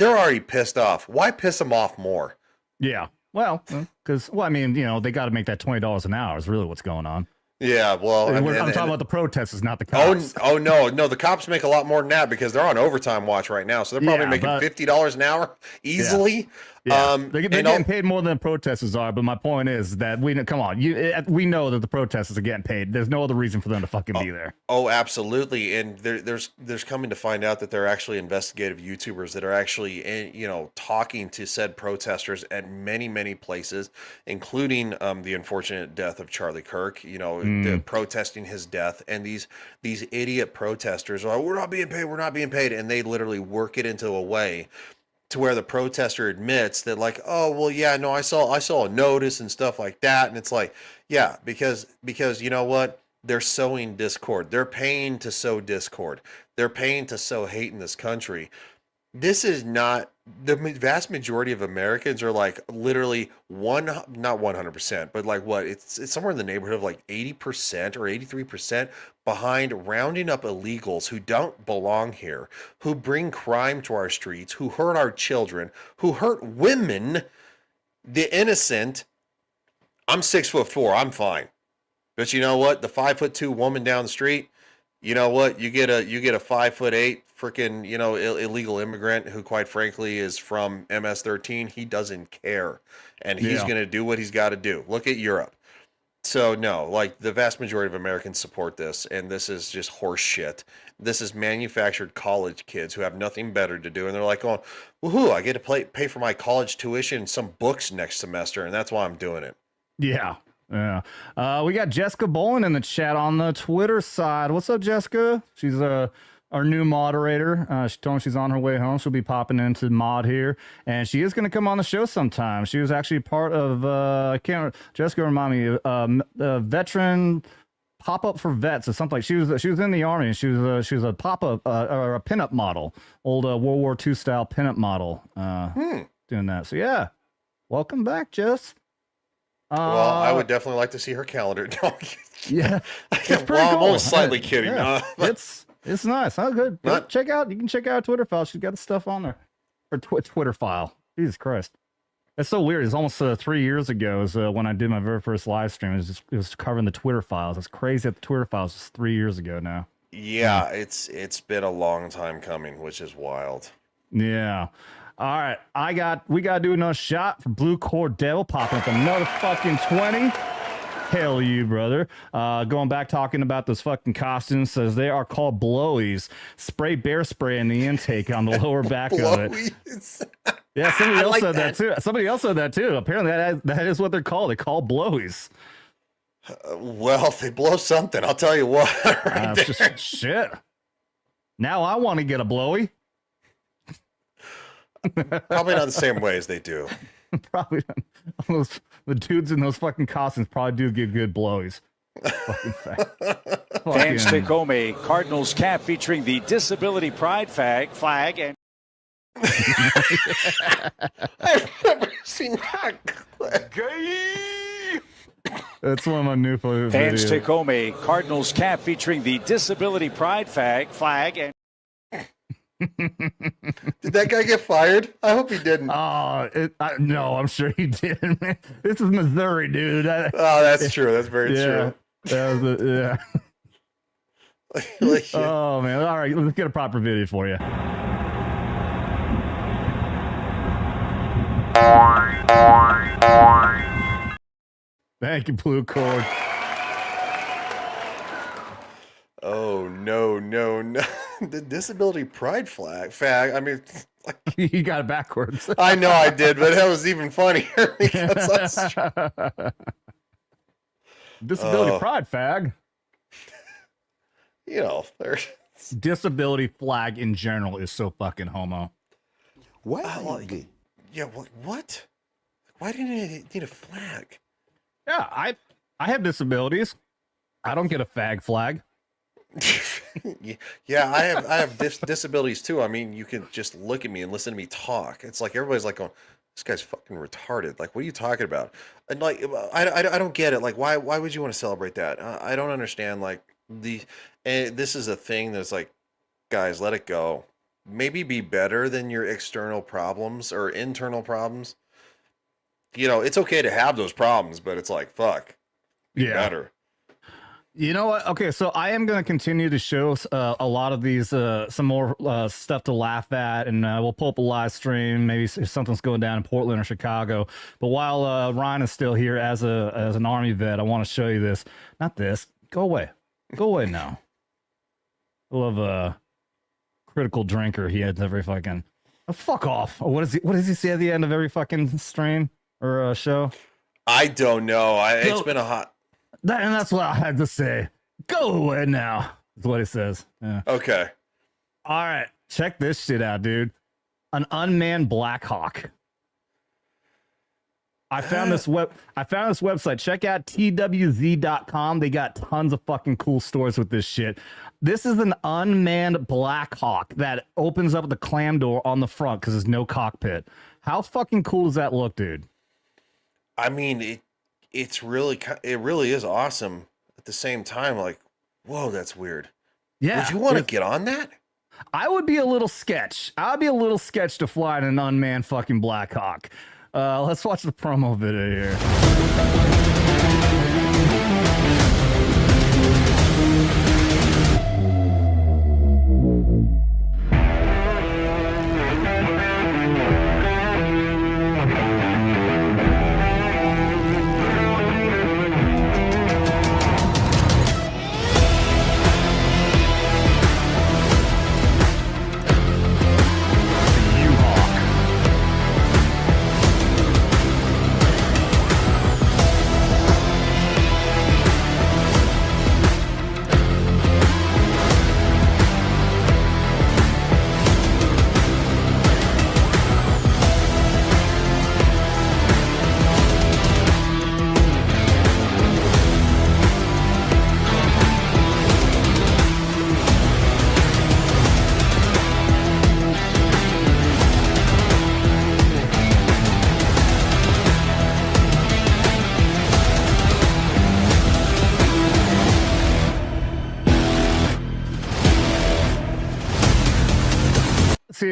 already pissed off. Why piss them off more? Yeah. Well, because, they got to make that $20 an hour is really what's going on. Yeah, well, I'm talking about the protesters, not the cops. Oh no, the cops make a lot more than that because they're on overtime watch right now, so they're probably making $50 an hour easily. Yeah. They're getting paid more than the protesters are, but my point is that we know that the protesters are getting paid. There's no other reason for them to fucking be there. Oh, absolutely, and there's coming to find out that there are actually investigative YouTubers that are actually talking to said protesters at many places, including the unfortunate death of Charlie Kirk. Protesting his death, and these idiot protesters are, we're not being paid, and they literally work it into a way to where the protester admits that, like, oh, well, yeah, no, I saw a notice and stuff like that. And it's like, yeah, because you know what? They're sowing discord. They're paying to sow discord. They're paying to sow hate in this country. This is not, the vast majority of Americans are like literally not 100%, but like what? It's somewhere in the neighborhood of like 80% or 83% behind rounding up illegals who don't belong here, who bring crime to our streets, who hurt our children, who hurt women, the innocent. I'm 6'4". I'm fine. But you know what? The 5'2" woman down the street, you know what? You get a 5'8" freaking, illegal immigrant who, quite frankly, is from MS-13. He doesn't care, and he's going to do what he's got to do. Look at Europe. So no, like the vast majority of Americans support this, and this is just horse shit. This is manufactured college kids who have nothing better to do, and they're like, "Oh, woohoo! I get to pay for my college tuition and some books next semester, and that's why I'm doing it." Yeah. Yeah. We got Jessica Bolin in the chat on the Twitter side. What's up, Jessica? She's our new moderator. She told me she's on her way home. She'll be popping into mod here, and she is going to come on the show sometime. She was actually part of Jessica remind me, veteran pop-up for vets or something. Like she was in the army. And she was a pop-up or a pinup model, old World War II style pinup model, doing that. So yeah, welcome back, Jess. Well, I would definitely like to see her calendar. Yeah, it's pretty cool. I'm only slightly kidding. Yeah, it's nice. Oh, good. You can check out her Twitter file. She's got the stuff on there. Her Twitter file. Jesus Christ, that's so weird. It's almost 3 years ago is when I did my very first live stream. It was covering the Twitter files. It's crazy that the Twitter files was 3 years ago now. Yeah, it's been a long time coming, which is wild. Yeah. All right, we gotta do another shot for Blue Core Devil, popping up another fucking 20. Hell you, brother. Going back talking about those fucking costumes, says they are called blowies. Spray bear spray in the intake on the lower back of it. Yeah, somebody else said that too. Somebody else said that too. Apparently that is what they're called. They call blowies. Well, they blow something. I'll tell you what. Shit. Now I want to get a blowy. Probably not the same way as they do. Probably not. The dudes in those fucking costumes probably do get good blowies. Fans take home a Cardinals cap featuring the Disability Pride flag and I've never seen that. That's one of my new videos. Fans take home a Cardinals cap featuring the Disability Pride flag and Did that guy get fired? I hope he didn't. No, I'm sure he didn't, man. This is Missouri, dude. That's true. That's very true. That was oh, man. All right, let's get a proper video for you. Thank you, Blue Cord. Oh, no. The Disability Pride flag. I mean, you got it backwards. I know I did, but that was even funnier because that's Disability Pride fag. There's disability flag in general is so fucking homo. Why are you gay? Yeah, what? Why didn't it need a flag? Yeah, I have disabilities. I don't get a fag flag. Yeah, I have disabilities too. I mean, you can just look at me and listen to me talk. It's like everybody's like going, "This guy's fucking retarded." Like, what are you talking about? And like, I don't get it. Like, why would you want to celebrate that? I don't understand. Like this is a thing that's like, guys, let it go. Maybe be better than your external problems or internal problems. It's okay to have those problems, but it's like, fuck, be better. You know what? Okay, so I am going to continue to show a lot of these, some more stuff to laugh at, and we'll pull up a live stream, maybe if something's going down in Portland or Chicago. But while Ryan is still here as an Army vet, I want to show you this. Not this. Go away. Go away now. I love a critical drinker. He has every fucking... Oh, fuck off. What does he say at the end of every fucking stream or show? I don't know. It's been a hot... And that's what I had to say. Go away now. That's what it says. Yeah. Okay. All right. Check this shit out, dude. An unmanned Black Hawk. I found this website. Check out twz.com. They got tons of fucking cool stories with this shit. This is an unmanned Black Hawk that opens up the clam door on the front because there's no cockpit. How fucking cool does that look, dude? I mean, it really is awesome. At the same time, like, whoa, that's weird. Yeah. Would you want to get on that? I would be a little sketch. I'd be a little sketch to fly in an unmanned fucking Black Hawk. Let's watch the promo video here.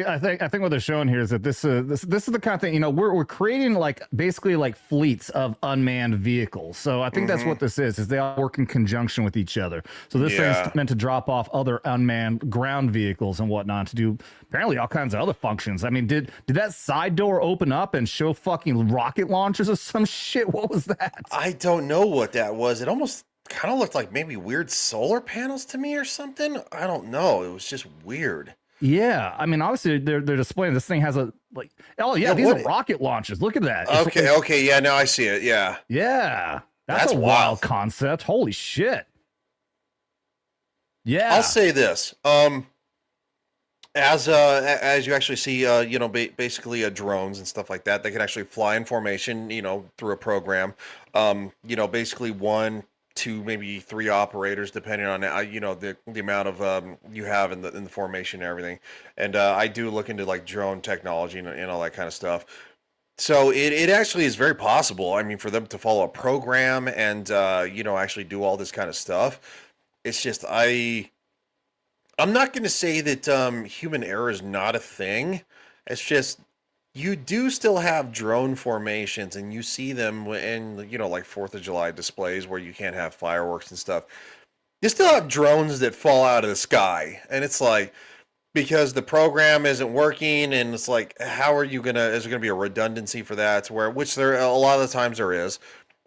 I think what they're showing here is that this is the kind of thing, we're creating like basically like fleets of unmanned vehicles. So I think that's what this is they all work in conjunction with each other. So this thing's meant to drop off other unmanned ground vehicles and whatnot to do apparently all kinds of other functions. I mean, did that side door open up and show fucking rocket launchers or some shit? What was that? I don't know what that was. It almost kind of looked like maybe weird solar panels to me or something. I don't know. It was just weird. Yeah, I mean, obviously they're displaying this thing has a like. Oh yeah, these are rocket launches. Look at that. Okay, yeah, now I see it. Yeah, that's a wild concept. Holy shit. Yeah, I'll say this. As you actually see, basically drones and stuff like that, they can actually fly in formation, through a program. Basically 1, 2, maybe 3 operators, depending on the amount of you have in the formation and everything. And I do look into like drone technology and all that kind of stuff. So it actually is very possible. I mean, for them to follow a program and actually do all this kind of stuff. It's just I'm not going to say that human error is not a thing. It's just you do still have drone formations, and you see them in like 4th of July displays where you can't have fireworks and stuff. You still have drones that fall out of the sky, and it's like because the program isn't working, and it's like how are you gonna? Is there gonna be a redundancy for that? Which there a lot of the times there is.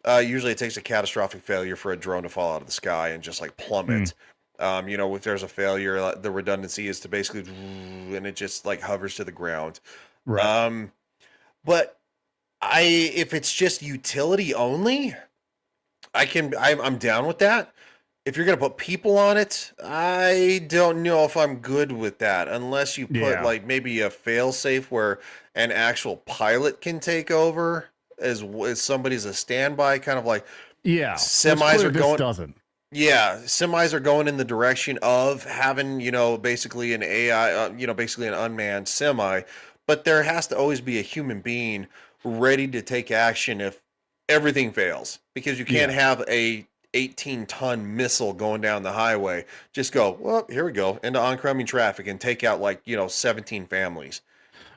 Usually, it takes a catastrophic failure for a drone to fall out of the sky and just like plummet. If there's a failure, the redundancy is to basically, and it just like hovers to the ground. Right. But if it's just utility only, I'm down with that. If you're gonna put people on it, I don't know if I'm good with that unless you put like maybe a fail safe where an actual pilot can take over as somebody's a standby, kind of like semis are going. Doesn't. Yeah, semis are going in the direction of having, basically an AI, basically an unmanned semi, but there has to always be a human being ready to take action if everything fails, because you can't have a 18-ton missile going down the highway. Just go, well, here we go, into oncoming traffic and take out 17 families.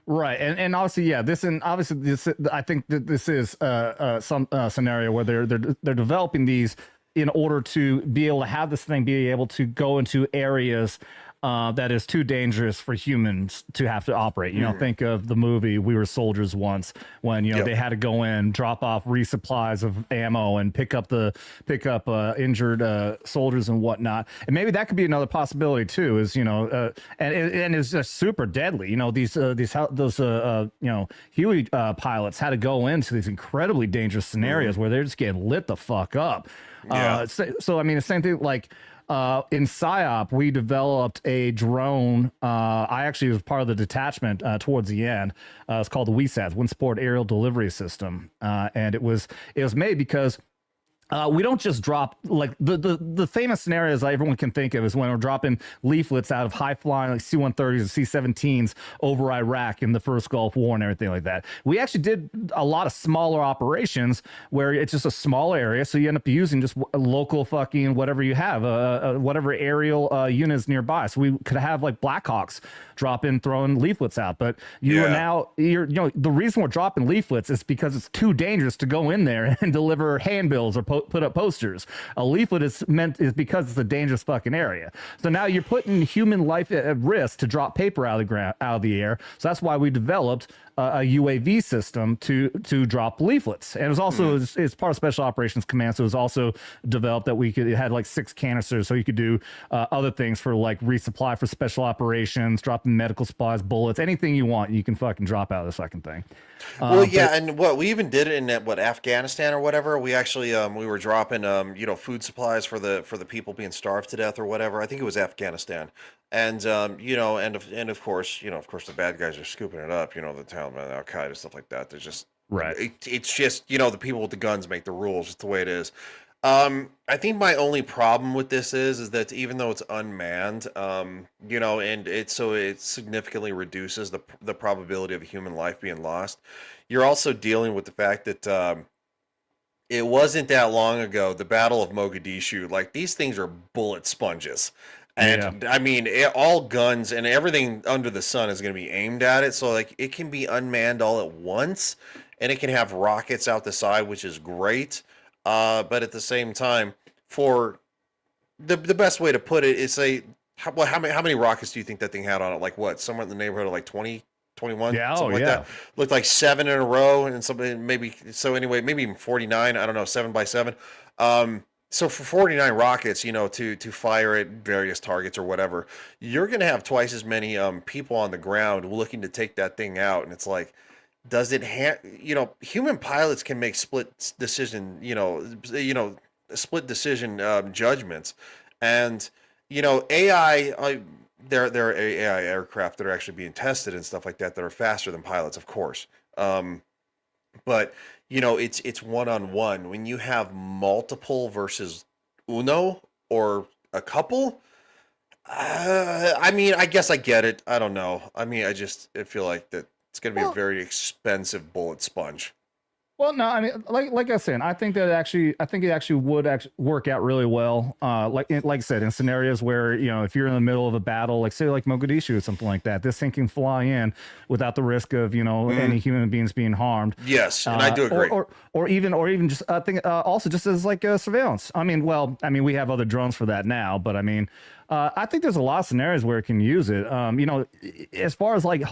Right, and obviously, this I think that this is some scenario where they're developing these in order to be able to have this thing be able to go into areas that is too dangerous for humans to have to operate. Think of the movie We Were Soldiers Once, when they had to go in, drop off resupplies of ammo, and pick up injured soldiers and whatnot. And maybe that could be another possibility too. Is and it's just super deadly. Those Huey pilots had to go into these incredibly dangerous scenarios where they're just getting lit the fuck up. So I mean, the same thing like. In PSYOP, we developed a drone. I actually was part of the detachment towards the end. It's called the WSAS, Wind Support Aerial Delivery System, and it was made because we don't just drop like the famous scenarios everyone can think of is when we're dropping leaflets out of high flying like C-130s and C-17s over Iraq in the first Gulf War and everything like that. We actually did a lot of smaller operations where it's just a small area, so you end up using just local fucking whatever you have, whatever aerial units nearby. So we could have like Blackhawks drop in throwing leaflets out, but the reason we're dropping leaflets is because it's too dangerous to go in there and deliver handbills or put up posters. A leaflet is because it's a dangerous fucking area. So now you're putting human life at risk to drop paper out of the air. So that's why we developed a UAV system to drop leaflets. And it was also it's part of Special Operations Command, so it was also developed that it had like 6 canisters, so you could do other things for like resupply for special operations, dropping medical supplies, bullets, anything you want, you can fucking drop out of this fucking thing. And what we even did it in Afghanistan or whatever. We actually we were dropping food supplies for the people being starved to death or whatever. I think it was Afghanistan. And and of course the bad guys are scooping it up. The Taliban, Al Qaeda, stuff like that. They're just It's just the people with the guns make the rules. It's the way it is. I think my only problem with this is that even though it's unmanned, and it significantly reduces the probability of a human life being lost. You're also dealing with the fact that it wasn't that long ago, the Battle of Mogadishu. Like, these things are bullet sponges. And I mean, all guns and everything under the sun is going to be aimed at it. So like it can be unmanned all at once, and it can have rockets out the side, which is great. But at the same time, for the best way to put it is say, how many rockets do you think that thing had on it? Like what? Somewhere in the neighborhood of like 20, 21, something like that. Looked like 7 in a row, and something maybe so. Anyway, maybe even 49. I don't know, 7 by 7. So for 49 rockets, you know, to fire at various targets or whatever, you're going to have twice as many people on the ground looking to take that thing out. And it's like, does it you know, human pilots can make split decision judgments, and you know, AI. There are AI aircraft that are actually being tested and stuff like that are faster than pilots, of course. But you know, it's one-on-one. When you have multiple versus uno or a couple, I mean, I guess I get it. I don't know. I mean, I feel like that it's going to be a very expensive bullet sponge. Well, no, I mean, like I said, I think it actually would work out really well. Like I said, in scenarios where, you know, if you're in the middle of a battle, like say like Mogadishu or something like that, this thing can fly in without the risk of, you know, any human beings being harmed. Yes, and I do agree. Or even just also just as like surveillance. I mean, we have other drones for that now, but I mean, I think there's a lot of scenarios where it can use it. You know, as far as like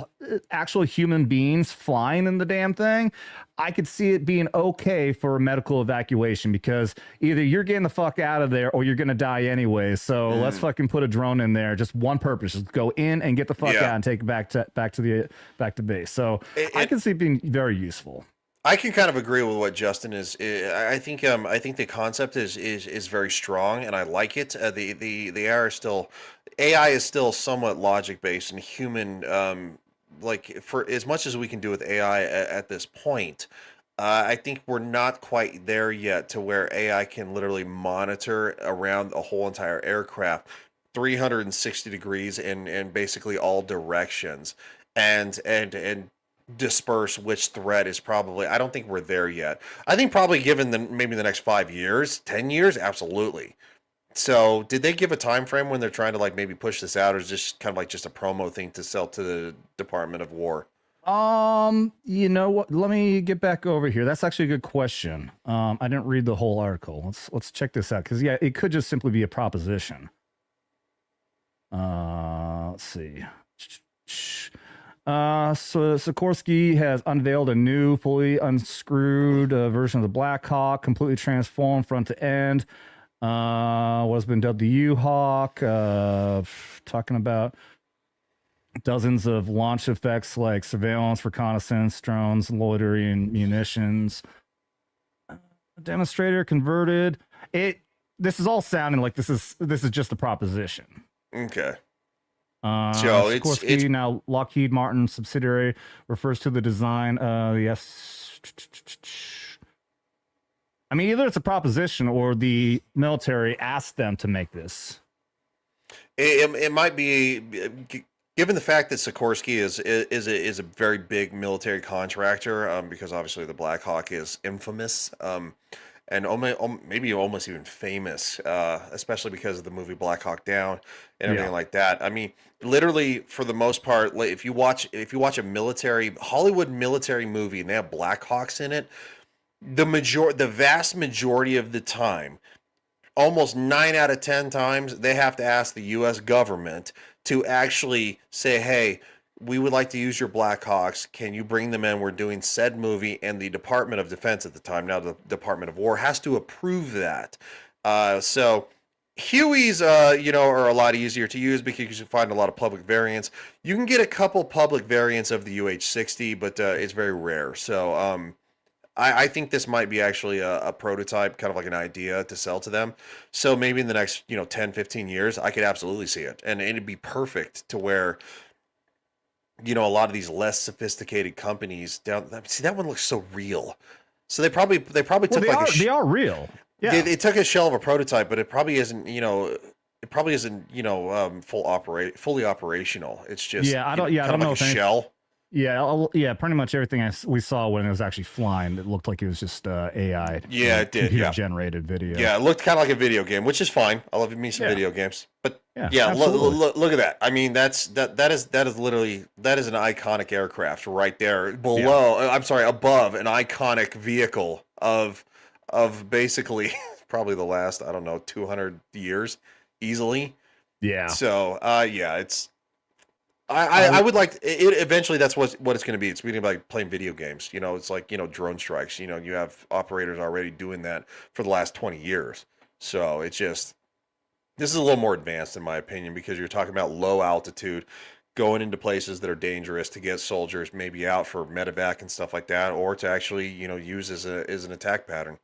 actual human beings flying in the damn thing, I could see it being okay for a medical evacuation, because either you're getting the fuck out of there or you're going to die anyway. So let's fucking put a drone in there. Just one purpose, just go in and get the fuck out and take it back to base. So I can see it being very useful. I can kind of agree with what Justin is. I think the concept is very strong, and I like it. AI is still somewhat logic based and human. Like for as much as we can do with AI at this point, I think we're not quite there yet to where AI can literally monitor around a whole entire aircraft, 360 degrees in basically all directions, and disperse which threat is probably. I don't think we're there yet. I think probably given maybe the next 5 years, 10 years, absolutely. So did they give a time frame when they're trying to like maybe push this out, or is this kind of like just a promo thing to sell to the Department of War? You know what? Let me get back over here. That's actually a good question. I didn't read the whole article. Let's check this out, because it could just simply be a proposition. Let's see. So Sikorsky has unveiled a new, fully unscrewed version of the Black Hawk, completely transformed front to end. What's been dubbed the U-Hawk, talking about dozens of launch effects like surveillance, reconnaissance, drones, loitering, munitions. Demonstrator converted. This is all sounding like this is just a proposition. Okay. So it's now Lockheed Martin subsidiary refers to the design of the I mean, either it's a proposition or the military asked them to make this. It might be, given the fact that Sikorsky is a very big military contractor, because obviously the Black Hawk is infamous, and maybe almost even famous, especially because of the movie Black Hawk Down and everything like that. I mean, literally, for the most part, if you watch a Hollywood military movie and they have Black Hawks in it, the vast majority of the time, almost 9 out of 10 times, they have to ask the U.S. government to actually say, hey, we would like to use your Black Hawks. Can you bring them in? We're doing said movie, and the Department of Defense at the time, now the Department of War, has to approve that. So Hueys, are a lot easier to use because you can find a lot of public variants. You can get a couple public variants of the UH-60, but it's very rare. So I think this might be actually a prototype, kind of like an idea to sell to them. So maybe in the next 10, 15 years, I could absolutely see it. And it'd be perfect to where a lot of these less sophisticated companies see, that one looks so real. So they probably took they are real. Yeah. They took a shell of a prototype, but it probably isn't, fully operational. It's just I don't know like a shell. Yeah, pretty much everything we saw when it was actually flying, it looked like it was just AI. Yeah, it did. Computer generated video. Yeah, it looked kind of like a video game, which is fine. I love me some video games, but Yeah, look at that. I mean, that is literally an iconic aircraft right there. Above an iconic vehicle of basically probably the last, I don't know, 200 years easily. Yeah. So, it's I would like it eventually. That's what it's going to be. It's going to be like playing video games. It's like, drone strikes. You have operators already doing that for the last 20 years. So it's just, this is a little more advanced in my opinion, because you're talking about low altitude, going into places that are dangerous to get soldiers maybe out for medevac and stuff like that, or to actually, use as an attack pattern.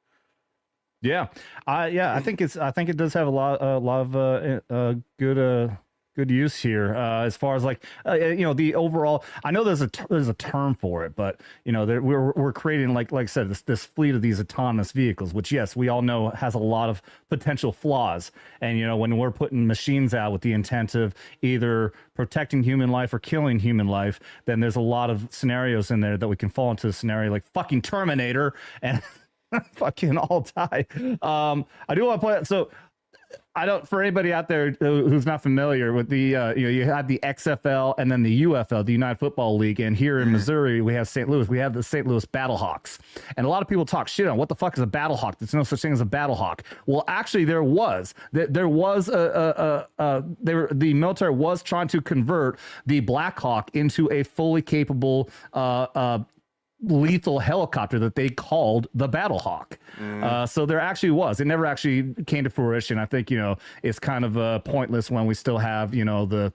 Yeah. I think it does have a lot of good use here, as far as like the overall. I know there's a term for it, but we're creating like I said, this fleet of these autonomous vehicles, which, yes, we all know has a lot of potential flaws. And when we're putting machines out with the intent of either protecting human life or killing human life, then there's a lot of scenarios in there that we can fall into a scenario like fucking Terminator and fucking all die. I do want to point out, so I don't, for anybody out there who's not familiar with the, you had the XFL and then the UFL, the United Football League. And here in Missouri, we have St. Louis. We have the St. Louis Battlehawks. And a lot of people talk shit on what the fuck is a Battlehawk. There's no such thing as a Battlehawk. Well, actually, the military was trying to convert the Black Hawk into a fully capable, lethal helicopter that they called the Battlehawk. So there actually was. It never actually came to fruition. I think, it's kind of pointless when we still have, the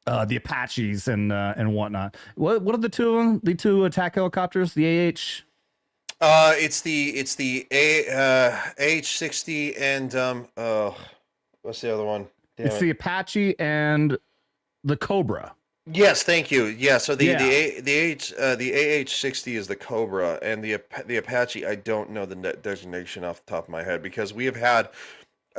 Apaches and whatnot. What are the two of them? The two attack helicopters, the AH? It's the AH-60 and what's the other one? The Apache and the Cobra. Yes, thank you. Yeah, so the AH-60 is the Cobra, and the Apache, I don't know the designation off the top of my head, because we have had,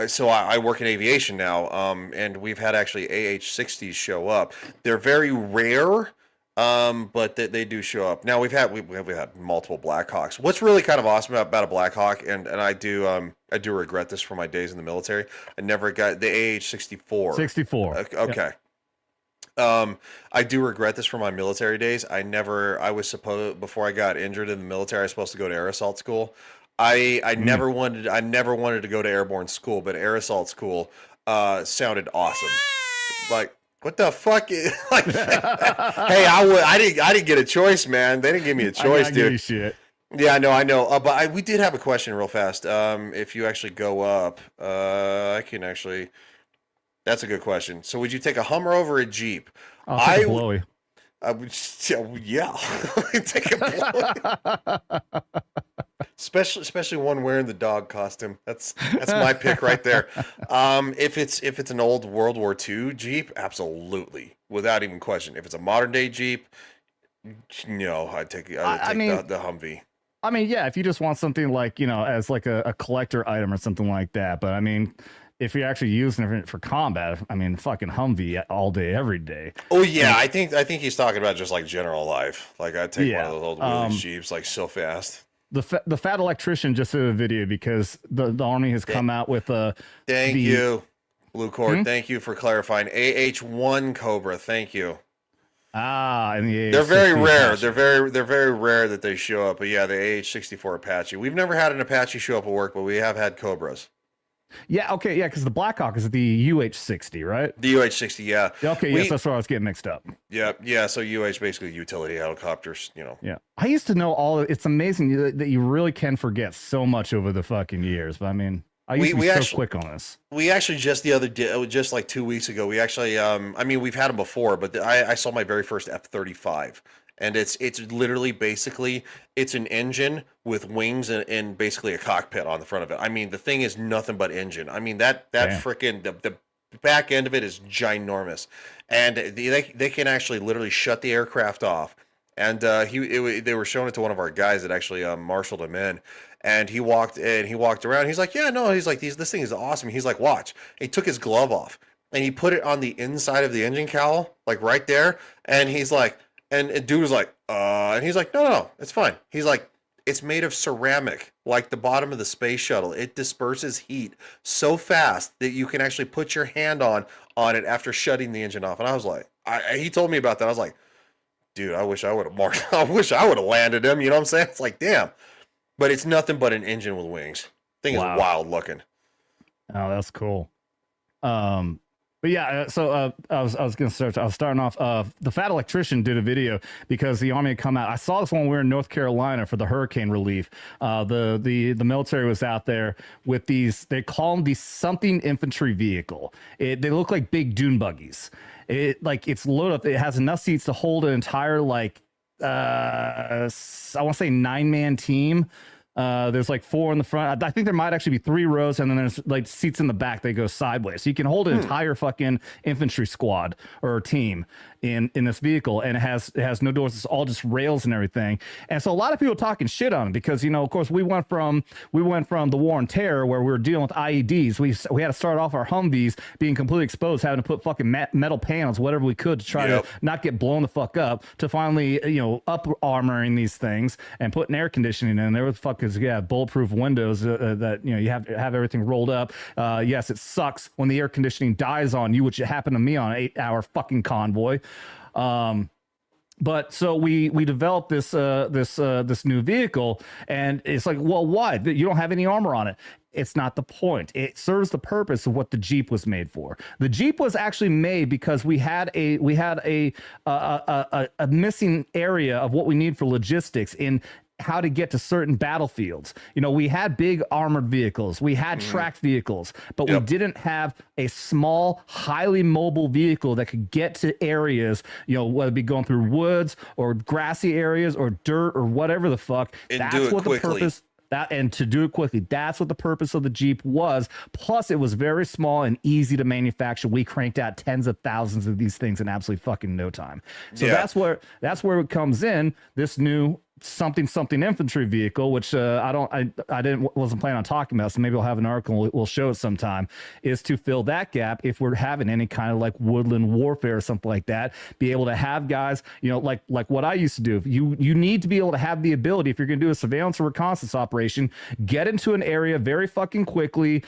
so I work in aviation now, and we've had actually AH-60s show up. They're very rare, but they do show up. Now we've had multiple Blackhawks. What's really kind of awesome about a Blackhawk, and I do regret this from my days in the military, I never got the AH-64. 64. Okay. Yep. I do regret this from my military days. I was supposed, before I got injured in the military, I was supposed to go to air assault school. I never wanted to go to airborne school, but air assault school sounded awesome. Like, what the fuck? Like, hey, I didn't get a choice, man. They didn't give me a choice, dude. Shit. Yeah, I know. But we did have a question real fast. If you actually go up, I can actually. That's a good question. So would you take a Hummer over a Jeep? I'll take a Blowy. Yeah. Take a Blowy. Especially one wearing the dog costume. That's my pick right there. If it's an old World War II Jeep, absolutely, without even question. If it's a modern day Jeep, no, I'd take the Humvee. I mean, yeah, if you just want something like, as like a collector item or something like that. But I mean, if you're actually using it for combat, I mean, fucking Humvee all day, every day. Oh yeah, I think he's talking about just like general life. Like I'd take one of those old wheelie Jeeps, like so fast. The fat electrician just did a video because the Army has come out with a. Thank you, Blue Cord. Thank you for clarifying. AH-1 Cobra. Thank you. And the they're very rare. They're very rare that they show up. But yeah, the AH-64 Apache. We've never had an Apache show up at work, but we have had Cobras. Yeah, okay, yeah, because the Blackhawk is the UH-60, right? The UH-60, yeah. Okay, yes, that's where I was getting mixed up. Yeah, so UH basically utility helicopters, Yeah, I used to know it's amazing that you really can forget so much over the fucking years, but I mean, I used to be so quick on this. We actually just the other day, just like 2 weeks ago, we actually, I mean, we've had them before, but I saw my very first F-35. And it's literally basically it's an engine with wings and basically a cockpit on the front of it. I mean, the thing is nothing but engine. I mean, that freaking the back end of it is ginormous, and they can actually literally shut the aircraft off. And they were showing it to one of our guys that actually marshaled him in, and he walked around. He's like, yeah, no, he's like, this thing is awesome. He's like, watch. He took his glove off and he put it on the inside of the engine cowl, like right there, and he's like. And dude was like, and he's like, no, it's fine. He's like, It's made of ceramic, like the bottom of the space shuttle. It disperses heat so fast that you can actually put your hand on it after shutting the engine off. And I was like, he told me about that. I was like, dude, I wish I would have marked. I wish I would have landed him. You know what I'm saying? It's like, damn. But it's nothing but an engine with wings. Thing is wild looking. Oh, that's cool. But yeah, so I was going to start. I was starting off. The Fat Electrician did a video because the Army had come out. I saw this when we were in North Carolina for the hurricane relief. The military was out there with these. They call them these something infantry vehicle. They look like big dune buggies. It's loaded up. It has enough seats to hold an entire I want to say 9-man team. There's like 4 in the front. I think there might actually be 3 rows, and then there's like seats in the back that go sideways. So you can hold an entire fucking infantry squad or team in this vehicle, and it has no doors. It's all just rails and everything. And so a lot of people talking shit on it because, of course, we went from the war on terror where we were dealing with IEDs. We had to start off our Humvees being completely exposed, having to put fucking metal panels, whatever we could, to try to not get blown the fuck up, to finally up armoring these things and putting air conditioning in. There was bulletproof windows that you have to have everything rolled up. Yes, it sucks when the air conditioning dies on you, which happened to me on an 8-hour fucking convoy. But so we developed this new vehicle, and it's like, well, why? You don't have any armor on it. It's not the point. It serves the purpose of what the Jeep was made for. The Jeep was actually made because we had a missing area of what we need for logistics in how to get to certain battlefields. We had big armored vehicles, we had tracked vehicles, but we didn't have a small, highly mobile vehicle that could get to areas, whether it be going through woods or grassy areas or dirt or whatever the fuck. That's what the purpose. And to do it quickly, that's what the purpose of the Jeep was. Plus, it was very small and easy to manufacture. We cranked out tens of thousands of these things in absolutely fucking no time. So that's where it comes in. This new something infantry vehicle, which wasn't planning on talking about, so maybe we'll have an article and we'll show it sometime, is to fill that gap if we're having any kind of like woodland warfare or something like that. Be able to have guys, like what I used to do. You need to be able to have the ability, if you're going to do a surveillance or reconnaissance operation, get into an area very fucking quickly,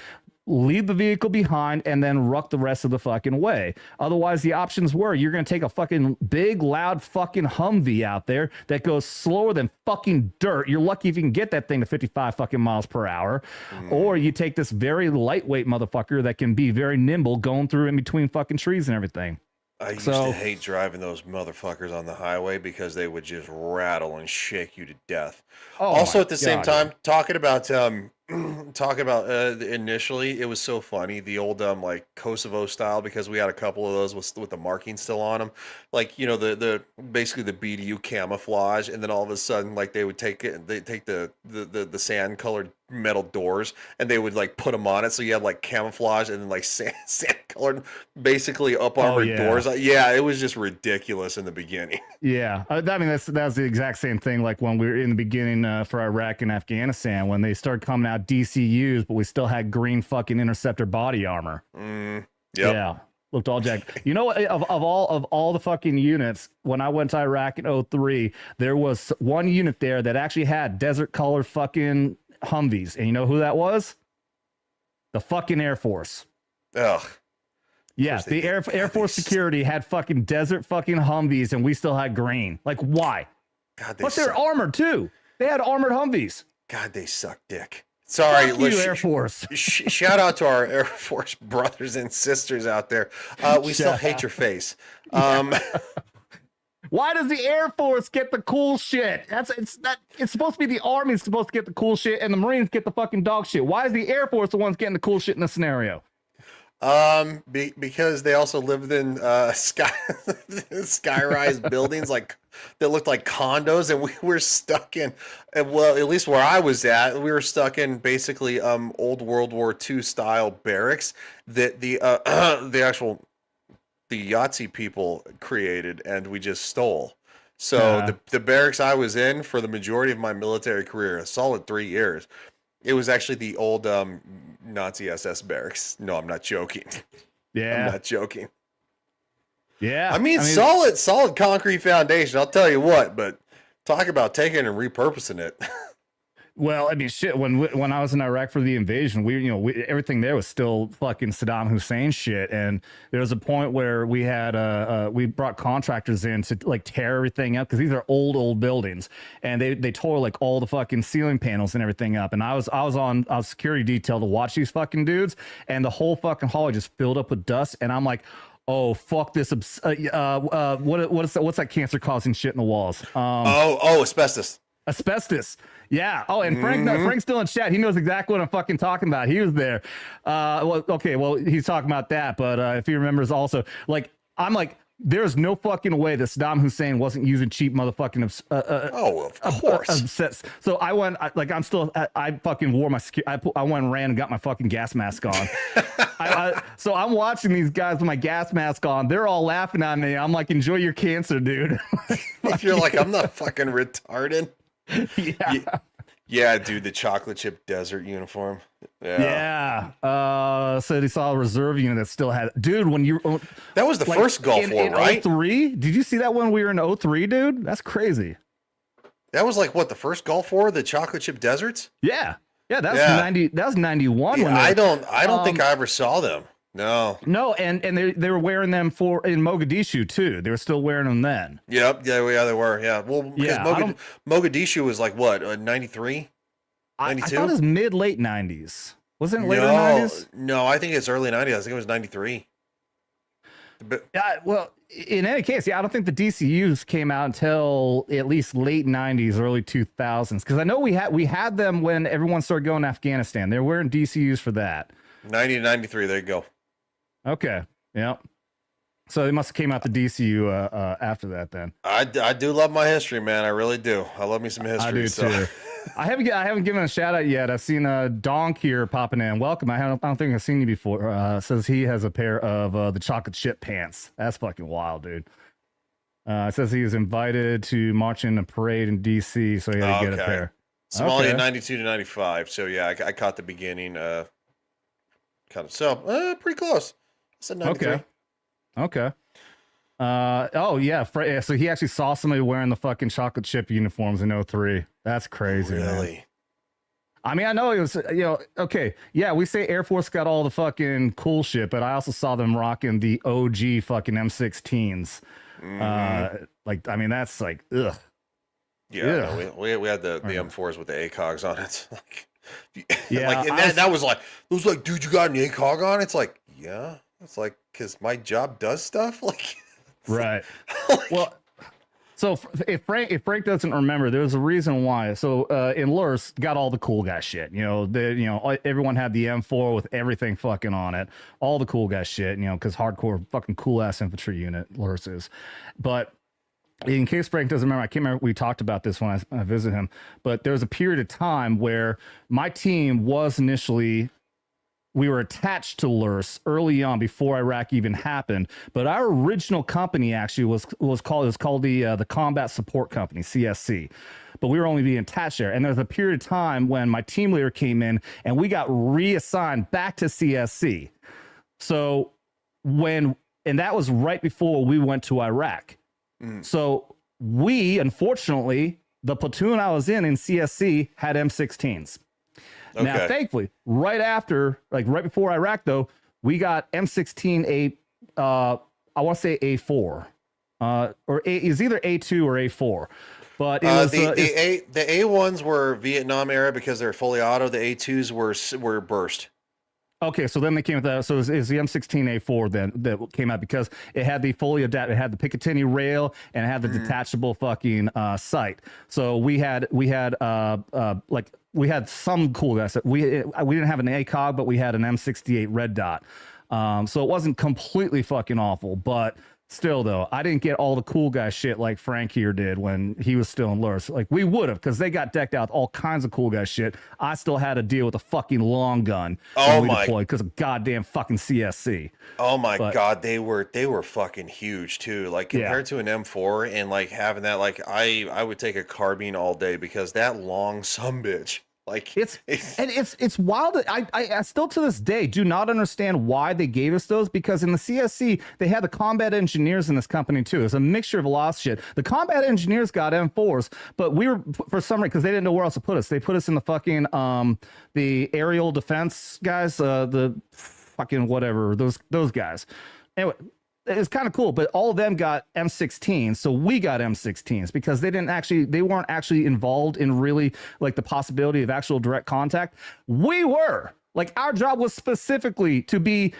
leave the vehicle behind, and then ruck the rest of the fucking way. Otherwise, the options were you're going to take a fucking big, loud fucking Humvee out there that goes slower than fucking dirt. You're lucky if you can get that thing to 55 fucking miles per hour. Or you take this very lightweight motherfucker that can be very nimble going through in between fucking trees and everything. I used to hate driving those motherfuckers on the highway because they would just rattle and shake you to death. Also, at the same time, talking about initially, it was so funny, the old like Kosovo style, because we had a couple of those with the marking still on them, like the basically the BDU camouflage, and then all of a sudden, like they take the sand colored metal doors and they would like put them on it, so you had like camouflage and then like sand colored basically up armored doors. It was just ridiculous in the beginning. I mean that's the exact same thing like when we were in the beginning for Iraq and Afghanistan, when they started coming out DCUs, but we still had green fucking interceptor body armor. Looked all jacked. Of all the fucking units, when I went to Iraq in 2003, there was one unit there that actually had desert colored fucking Humvees, and you know who that was? The fucking Air Force. Ugh. Yeah, the Air Force security had fucking desert fucking Humvees, and we still had green. Like, why? God, plus they're armored too. They had armored Humvees. God, they suck dick. Sorry, fuck you, Air Force. Shout out to our Air Force brothers and sisters out there. We still hate your face. Why does the Air Force get the cool shit? It's supposed to be the Army's supposed to get the cool shit, and the Marines get the fucking dog shit. Why is the Air Force the ones getting the cool shit in this scenario? Because they also lived in sky-rise buildings like that looked like condos, and we were stuck in, well, at least where I was at, we were stuck in basically old World War II style barracks that the Yahtzee people created, and we just stole. So the barracks I was in for the majority of my military career, a solid 3 years, it was actually the old Nazi SS barracks. No, I'm not joking. I'm not joking. I mean solid concrete foundation, I'll tell you what, but talk about taking and repurposing it. Well, I mean, shit. When I was in Iraq for the invasion, everything there was still fucking Saddam Hussein shit, and there was a point where we had we brought contractors in to like tear everything up because these are old buildings, and they tore like all the fucking ceiling panels and everything up. And I was on security detail to watch these fucking dudes, and the whole fucking hallway just filled up with dust, and I'm like, oh fuck this! What's that cancer causing shit in the walls? Asbestos. Asbestos. Yeah. Oh, and Frank's still in chat. He knows exactly what I'm fucking talking about. He was there. Well, he's talking about that. But if he remembers also, like, I'm like, there's no fucking way that Saddam Hussein wasn't using cheap motherfucking of course. So I went, I fucking wore my I went and ran and got my fucking gas mask on. So I'm watching these guys with my gas mask on. They're all laughing at me. I'm like, enjoy your cancer, dude. You're like, I'm not fucking retarded. Yeah, dude, the chocolate chip desert uniform. So they saw a reserve unit that still had, dude, when you that was the first Gulf War, right? 03? Did you see that when we were in 03, dude? That's crazy. That was like what, the first Gulf War, the chocolate chip deserts? Yeah, that was 90. That was 91. Yeah, when I don't think I ever saw them. No, and they were wearing them in Mogadishu too. They were still wearing them then. Yep, they were. Yeah, well, because Mogadishu was like what, 93, 92? I thought it was late 90s. Wasn't it later 90s? No, I think it's early 90s. I think it was 93. But well, in any case, I don't think the DCUs came out until at least late 90s, early 2000s. Because I know we had them when everyone started going to Afghanistan. They were wearing DCUs for that. 90 to 93. There you go. Okay. Yeah. So they must have came out the DCU after that then. I do love my history, man. I really do. I love me some history. I do too. I haven't given a shout out yet. I've seen Donk here popping in. Welcome. I don't think I've seen you before. Says he has a pair of the chocolate chip pants. That's fucking wild, dude. Says he was invited to march in a parade in DC, so he had to get a pair. Somalia 92 to 95. So yeah, I caught the beginning. Kind of. So pretty close. I said 93. Okay. So he actually saw somebody wearing the fucking chocolate chip uniforms in 03. That's crazy. Really? Man. I mean, I know it was, okay. Yeah, we say Air Force got all the fucking cool shit, but I also saw them rocking the OG fucking M16s. I mean, that's like, ugh. Yeah, no, we had the M4s with the ACOGs on it. Yeah. That was like, dude, you got an ACOG on? It's like, yeah. It's like, because my job does stuff. Right. Well, so if Frank doesn't remember, there's a reason why. So in Lurs, got all the cool guy shit. Everyone had the M4 with everything fucking on it. All the cool guy shit, because hardcore fucking cool ass infantry unit Lurs is. But in case Frank doesn't remember, I can't remember, we talked about this when I visited him, but there was a period of time where my team was initially, we were attached to Lurs early on before Iraq even happened. But our original company actually was called the Combat Support Company, CSC. But we were only being attached there. And there was a period of time when my team leader came in and we got reassigned back to CSC. So and that was right before we went to Iraq. So we, unfortunately, the platoon I was in CSC had M16s. Okay. Now, thankfully, right before Iraq, though, we got M16 I want to say A4, or is either A2 or A4. But it was the A1s were Vietnam era because they're fully auto. The A2s were burst. Okay, so then they came with that. So it's the M16A4 then that came out because it had the fully adapted, it had the Picatinny rail and it had the detachable fucking sight. So we had some cool guys. We didn't have an ACOG, but we had an M68 red dot. So it wasn't completely fucking awful, but still though, I didn't get all the cool guy shit like Frank here did when he was still in Lurs. Like we would have, because they got decked out with all kinds of cool guy shit. I still had to deal with a fucking long gun. Deployed because of goddamn fucking CSC. Oh my god, they were fucking huge too. Like compared to an M4 and like having that, like I would take a carbine all day because that long sumbitch. Like it's wild. I still to this day do not understand why they gave us those, because in the CSC they had the combat engineers in this company too. It's a mixture of a lot of shit. The combat engineers got M4s, but we were, for some reason, because they didn't know where else to put us, they put us in the fucking the aerial defense guys, the fucking whatever, those guys. Anyway, it's kind of cool, but all of them got M16s, so we got M16s because they weren't actually involved in really like the possibility of actual direct contact. We were. Like, our job was specifically to be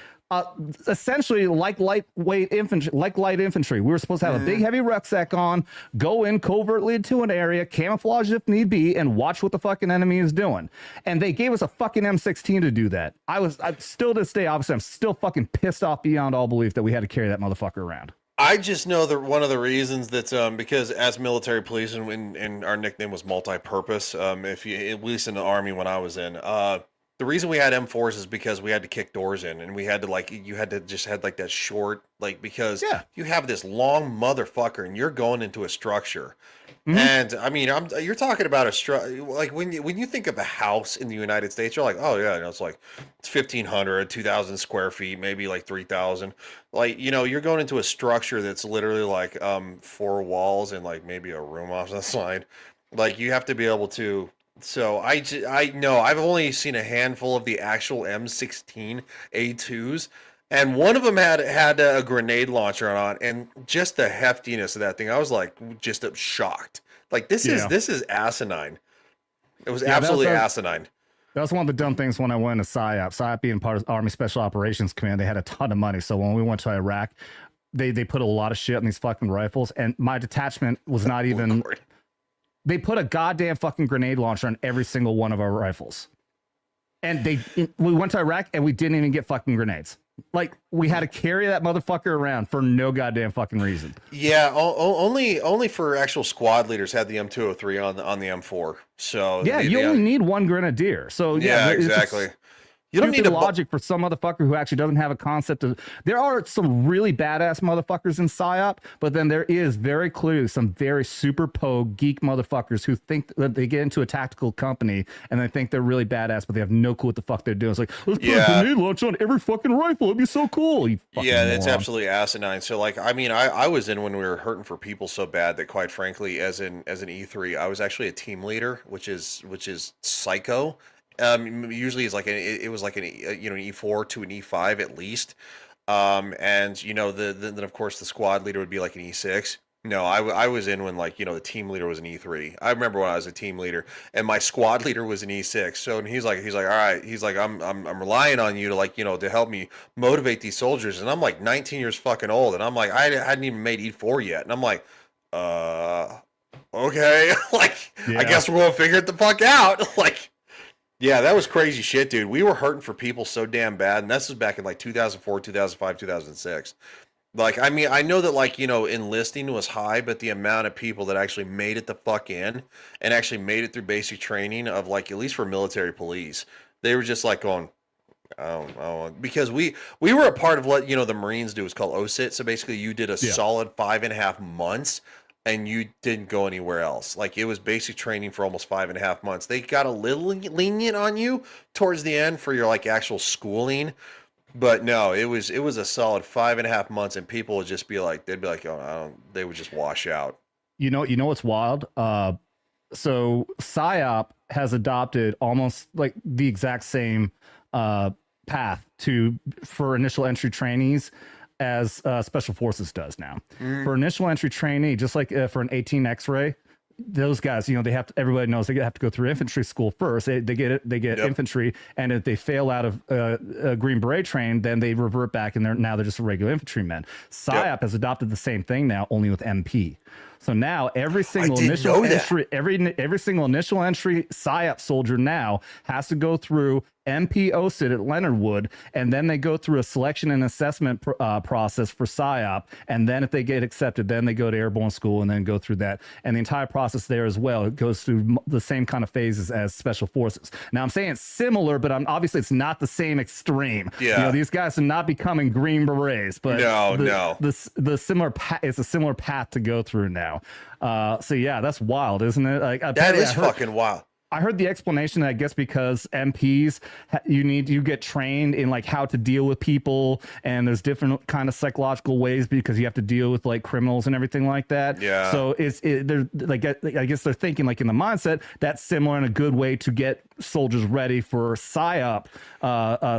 essentially like light infantry. We were supposed to have a big heavy rucksack on, go in covertly into an area, camouflage if need be, and watch what the fucking enemy is doing. And they gave us a fucking M16 to do that. I still to this day, obviously, I'm still fucking pissed off beyond all belief that we had to carry that motherfucker around. I just know that one of the reasons that's because as military police and our nickname was multi-purpose. If you, at least in the Army when I was in, the reason we had M4s is because we had to kick doors in, and we had to you had to just had like that short, like, because you have this long motherfucker and you're going into a structure. And I mean, you're talking about like when you think of a house in the United States, you're like, oh yeah, it's like 1,500, 2,000 square feet, maybe like 3,000. Like, you're going into a structure that's literally like 4 walls and like maybe a room off the side. Like, you have to be able to. So I know I've only seen a handful of the actual M16 A2s, and one of them had a grenade launcher on, and just the heftiness of that thing, I was like just shocked. Like, this is asinine. It was absolutely asinine. That was one of the dumb things when I went to PSYOP. PSYOP being part of Army Special Operations Command, they had a ton of money. So when we went to Iraq, they put a lot of shit in these fucking rifles, and my detachment was not even. They put a goddamn fucking grenade launcher on every single one of our rifles. And we went to Iraq and we didn't even get fucking grenades. Like, we had to carry that motherfucker around for no goddamn fucking reason. Yeah, only for actual squad leaders had the M203 on the M4. So yeah, you only need one grenadier. So yeah, exactly. You don't need logic for some motherfucker who actually doesn't have a concept of. There are some really badass motherfuckers in PSYOP, but then there is very clearly some very super geek motherfuckers who think that they get into a tactical company and they think they're really badass, but they have no clue what the fuck they're doing. It's like, let's put a grenade launcher on every fucking rifle. It'd be so cool. Yeah, that's absolutely asinine. So, like, I mean, I was in when we were hurting for people so bad that, quite frankly, as an E3, I was actually a team leader, which is psycho. Usually it's like it was like an E4 to an E5 at least, and then of course the squad leader would be like an E6. No, I was in when, like, the team leader was an E3. I remember when I was a team leader and my squad leader was an E6. So, and he's like, all right, he's like, I'm relying on you to, like, to help me motivate these soldiers. And I'm like 19 years fucking old, and I'm like, I hadn't even made E4 yet, and I'm like, okay, like, I guess we're gonna figure it the fuck out, like. Yeah, that was crazy shit, dude. We were hurting for people so damn bad, and this was back in like 2004, 2005, 2006. Like, I mean, I know that, like, enlisting was high, but the amount of people that actually made it the fuck in and actually made it through basic training of, like, at least for military police, they were just like going, I don't know, because we were a part of what, the Marines do. It's called OSIT. So basically you did a solid 5.5 months and you didn't go anywhere else. Like, it was basic training for almost 5.5 months. They got a little lenient on you towards the end for your, like, actual schooling, but no, it was a solid 5.5 months, and people would just be like, they'd be like, oh, they would just wash out. You know what's wild? So PSYOP has adopted almost like the exact same path for initial entry trainees as Special Forces does now. For initial entry trainee, just like for an 18 X-ray, those guys, everybody knows they have to go through infantry school first. They get infantry, and if they fail out of a Green Beret train, then they revert back, and they're just regular infantrymen. PSYOP has adopted the same thing now, only with MP. So now every single initial entry, every single initial entry PSYOP soldier now has to go through MP OSIT at Leonard Wood, and then they go through a selection and assessment process for PSYOP, and then if they get accepted, then they go to airborne school and then go through that, and the entire process there as well. It goes through the same kind of phases as Special Forces. Now I'm saying it's similar, but obviously it's not the same extreme. Yeah, these guys are not becoming Green Berets, but the similar it's a similar path to go through now. So yeah, that's wild, isn't it? Like, that is fucking wild. I heard the explanation that I guess because MPs, you get trained in like how to deal with people, and there's different kind of psychological ways because you have to deal with like criminals and everything like that. Yeah. So they're like, I guess they're thinking like in the mindset that's similar and a good way to get soldiers ready for PSYOP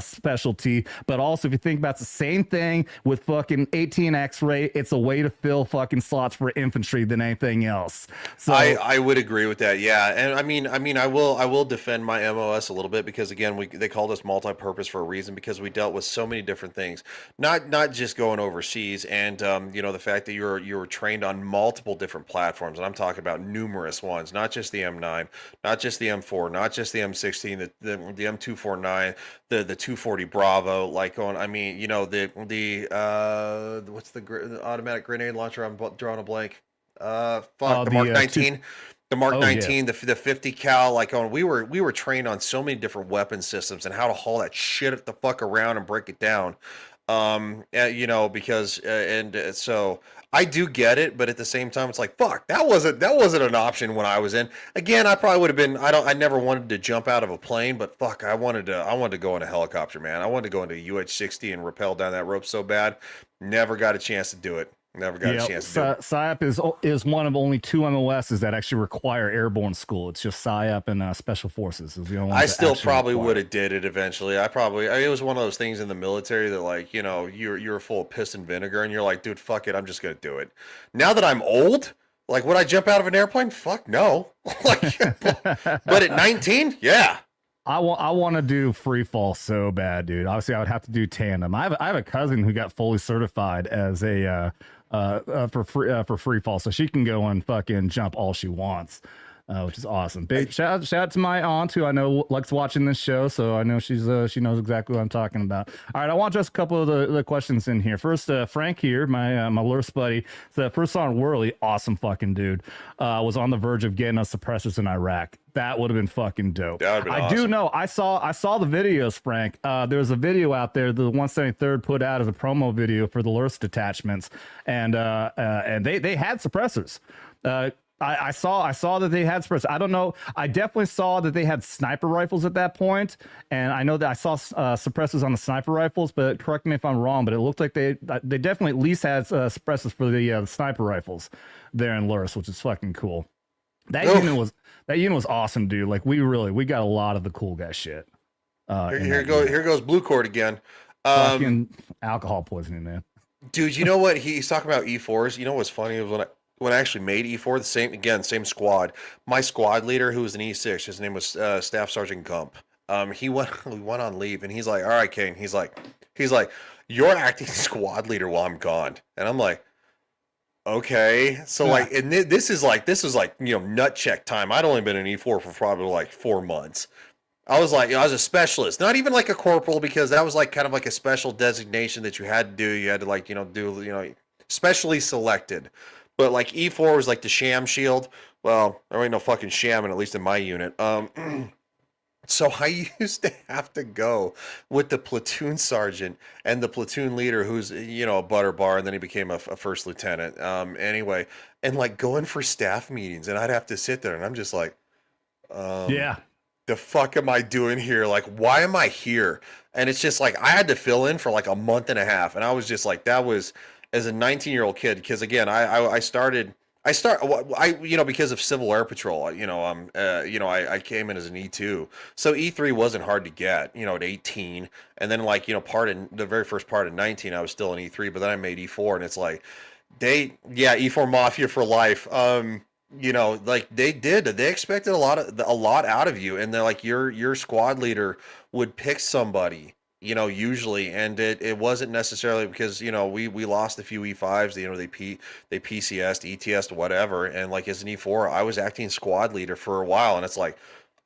specialty. But also, if you think about the same thing with fucking 18 X-ray, it's a way to fill fucking slots for infantry than anything else. So I would agree with that. Yeah, and I mean, I will defend my MOS a little bit because again, they called us multi-purpose for a reason because we dealt with so many different things, not just going overseas, and the fact that you were trained on multiple different platforms, and I'm talking about numerous ones, not just the M9, not just the M4, not just the M16, the M249, the 240 Bravo, like on, I mean, the what's the automatic grenade launcher? I'm drawing a blank. The Mark 19. The Mark 19, the 50 cal, like we were trained on so many different weapon systems and how to haul that shit the fuck around and break it down. Because so I do get it, but at the same time, it's like, fuck, that wasn't an option when I was in. Again, I probably would have been. I never wanted to jump out of a plane, but fuck, I wanted to go in a helicopter, man. I wanted to go into a UH-60 and rappel down that rope so bad. Never got a chance to do it. Never got a chance to do it. PSYOP is one of only 2 MOSs that actually require airborne school. It's just PSYOP and Special Forces is the only. I still probably would have did it eventually. It was one of those things in the military that like, you're full of piss and vinegar and you're like, dude, fuck it, I'm just gonna do it. Now that I'm old, like, would I jump out of an airplane? Fuck no. But at 19, yeah. I want to do free fall so bad, dude. Obviously, I would have to do tandem. I have a cousin who got fully certified as a for free fall, so she can go and fucking jump all she wants, which is awesome. Big shout out to my aunt who I know likes watching this show, so I know she knows exactly what I'm talking about. All right, I want just a couple of the questions in here. First, Frank here, my Lurse buddy, the first on Whirly, awesome fucking dude, was on the verge of getting us suppressors in Iraq. That would have been fucking dope. I do know. I saw the videos, Frank. There was a video out there the 173rd put out as a promo video for the Lurse detachments, and they had suppressors. I saw that they had suppressors. I don't know. I definitely saw that they had sniper rifles at that point, and I know that I saw suppressors on the sniper rifles. But correct me if I'm wrong. But it looked like they definitely at least had suppressors for the sniper rifles there in Lurse, which is fucking cool. That unit was awesome, dude. Like we got a lot of the cool guy shit. Here goes Blue Cord again. Fucking alcohol poisoning, man. Dude, you know what he's talking about E4s? You know what's funny was when I actually made E4, same squad. My squad leader, who was an E6, his name was Staff Sergeant Gump. We went on leave, and he's like, "All right, Kane." He's like, "You're acting squad leader while I'm gone," and I'm like, okay, so like, and this is like nut check time. I'd only been in E4 for probably like 4 months. I was like, I was a specialist, not even like a corporal, because that was like kind of like a special designation that you had to do. You had to like do specially selected. But like E4 was like the sham shield. Well, there ain't no fucking shamming, at least in my unit. So I used to have to go with the platoon sergeant and the platoon leader, who's a butter bar, and then he became a first lieutenant. Anyway, and like going for staff meetings, and I'd have to sit there, and I'm just like, the fuck am I doing here? Like, why am I here? And it's just like I had to fill in for like a month and a half, and I was just like, that was as a 19-year-old kid, because again, I because of Civil Air Patrol, I came in as an E2. So E3 wasn't hard to get, at 18. And then the very first part of 19, I was still an E3, but then I made E4, and it's like, E4 Mafia for life. They expected a lot out of you. And they're like, your squad leader would pick somebody, usually, and it wasn't necessarily because we lost a few E5s, they PCS'd, ETS'd, whatever, and like as an E4, I was acting squad leader for a while, and it's like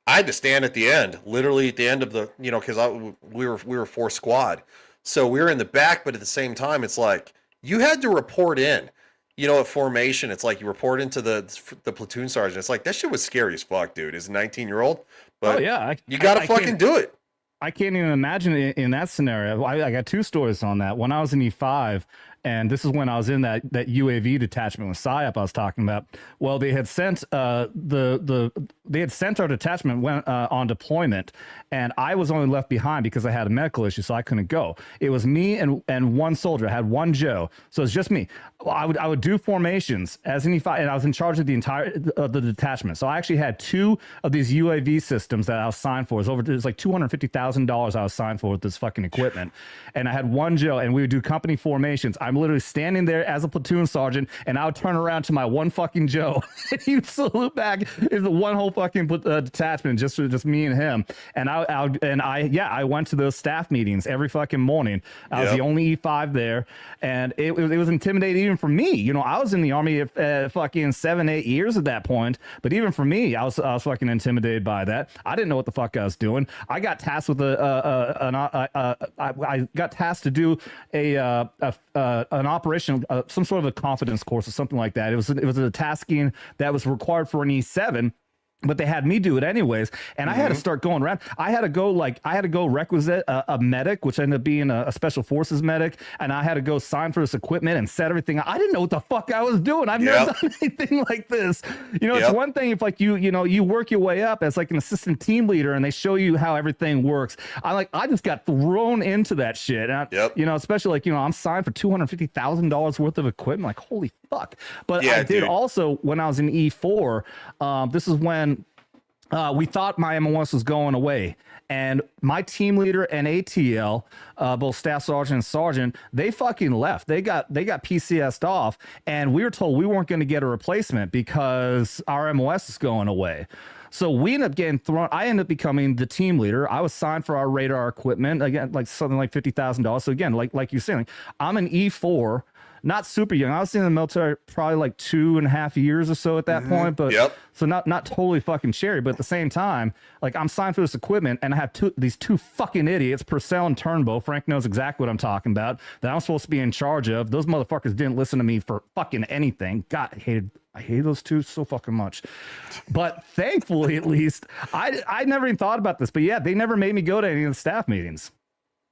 I had to stand at the end, literally at the end of the, because we were 4 squad, so we were in the back, but at the same time, it's like you had to report in. At formation, it's like you report into the platoon sergeant. It's like that shit was scary as fuck, dude. As a 19-year-old, but you gotta fucking do it. I can't even imagine it in that scenario. I got 2 stories on that. When I was in E5, And this is when I was in that UAV detachment with PSYOP I was talking about. Well, they had sent they had sent our detachment on deployment, and I was only left behind because I had a medical issue, so I couldn't go. It was me and one soldier. I had one Joe, so it's just me. I would do formations as an E5, and I was in charge of the entire the detachment. So I actually had 2 of these UAV systems that I was signed for. It was like $250,000 I was signed for with this fucking equipment, and I had one Joe, and we would do company formations. I'm literally standing there as a platoon sergeant, and I would turn around to my one fucking Joe, and he would salute back. It's the one whole fucking detachment, just me and him. And I went to those staff meetings every fucking morning. I was the only E5 there, and it was intimidating even for me. You know, I was in the Army fucking 7-8 years at that point, but even for me, I was fucking intimidated by that. I didn't know what the fuck I was doing. I got tasked with I got tasked to do an operation, some sort of a confidence course or something like that. It was a tasking that was required for an E7. But they had me do it anyways, and I had to start going around. I had to go requisite a medic, which ended up being a special forces medic, and I had to go sign for this equipment and set everything up. I didn't know what the fuck I was doing. I've never done anything like this. You know, it's one thing if like you work your way up as like an assistant team leader and they show you how everything works. I just got thrown into that shit. And you know, especially like, you know, I'm signed for $250,000 worth of equipment. Like, holy fuck. But I did also when I was in E4. This is when we thought my MOS was going away, and my team leader and ATL, both staff sergeant and sergeant, they fucking left. They got PCS'd off, and we were told we weren't going to get a replacement because our MOS is going away. So we ended up getting thrown. I ended up becoming the team leader. I was signed for our radar equipment, again, like something like $50,000. So again, like you're saying, I'm an E4. Not super young. I was in the military probably like 2.5 years or so at that point, but so not totally fucking cherry. But at the same time, like I'm signed for this equipment, and I have these two fucking idiots, Purcell and Turnbow. Frank knows exactly what I'm talking about. That I'm supposed to be in charge of. Those motherfuckers didn't listen to me for fucking anything. God, I hated those two so fucking much. But thankfully, at least I never even thought about this. But yeah, they never made me go to any of the staff meetings.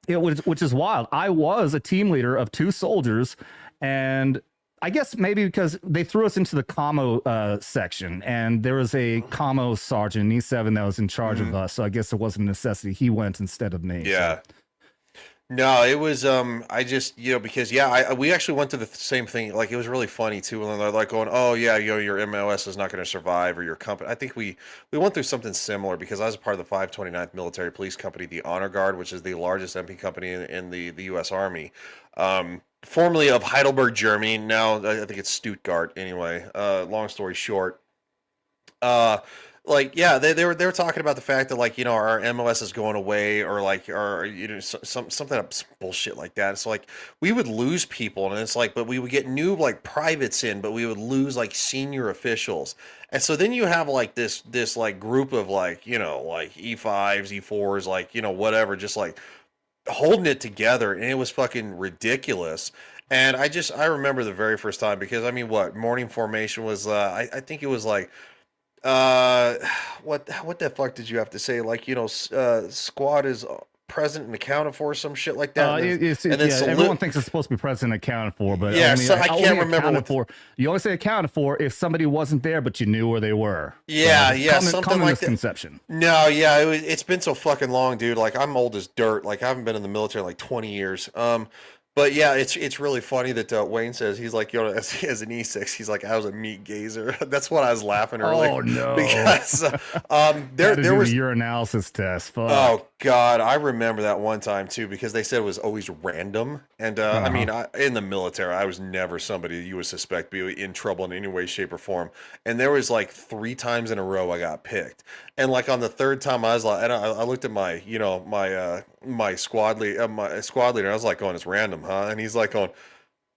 Which is wild. I was a team leader of 2 soldiers. And I guess maybe because they threw us into the commo section, and there was a commo sergeant, E7, that was in charge of us. So I guess it wasn't a necessity. He went instead of me. Yeah. So. No, it was, I just, you know, because, we actually went to the same thing. Like, it was really funny, too. And they're like going, oh, yeah, your MOS is not going to survive, or your company. I think we went through something similar because I was a part of the 529th Military Police Company, the Honor Guard, which is the largest MP company in the U.S. Army. Formerly of Heidelberg, Germany. Now I think it's Stuttgart. Anyway, long story short, they were talking about the fact that, like, you know, our MOS is going away, or like, or you know, some bullshit like that. It's like we would lose people, and it's like, but we would get new like privates in, but we would lose like senior officials. And so then you have like this like group of like, you know, like E5s, E4s, like, you know, whatever, just like holding it together, and it was fucking ridiculous. And I remember the very first time, because I mean, what morning formation was, I think it was like, what the fuck did you have to say? Like, you know, squad is present and accounted for, some shit like that. Everyone thinks it's supposed to be present and accounted for, but I can't remember you only say accounted for if somebody wasn't there, but you knew where they were. Something like misconception. That. No, it's been so fucking long, dude. Like, I'm old as dirt. Like, I haven't been in the military like 20 years. But yeah, it's really funny that Wayne says, he's like, you know, as an E6, he's like, I was a meat gazer. That's what I was laughing earlier. Oh no! Because there was your analysis test. Fuck. Oh God, I remember that one time too, because they said it was always random. And I mean, in the military, I was never somebody you would suspect be in trouble in any way, shape, or form. And there was like 3 times in a row I got picked. And like on the 3rd time, I was like, and I looked at my, you know, my squad leader. I was like, going, it's random, huh? And he's like, going,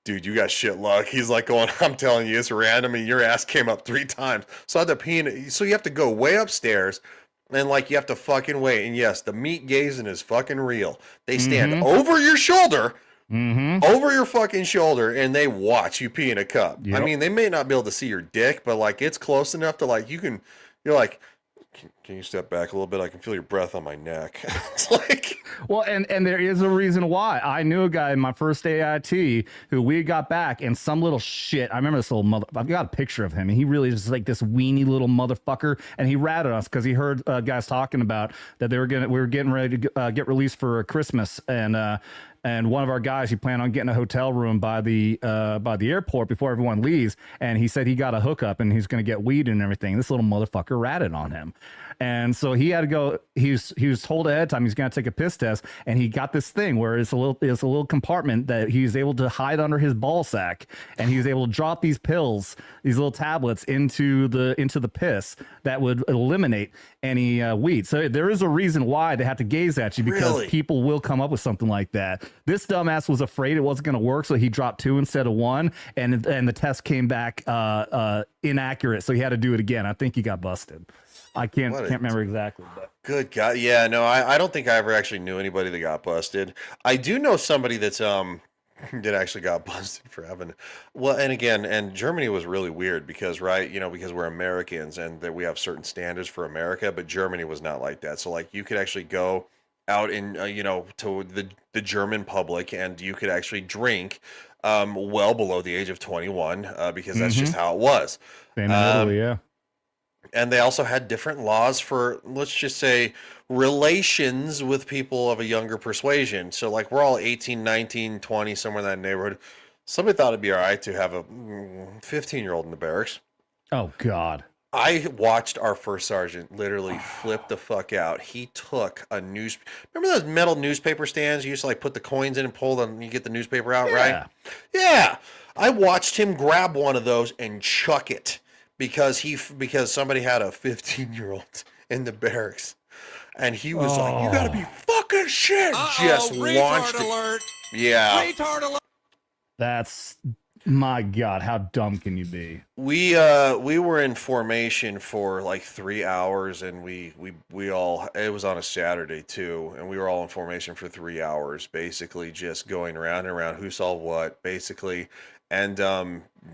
dude, you got shit luck. He's like, going, I'm telling you, it's random, and your ass came up 3 times. So I had to pee. So you have to go way upstairs, and like you have to fucking wait. And yes, the meat gazing is fucking real. They stand over your shoulder. Over your fucking shoulder, and they watch you pee in a cup. I mean, they may not be able to see your dick, but like it's close enough to like you're like, can you step back a little bit? I can feel your breath on my neck. It's like, well, and there is a reason why. I knew a guy in my first AIT who we got back, and some little shit. I remember this little mother. I've got a picture of him, and he really is like this weenie little motherfucker. And he ratted us because he heard guys talking about that we were getting ready to get released for Christmas, and one of our guys, he planned on getting a hotel room by the airport before everyone leaves. And he said he got a hookup and he's going to get weed and everything. This little motherfucker ratted on him. And so he had to go. He was told ahead of time he's going to take a piss test, and he got this thing where it's a little compartment that he's able to hide under his ball sack, and he was able to drop these pills, these little tablets into the piss that would eliminate any weed. So there is a reason why they have to gaze at you, because people will come up with something like that. This dumbass was afraid it wasn't going to work, so he dropped 2 instead of 1, and the test came back inaccurate, so he had to do it again. I think he got busted. I can't remember exactly, but good God. Yeah, no, I don't think I ever actually knew anybody that got busted. I do know somebody that's that actually got busted for having, well, and again, and Germany was really weird because, right, because we're Americans and that we have certain standards for America, but Germany was not like that. So like you could actually go out in to the German public, and you could actually drink well below the age of 21 because that's just how it was. Same in Italy, yeah. And they also had different laws for, let's just say, relations with people of a younger persuasion. So, like, we're all 18, 19, 20, somewhere in that neighborhood. Somebody thought it'd be all right to have a 15-year-old in the barracks. Oh, God. I watched our first sergeant literally flip the fuck out. He took a remember those metal newspaper stands you used to, like, put the coins in and pull them, and you get the newspaper out, right? Yeah. I watched him grab one of those and chuck it. Because somebody had a 15-year-old in the barracks, and he was like, "You gotta be fucking shit!" Just launched it. Alert. Yeah. Retard alert. That's, my God, how dumb can you be? We were in formation for like 3 hours, and we all, it was on a Saturday too, and we were all in formation for 3 hours, basically just going around and around who saw what, basically. And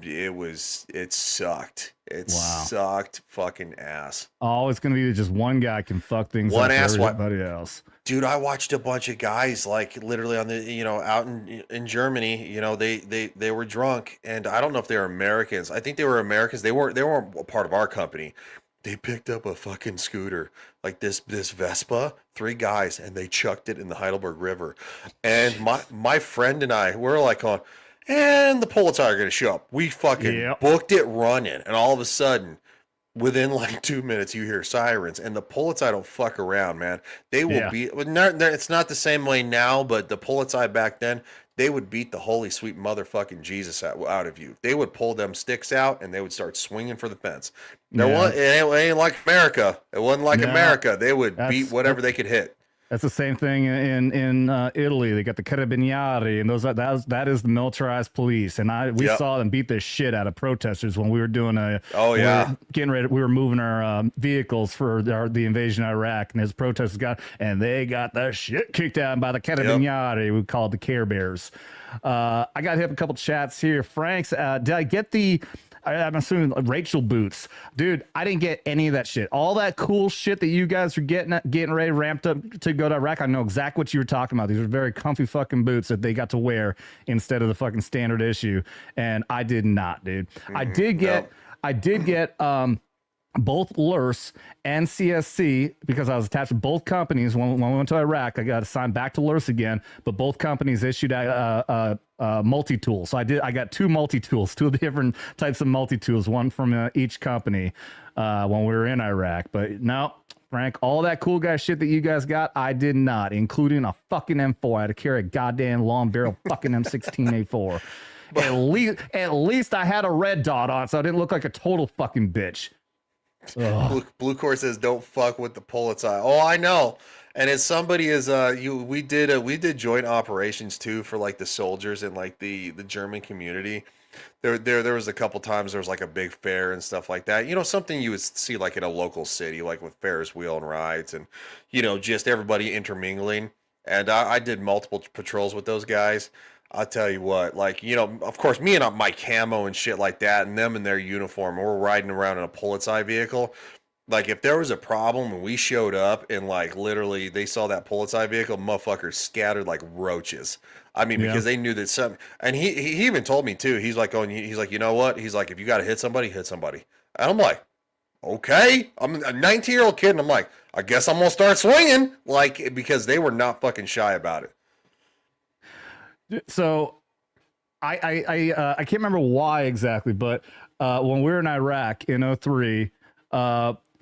it sucked. It sucked fucking ass. Oh, it's gonna be just one guy can fuck things one up ass for everybody else. Dude, I watched a bunch of guys like literally on the out in Germany. They were drunk, and I don't know if they were Americans. I think they were Americans. They weren't a part of our company. They picked up a fucking scooter, like this Vespa, 3 guys, and they chucked it in the Heidelberg River. And my friend and I, we're like on. And the Polizei are going to show up. We fucking booked it running. And all of a sudden, within like 2 minutes, you hear sirens. And the Polizei don't fuck around, man. They will beat. It's not the same way now, but the Polizei back then, they would beat the holy sweet motherfucking Jesus out of you. They would pull them sticks out, and they would start swinging for the fence. It ain't like America. It wasn't like America. They would beat whatever they could hit. That's the same thing in Italy. They got the Carabinieri, and that is the militarized police. And we saw them beat the shit out of protesters when we were doing we were moving our vehicles for the invasion of Iraq, and his protesters they got the shit kicked out by the Carabinieri. We call it the Care Bears. I got to hit a couple chats here. Frank's, did I get I'm assuming Rachel boots. Dude, I didn't get any of that shit. All that cool shit that you guys are getting ready, ramped up to go to Iraq. I know exactly what you were talking about. These are very comfy fucking boots that they got to wear instead of the fucking standard issue. And I did not, dude. I did get both LURS and CSC because I was attached to both companies. When we went to Iraq, I got assigned back to LURS again, but both companies issued multi-tools. So I got 2 multi-tools, 2 different types of multi-tools, one from each company when we were in Iraq. But no, Frank, all that cool guy shit that you guys got, I did not, including a fucking M4. I had to carry a goddamn long barrel fucking M16A4. At least I had a red dot on, so I didn't look like a total fucking bitch. Blue Core says, "Don't fuck with the Polizei." Oh, I know. And as somebody is, we did joint operations too for like the soldiers and like the German community. There was a couple times there was like a big fair and stuff like that. Something you would see like in a local city, like with Ferris wheel and rides, and just everybody intermingling. And I did multiple patrols with those guys. I'll tell you what, like, of course, me and my camo and shit like that, and them in their uniform, we're riding around in a Polizei vehicle. Like if there was a problem and we showed up and like literally they saw that Polizei vehicle, motherfuckers scattered like roaches. I mean, because they knew that some, and he even told me too. He's like he's like, you know what? He's like, if you got to hit somebody, hit somebody. And I'm like, okay. I'm a 19-year-old kid, and I'm like, I guess I'm gonna start swinging, like because they were not fucking shy about it. So, I can't remember why exactly, but when we were in Iraq in 2003,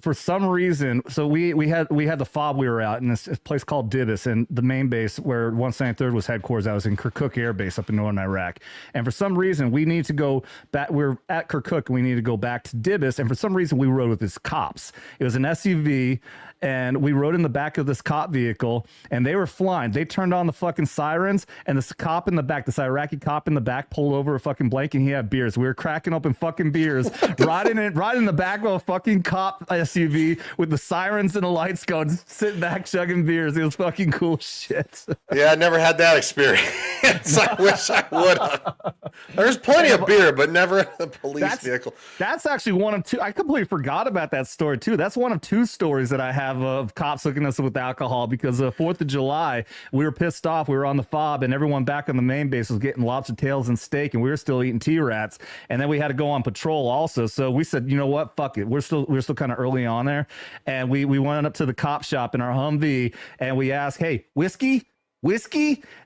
for some reason, so we had the FOB we were at in this place called Dibis, and the main base where 173rd was headquarters. I was in Kirkuk Air Base up in northern Iraq, and for some reason we needed to go back. We're at Kirkuk, and we needed to go back to Dibis, and for some reason we rode with these cops. It was an SUV, and we rode in the back of this cop vehicle, and they were flying. They turned on the fucking sirens, and this cop in the back, this Iraqi cop in the back, pulled over a fucking blanket, and he had beers. We were cracking open fucking beers, riding in the back of a fucking cop SUV with the sirens and the lights going, sitting back chugging beers. It was fucking cool shit. Yeah, I never had that experience. I wish I would have. There's plenty of beer, but never a police vehicle. That's actually one of two. I completely forgot about that story too. That's one of two stories that I have of cops hooking us with alcohol, because 4th of July, we were pissed off. We were on the FOB, and everyone back on the main base was getting lobster tails and steak, and we were still eating T-Rats. And then we had to go on patrol also. So we said, you know what? Fuck it. We're still kind of early on there. And we went up to the cop shop in our Humvee, and we asked, hey, whiskey?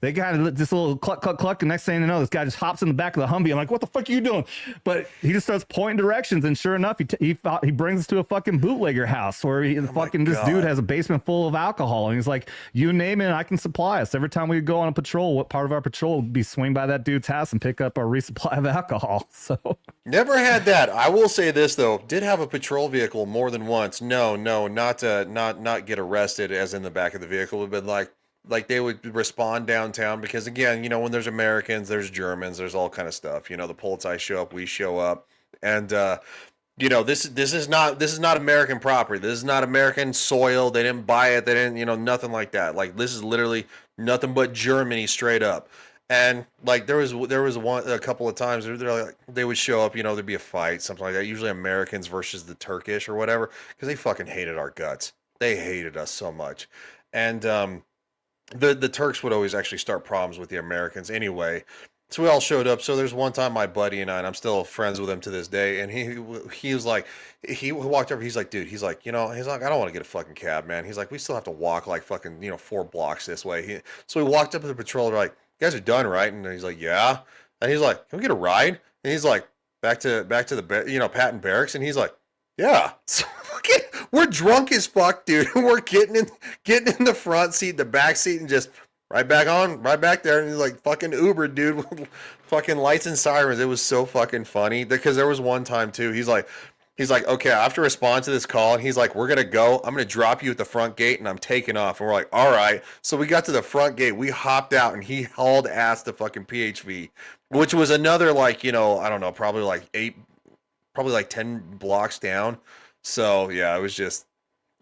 They kind of this little cluck, cluck, cluck. And next thing you know, this guy just hops in the back of the Humvee. I'm like, what the fuck are you doing? But he just starts pointing directions. And sure enough, he brings us to a fucking bootlegger house where this dude has a basement full of alcohol. And he's like, you name it, I can supply us. Every time we go on a patrol, what part of our patrol would be swing by that dude's house and pick up our resupply of alcohol. So never had that. I will say this though, did have a patrol vehicle more than once. No, not get arrested as in the back of the vehicle, but like they would respond downtown, because again, you know, when there's Americans, there's Germans, there's all kind of stuff. You know, the Polizei show up, we show up, and you know, this is not American property. This is not American soil. They didn't buy it. They didn't, you know, nothing like that. Like this is literally nothing but Germany straight up. And like there was a couple of times they would show up, you know, there'd be a fight, something like that. Usually Americans versus the Turkish or whatever, because they fucking hated our guts. They hated us so much, and the Turks would always actually start problems with the Americans anyway. So we all showed up. So there's one time my buddy and I'm still friends with him to this day. And he was like, he walked over. He's like, dude, he's like, I don't want to get a fucking cab, man. He's like, we still have to walk like fucking, 4 blocks this way. So we walked up to the patrol. They're like, you guys are done, right? And he's like, yeah. And he's like, can we get a ride? And he's like, back to the, Patton Barracks. And he's like, yeah. So we're drunk as fuck, dude. We're getting in the front seat, the back seat, and just right back there. And he's like, fucking Uber, dude, with fucking lights and sirens. It was so fucking funny, because there was one time too. He's like, okay, I have to respond to this call. And he's like, we're going to go. I'm going to drop you at the front gate, and I'm taking off. And we're like, all right. So we got to the front gate. We hopped out, and he hauled ass to fucking PHV, which was another, like, I don't know, probably like 10 blocks down. So yeah, it was just,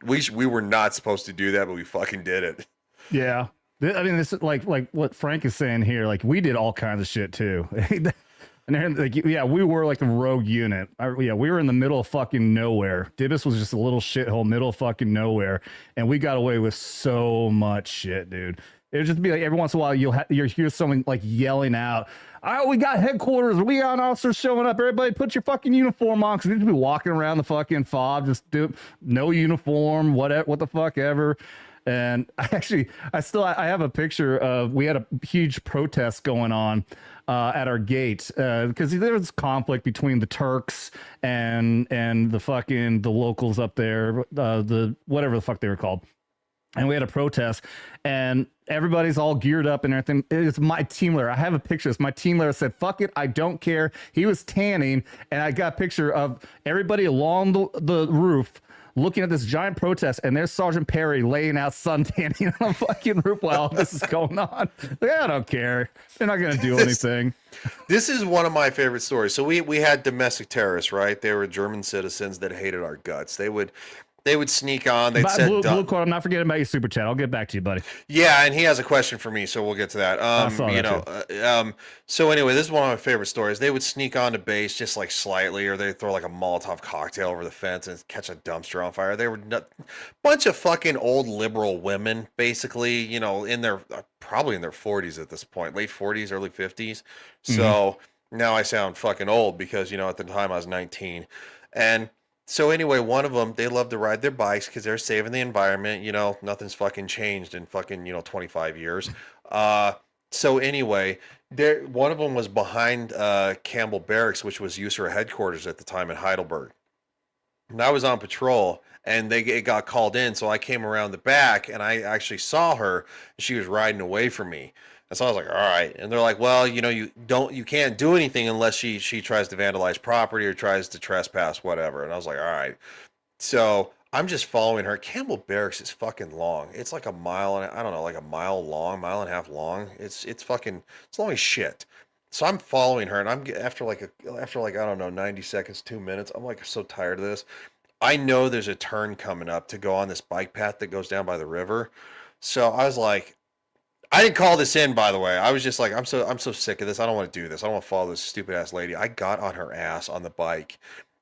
we were not supposed to do that, but we fucking did it. Yeah. I mean, this is like what Frank is saying here. Like, we did all kinds of shit too. And then, like, yeah, we were like a rogue unit. We were in the middle of fucking nowhere. Dibis was just a little shithole, middle of fucking nowhere, and we got away with so much shit, dude. It would just be like every once in a while you'll hear someone like yelling out, "All right, we got headquarters. We got officers showing up. Everybody, put your fucking uniform on." Because we'd just be walking around the fucking FOB, just no uniform, what the fuck ever. And I have a picture of, we had a huge protest going on at our gate, because there was conflict between the Turks and the locals up there, the whatever the fuck they were called. And we had a protest, and everybody's all geared up and everything. It's my team leader. I have a picture. It's my team leader said, "Fuck it, I don't care." He was tanning, and I got a picture of everybody along the roof looking at this giant protest, and there's Sergeant Perry laying out sun tanning on the fucking roof while all this is going on. Like, I don't care. They're not going to do anything. This is one of my favorite stories. So we had domestic terrorists, right? They were German citizens that hated our guts. They would They would sneak on. They'd set Blue Cord, I'm not forgetting about your super chat. I'll get back to you, buddy. Yeah, and he has a question for me, so we'll get to that. So anyway, this is one of my favorite stories. They would sneak onto base just like slightly, or they'd throw like a Molotov cocktail over the fence and catch a dumpster on fire. They were bunch of fucking old liberal women, basically, you know, in their probably in their 40s at this point, late 40s, early 50s. So now I sound fucking old because, you know, at the time I was 19. And so anyway, one of them, they love to ride their bikes because they're saving the environment. You know, nothing's fucking changed in fucking, 25 years. So anyway, one of them was behind Campbell Barracks, which was USERA headquarters at the time in Heidelberg. And I was on patrol, and it got called in, so I came around the back, and I actually saw her, and she was riding away from me. And so I was like, all right. And they're like, well, you can't do anything unless she tries to vandalize property or tries to trespass, whatever. And I was like, all right. So I'm just following her. Campbell Barracks is fucking long. It's like a mile and I don't know, like a mile long, mile and a half long. It's long as shit. So I'm following her, and I'm after like I don't know, 90 seconds, 2 minutes. I'm like so tired of this. I know there's a turn coming up to go on this bike path that goes down by the river. So I was like, I didn't call this in, by the way. I was just like, I'm so sick of this. I don't want to do this. I don't want to follow this stupid ass lady. I got on her ass on the bike,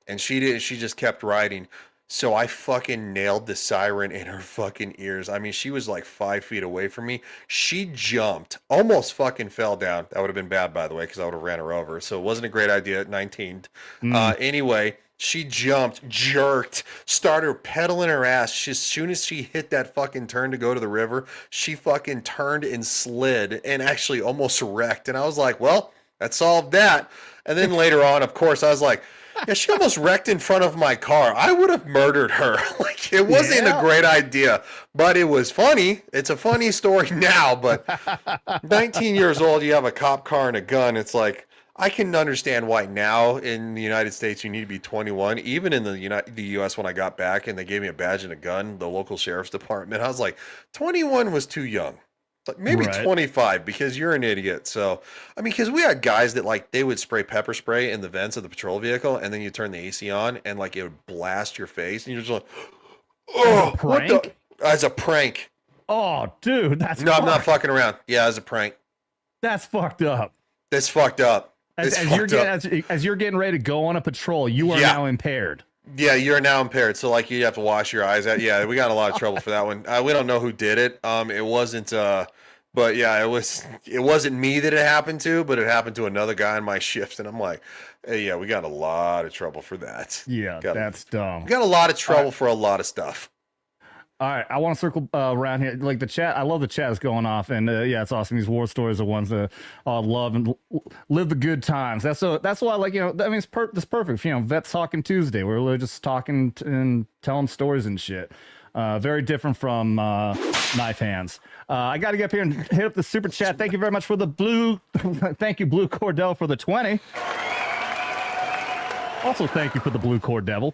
and she just kept riding. So I fucking nailed the siren in her fucking ears. I mean, she was like 5 feet away from me. She jumped, almost fucking fell down. That would have been bad, by the way, because I would have ran her over. So it wasn't a great idea at 19. Anyway, she jumped, jerked, started pedaling her ass. As soon as she hit that fucking turn to go to the river, she fucking turned and slid and actually almost wrecked. And I was like, well, that solved that. And then later on, of course, I was like, yeah, she almost wrecked in front of my car. I would have murdered her. Like, it wasn't a great idea, but it was funny. It's a funny story now, but 19 years old, you have a cop car and a gun. It's like, I can understand why now in the United States you need to be 21. Even in the U.S. when I got back and they gave me a badge and a gun, the local sheriff's department, I was like, 21 was too young. Like maybe 25 because you're an idiot. So, I mean, because we had guys that like they would spray pepper spray in the vents of the patrol vehicle, and then you turn the AC on and like it would blast your face, and you're just like, oh, as a prank? As a prank. Oh, dude, that's no, I'm not fucking around. Yeah, as a prank. That's fucked up. That's fucked up. As you're getting ready to go on a patrol, you are now impaired. Yeah, you're now impaired. So like you have to wash your eyes out. Yeah, we got in a lot of trouble for that one. We don't know who did it. It wasn't but yeah, it wasn't me that it happened to, but it happened to another guy in my shift, and I'm like, hey, yeah, we got a lot of trouble for that. Yeah, that's dumb. We got a lot of trouble for a lot of stuff. All right, I want to circle around here. Like the chat, I love the chat is going off, and yeah, it's awesome. These war stories are ones that I love and live the good times. That's why I like, I mean, it's perfect. Vets Talking Tuesday. We're really just talking and telling stories and shit. Very different from knife hands. I got to get up here and hit up the super chat. Thank you very much for the blue. Thank you, Blue Cordell, for the 20. Also, thank you for the Blue Cord Devil.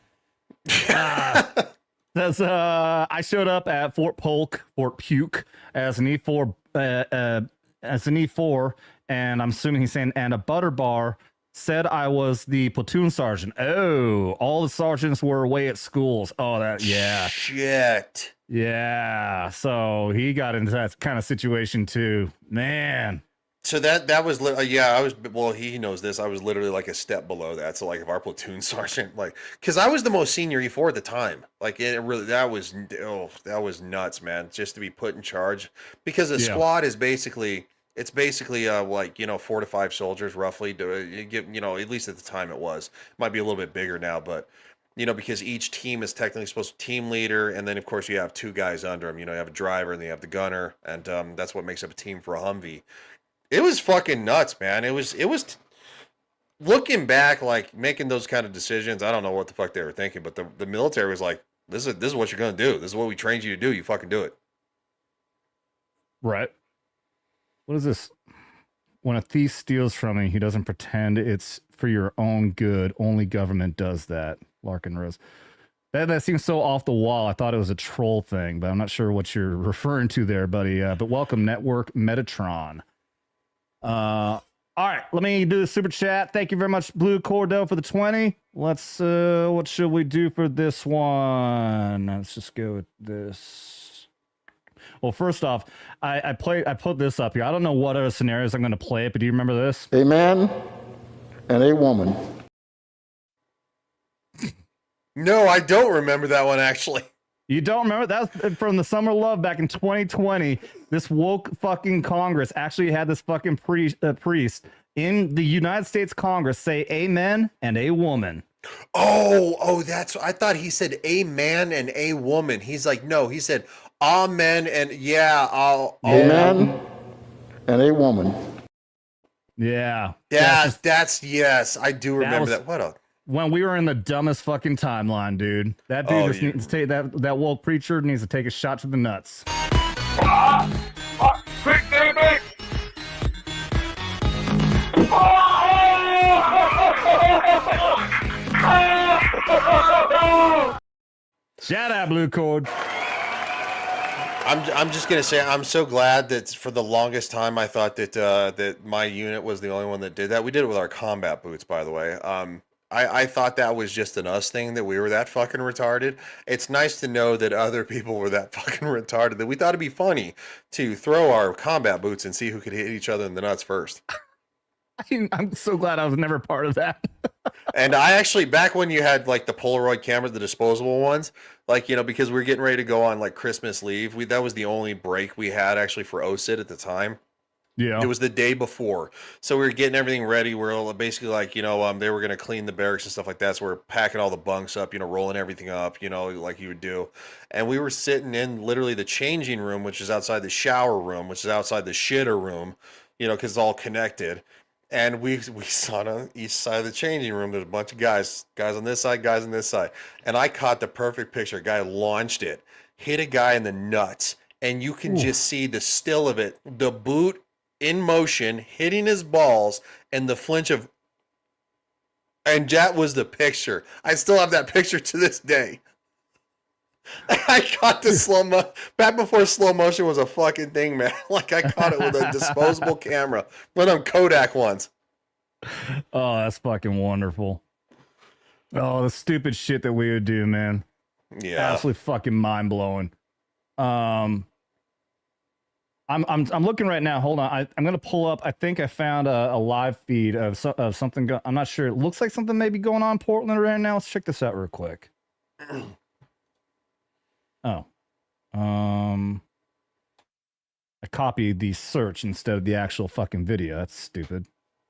Says I showed up at Fort Polk as an E4 and I'm assuming he's saying and a butter bar said I was the platoon sergeant. Oh, all the sergeants were away at schools. Oh, Shit. Yeah. So he got into that kind of situation too, man. So that was I was, well, he knows this. I was literally like a step below that. So like if our platoon sergeant, like, because I was the most senior E4 at the time, like it really that was nuts, man. Just to be put in charge, because a squad is basically like 4 to 5 soldiers roughly. To give at least at the time it was. Might be a little bit bigger now, but because each team is technically supposed to team leader, and then of course you have 2 guys under them. You have a driver and then you have the gunner, and that's what makes up a team for a Humvee. It was fucking nuts, man. It was looking back, like making those kind of decisions. I don't know what the fuck they were thinking, but the military was like, this is what you're going to do. This is what we trained you to do. You fucking do it. Right. What is this? When a thief steals from you, he doesn't pretend it's for your own good. Only government does that. Larkin Rose. That seems so off the wall. I thought it was a troll thing, but I'm not sure what you're referring to there, buddy. But welcome, Network Metatron. All right, let me do the super chat. Thank you very much, Blue Cordo, for the 20. Let's what should we do for this one? Let's just go with this. Well, first off, I put this up here. I don't know what other scenarios I'm going to play, but do you remember this? A man and a woman. No, I don't remember that one actually. You don't remember? That was from the Summer of Love back in 2020. This woke fucking Congress actually had this fucking priest in the United States Congress say amen and a woman. Oh, I thought he said a man and a woman. He's like, no, he said amen and a man and a woman. Yeah. That's yes, I do remember that. What a when we were in the dumbest fucking timeline, dude. That dude just needs to take that woke preacher needs to take a shot to the nuts. Quick, baby! Shout out, Blue Cord. I'm just gonna say I'm so glad that for the longest time I thought that that my unit was the only one that did that. We did it with our combat boots, by the way. I thought that was just an us thing, that we were that fucking retarded. It's nice to know that other people were that fucking retarded, that we thought it'd be funny to throw our combat boots and see who could hit each other in the nuts first. I'm so glad I was never part of that. And I actually, back when you had like the Polaroid cameras, the disposable ones, like, you know, because we were getting ready to go on like Christmas leave, that was the only break we had actually for OSIT at the time. Yeah. It was the day before. So we were getting everything ready. We're basically like, you know, they were going to clean the barracks and stuff like that. So we're packing all the bunks up, you know, rolling everything up, you know, like you would do. And we were sitting in literally the changing room, which is outside the shower room, which is outside the shitter room, you know, because it's all connected. And we saw on each side of the changing room, there's a bunch of guys on this side, guys on this side. And I caught the perfect picture. A guy launched it, hit a guy in the nuts. And you can just see the still of it, the boot in motion, hitting his balls, and the flinch of, and that was the picture. I still have that picture to this day. I caught the slow-mo back before slow motion was a fucking thing, man. Like I caught it with a disposable camera, one of them Kodak ones. Oh, that's fucking wonderful. Oh, the stupid shit that we would do, man. Yeah, absolutely fucking mind blowing. I'm looking right now. Hold on. I'm going to pull up. I think I found a live feed of something. I'm not sure. It looks like something may be going on in Portland right now. Let's check this out real quick. Oh. I copied the search instead of the actual fucking video. That's stupid.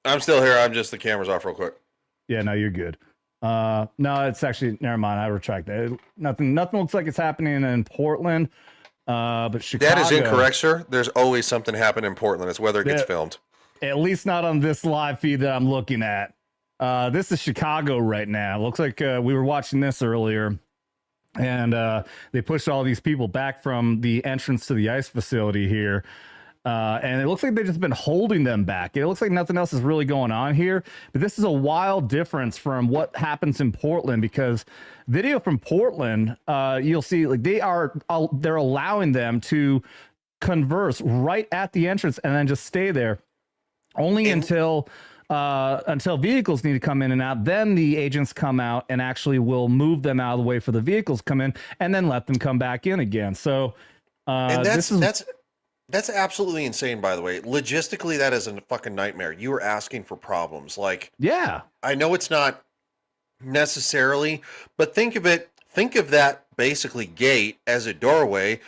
I'm still here. I'm just, the camera's off real quick. Yeah, no, you're good. No, it's actually, never mind. I retract that. Nothing looks like it's happening in Portland. But Chicago, that is incorrect, sir. There's always something happening in Portland. It's whether it gets filmed. At least not on this live feed that I'm looking at. This is Chicago right now. Looks like we were watching this earlier, and they pushed all these people back from the entrance to the ice facility here. And it looks like they've just been holding them back. It looks like nothing else is really going on here. But this is a wild difference from what happens in Portland, because video from Portland, you'll see like they're allowing them to converse right at the entrance and then just stay there only until vehicles need to come in and out. Then the agents come out and actually will move them out of the way for the vehicles to come in and then let them come back in again. So and that's absolutely insane, by the way. Logistically, that is a fucking nightmare. You are asking for problems. Like, yeah, I know it's not necessarily, but think of that basically gate as a doorway.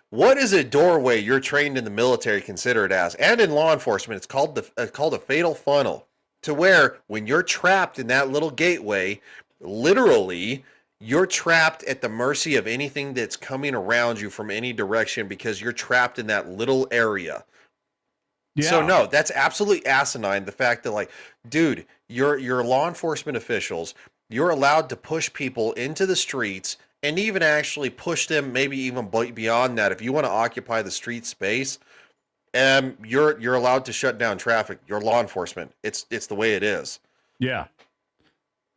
What is a doorway you're trained in the military consider it as? And in law enforcement, it's called a fatal funnel, to where when you're trapped in that little gateway, literally, you're trapped at the mercy of anything that's coming around you from any direction, because you're trapped in that little area. Yeah. So no, that's absolutely asinine. The fact that, like, dude, you're law enforcement officials, you're allowed to push people into the streets and even actually push them maybe even beyond that. If you want to occupy the street space, you're allowed to shut down traffic. You're law enforcement. It's the way it is. Yeah.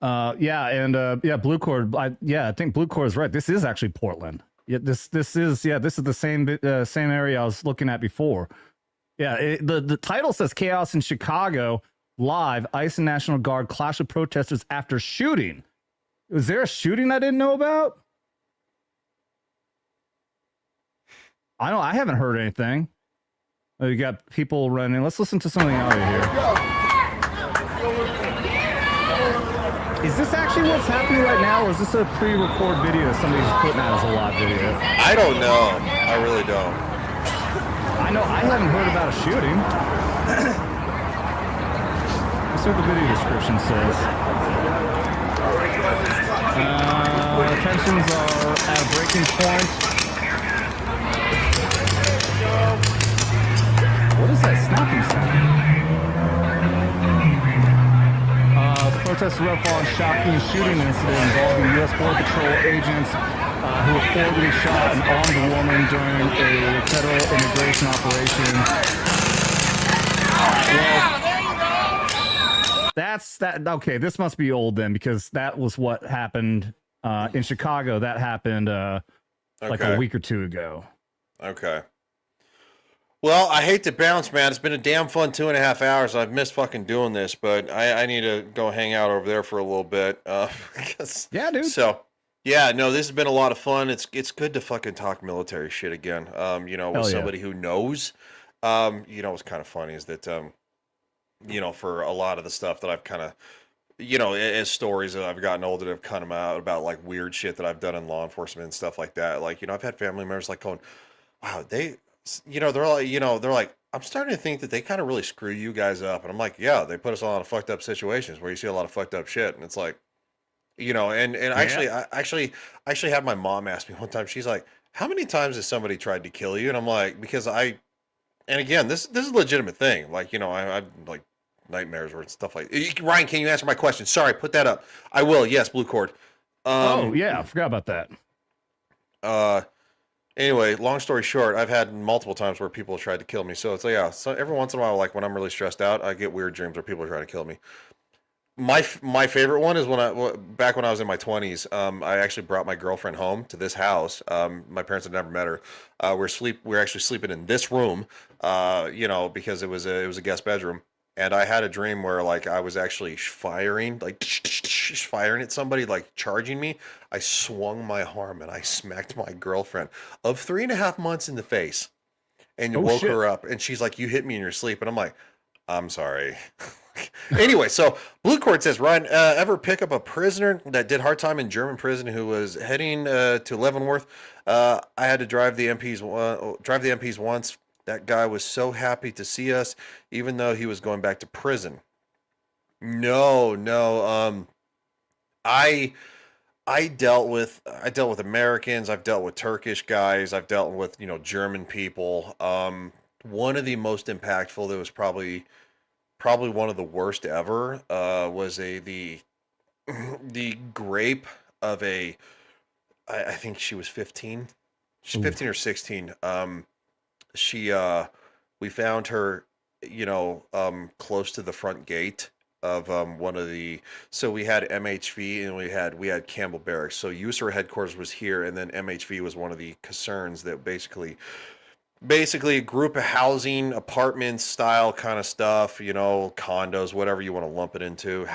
Blue Cord. I think Blue Cord is right. This is actually Portland. Yeah, this is the same area I was looking at before. Yeah, the title says Chaos in Chicago, live, ICE and National Guard clash with protesters after shooting. Was there a shooting I didn't know about? I haven't heard anything. Oh, you got people running. Let's listen to something out of here. Is this actually what's happening right now, or is this a pre-record video somebody's putting out as a live video? I don't know. I really don't. I know I haven't heard about a shooting. Let's see what the video description says. Tensions are at a breaking point. What is that snapping sound? Protests erupt following shocking shooting incident involving U.S. Border Patrol agents who reportedly shot an armed woman during a federal immigration operation. Well, that's that. Okay, this must be old then, because that was what happened in Chicago. That happened like a week or two ago. Okay. Well, I hate to bounce, man. It's been a damn fun 2.5 hours. I've missed fucking doing this, but I need to go hang out over there for a little bit. Yeah, dude. So, yeah, no, this has been a lot of fun. It's good to fucking talk military shit again. With somebody who knows. What's kind of funny is that, for a lot of the stuff that I've kind of, as stories that I've gotten older that have come out about like weird shit that I've done in law enforcement and stuff like that. Like, I've had family members like going, wow, they're like, I'm starting to think that they kind of really screw you guys up. And I'm like, yeah, they put us in a lot of fucked up situations where you see a lot of fucked up shit. And it's like, I actually had my mom ask me one time, she's like, how many times has somebody tried to kill you? And I'm like, and again, this is a legitimate thing. Like, I like nightmares or stuff like, Ryan, can you answer my question? Sorry, put that up. I will. Yes. Blue cord. I forgot about that. Anyway, long story short, I've had multiple times where people have tried to kill me. So it's like, yeah, so every once in a while, like when I'm really stressed out, I get weird dreams where people are trying to kill me. My favorite one is back when I was in my 20s, I actually brought my girlfriend home to this house. My parents had never met her. We're actually sleeping in this room, because it was a guest bedroom. And I had a dream where like I was actually firing at somebody, like charging me. I swung my arm and I smacked my girlfriend of 3.5 months in the face and woke her up. And she's like, you hit me in your sleep. And I'm like, I'm sorry. Anyway, so Blue Court says, Ryan, ever pick up a prisoner that did hard time in German prison who was heading to Leavenworth? I had to drive the MPs once. That guy was so happy to see us, even though he was going back to prison. No. I dealt with Americans. I've dealt with Turkish guys. I've dealt with German people. One of the most impactful that was probably one of the worst ever was the grape of I think she was 15. She's 15 or 16. We found her, close to the front gate of so we had MHV and we had Campbell Barracks. So USER headquarters was here, and then MHV was one of the concerns that basically a group of housing, apartments style kind of stuff, condos, whatever you want to lump it into.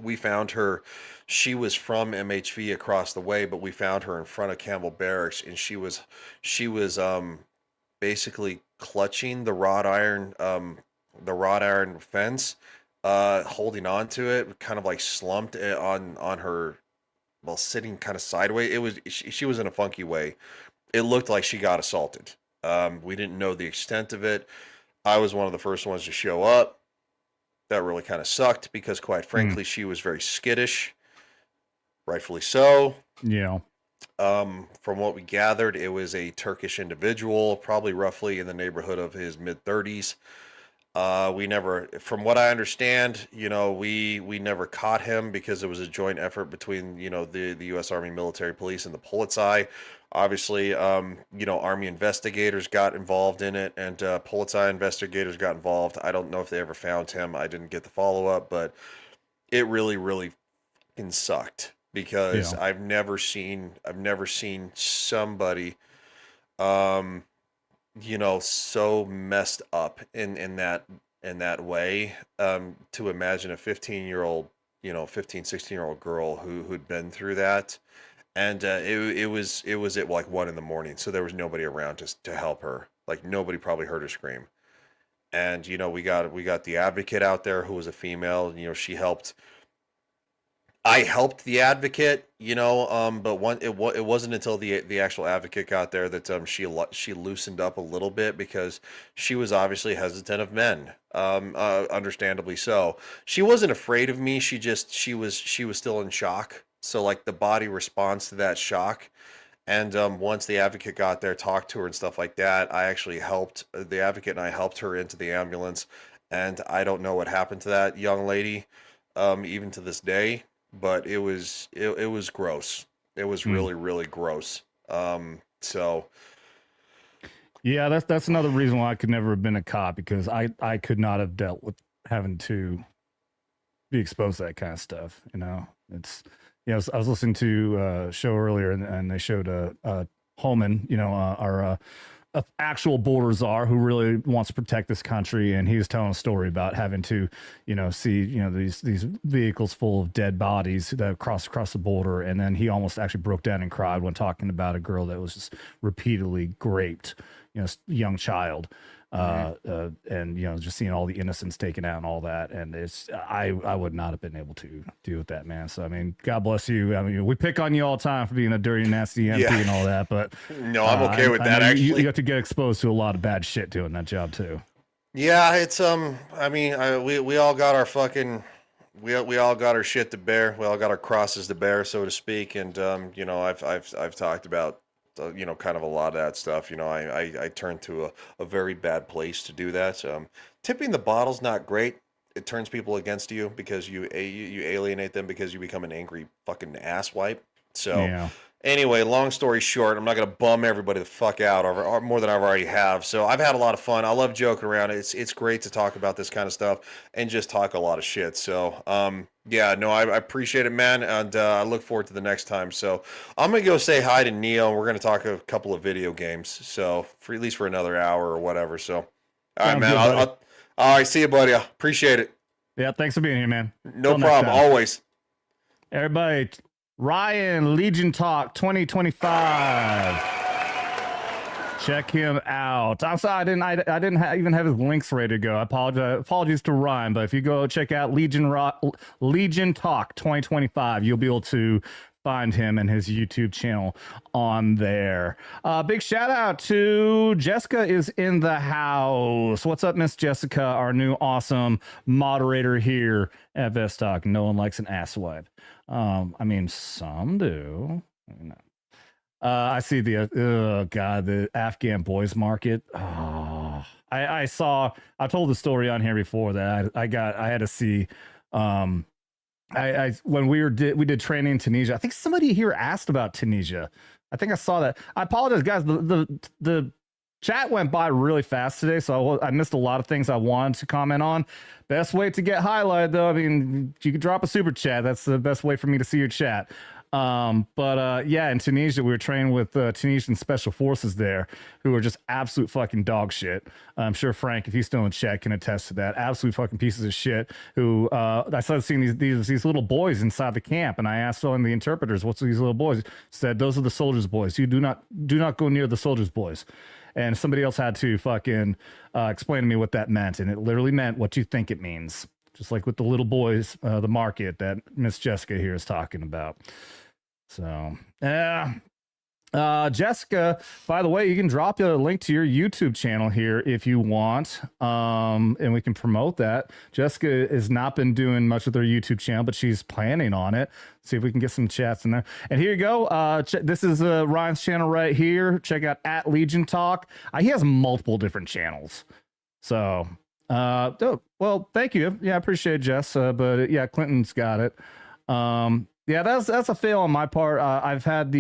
We found her. She was from MHV across the way, but we found her in front of Campbell Barracks, and she was basically clutching the wrought iron fence, holding on to it, kind of like slumped on her, while sitting kind of sideways. She was in a funky way. It looked like she got assaulted. We didn't know the extent of it. I was one of the first ones to show up. That really kind of sucked because, quite frankly, she was very skittish. Rightfully so. Yeah. From what we gathered, it was a Turkish individual, probably roughly in the neighborhood of his mid-30s. From what I understand, we never caught him because it was a joint effort between, the U.S. Army Military Police and the Polizei. Obviously, Army investigators got involved in it, and Polizei investigators got involved. I don't know if they ever found him. I didn't get the follow-up, but it really, really fucking sucked because I've never seen somebody, so messed up in that way. To imagine a 15-year-old, 15, 16-year-old girl who'd been through that. And it was at like 1 a.m, so there was nobody around to help her. Like nobody probably heard her scream. And we got the advocate out there who was a female. She helped. I helped the advocate, but it wasn't until the actual advocate got there that she loosened up a little bit, because she was obviously hesitant of men, understandably so. She wasn't afraid of me. She was still in shock. So like the body responds to that shock. And once the advocate got there, talked to her and stuff like that, I actually helped the advocate, and I helped her into the ambulance. And I don't know what happened to that young lady, even to this day. But it was gross. It was really, really gross. So yeah, that's another reason why I could never have been a cop, because I could not have dealt with having to be exposed to that kind of stuff. It's I was listening to a show earlier, and they showed Holman, our actual border czar who really wants to protect this country, and he was telling a story about having to see these vehicles full of dead bodies that cross the border, and then he almost actually broke down and cried when talking about a girl that was just repeatedly raped, young child, and just seeing all the innocents taken out and all that. And I would not have been able to deal with that, man. So I mean, God bless you. I mean, we pick on you all the time for being a dirty, nasty MP and all that, but no, I'm okay with that. Actually, you have to get exposed to a lot of bad shit doing that job too. Yeah, it's I mean, we all got our fucking we all got our shit to bear. We all got our crosses to bear, so to speak. And I've talked about kind of a lot of that stuff. I turned to a very bad place to do that. Tipping the bottle's not great. It turns people against you, because you alienate them, because you become an angry fucking asswipe. So yeah. Anyway, long story short, I'm not going to bum everybody the fuck out or more than I already have. So I've had a lot of fun. I love joking around. It's great to talk about this kind of stuff and just talk a lot of shit. So, yeah, no, I appreciate it, man. And I look forward to the next time. So I'm going to go say hi to Neo, and we're going to talk a couple of video games. So at least for another hour or whatever. So, all right, man. All right, see you, buddy. I appreciate it. Yeah, thanks for being here, man. No problem. Always. Everybody, Ryan, Legion Talk 2025. Check him out. I'm sorry, I didn't even have his links ready to go. Apologies to Ryan, but if you go check out Legion Talk 2025, you'll be able to find him and his YouTube channel on there. Big shout out to Jessica is in the house. What's up, Miss Jessica, our new awesome moderator here at Vets Talk. No one likes an asswipe. I mean, some do. I see the Afghan boys market. Oh, I told the story on here before that I had to see. When we did training in Tunisia. I think somebody here asked about Tunisia. I think I saw that. I apologize, guys. The chat went by really fast today, so I missed a lot of things I wanted to comment on. Best way to get highlighted, though, I mean, you can drop a super chat. That's the best way for me to see your chat. Yeah, in Tunisia, we were training with Tunisian special forces there, who are just absolute fucking dog shit. I'm sure Frank, if he's still in chat, can attest to that. Absolute fucking pieces of shit. Who I started seeing these little boys inside the camp, and I asked one of the interpreters, "What's these little boys?" Said, "Those are the soldiers' boys. You do not go near the soldiers' boys." And somebody else had to fucking explain to me what that meant, and it literally meant what you think it means. Just like with the little boys, the market that Miss Jessica here is talking about. So, yeah. Jessica, by the way, you can drop a link to your YouTube channel here if you want, and we can promote that. Jessica has not been doing much with her YouTube channel, but she's planning on it. See if we can get some chats in there. And here you go. This is Ryan's channel right here. Check out @Legion Talk. He has multiple different channels. So, well, thank you. Yeah, I appreciate it, Jess. But yeah, Clinton's got it. Yeah, that's a fail on my part. I've had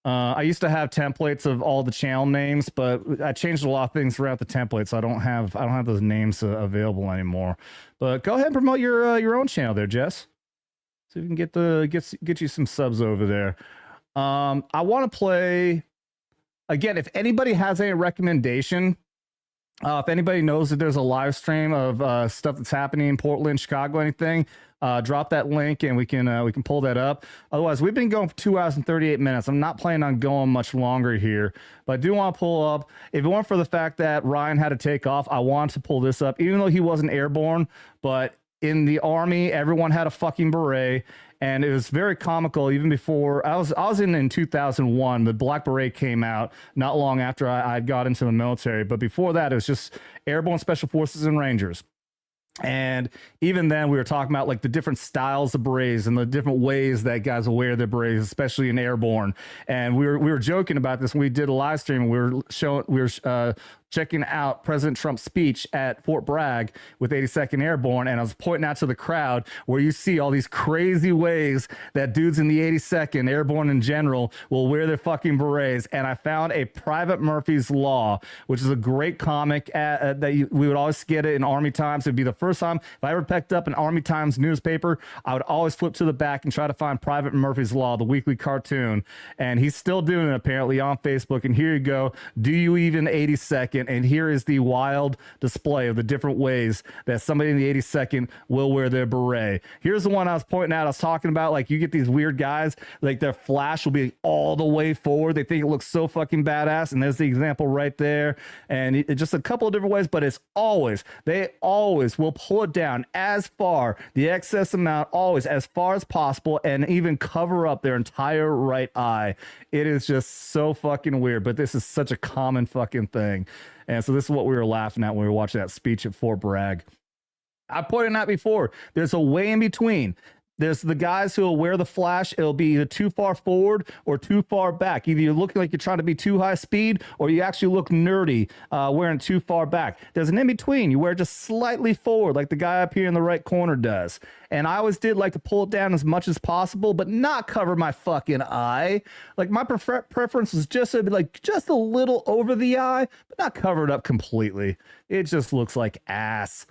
I used to have templates of all the channel names, but I changed a lot of things throughout the template, so I don't have those names available anymore. But go ahead and promote your own channel there, Jess. So we can get you some subs over there. I want to play again, if anybody has any recommendation, if anybody knows that there's a live stream of stuff that's happening in Portland, Chicago, anything, drop that link and we can pull that up. Otherwise, we've been going for 2 hours and 38 minutes. I'm not planning on going much longer here, but I do want to pull up. If it weren't for the fact that Ryan had to take off, I wanted to pull this up, even though he wasn't airborne. But in the Army, everyone had a fucking beret. And it was very comical. Even before I was in 2001, the Black Beret came out not long after I got into the military. But before that, it was just Airborne Special Forces and Rangers. And even then, we were talking about like the different styles of berets and the different ways that guys will wear their berets, especially in airborne. And we were joking about this when we did a live stream. We were checking out President Trump's speech at Fort Bragg with 82nd Airborne, and I was pointing out to the crowd where you see all these crazy ways that dudes in the 82nd Airborne in general will wear their fucking berets. And I found a Private Murphy's Law, which is a great comic we would always get it in Army Times. It'd be the first time if I ever picked up an Army Times newspaper, I would always flip to the back and try to find Private Murphy's Law, the weekly cartoon. And he's still doing it apparently on Facebook. And here you go. Do you even 82nd? And here is the wild display of the different ways that somebody in the 82nd will wear their beret. Here's the one I was pointing out. I was talking about, like, you get these weird guys, like their flash will be all the way forward. They think it looks so fucking badass. And there's the example right there. And it's just a couple of different ways, but they always will pull it down as far, the excess amount, always as far as possible, and even cover up their entire right eye. It is just so fucking weird, but this is such a common fucking thing. And so this is what we were laughing at when we were watching that speech at Fort Bragg. I pointed out before, there's a way in between. There's the guys who will wear the flash. It'll be either too far forward or too far back. Either you're looking like you're trying to be too high speed, or you actually look nerdy wearing too far back. There's an in between. You wear just slightly forward, like the guy up here in the right corner does. And I always did like to pull it down as much as possible, but not cover my fucking eye. Like my preference was just a little over the eye, but not covered up completely. It just looks like ass.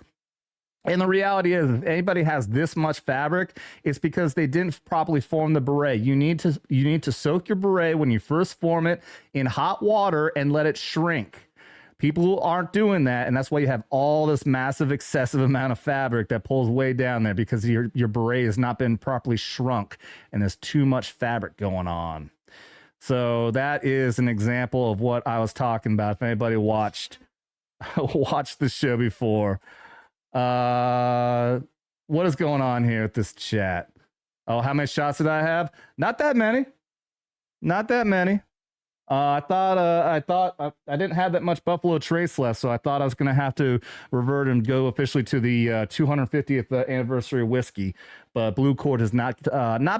And the reality is, if anybody has this much fabric, it's because they didn't properly form the beret. You need to soak your beret when you first form it in hot water and let it shrink. People who aren't doing that, and that's why you have all this massive, excessive amount of fabric that pulls way down there, because your beret has not been properly shrunk and there's too much fabric going on. So that is an example of what I was talking about. If anybody watched the show before. What is going on here with this chat? Oh, how many shots did I have? Not that many. I thought I didn't have that much Buffalo Trace left, so I thought I was going to have to revert and go officially to the 250th anniversary whiskey. But Blue Cord has not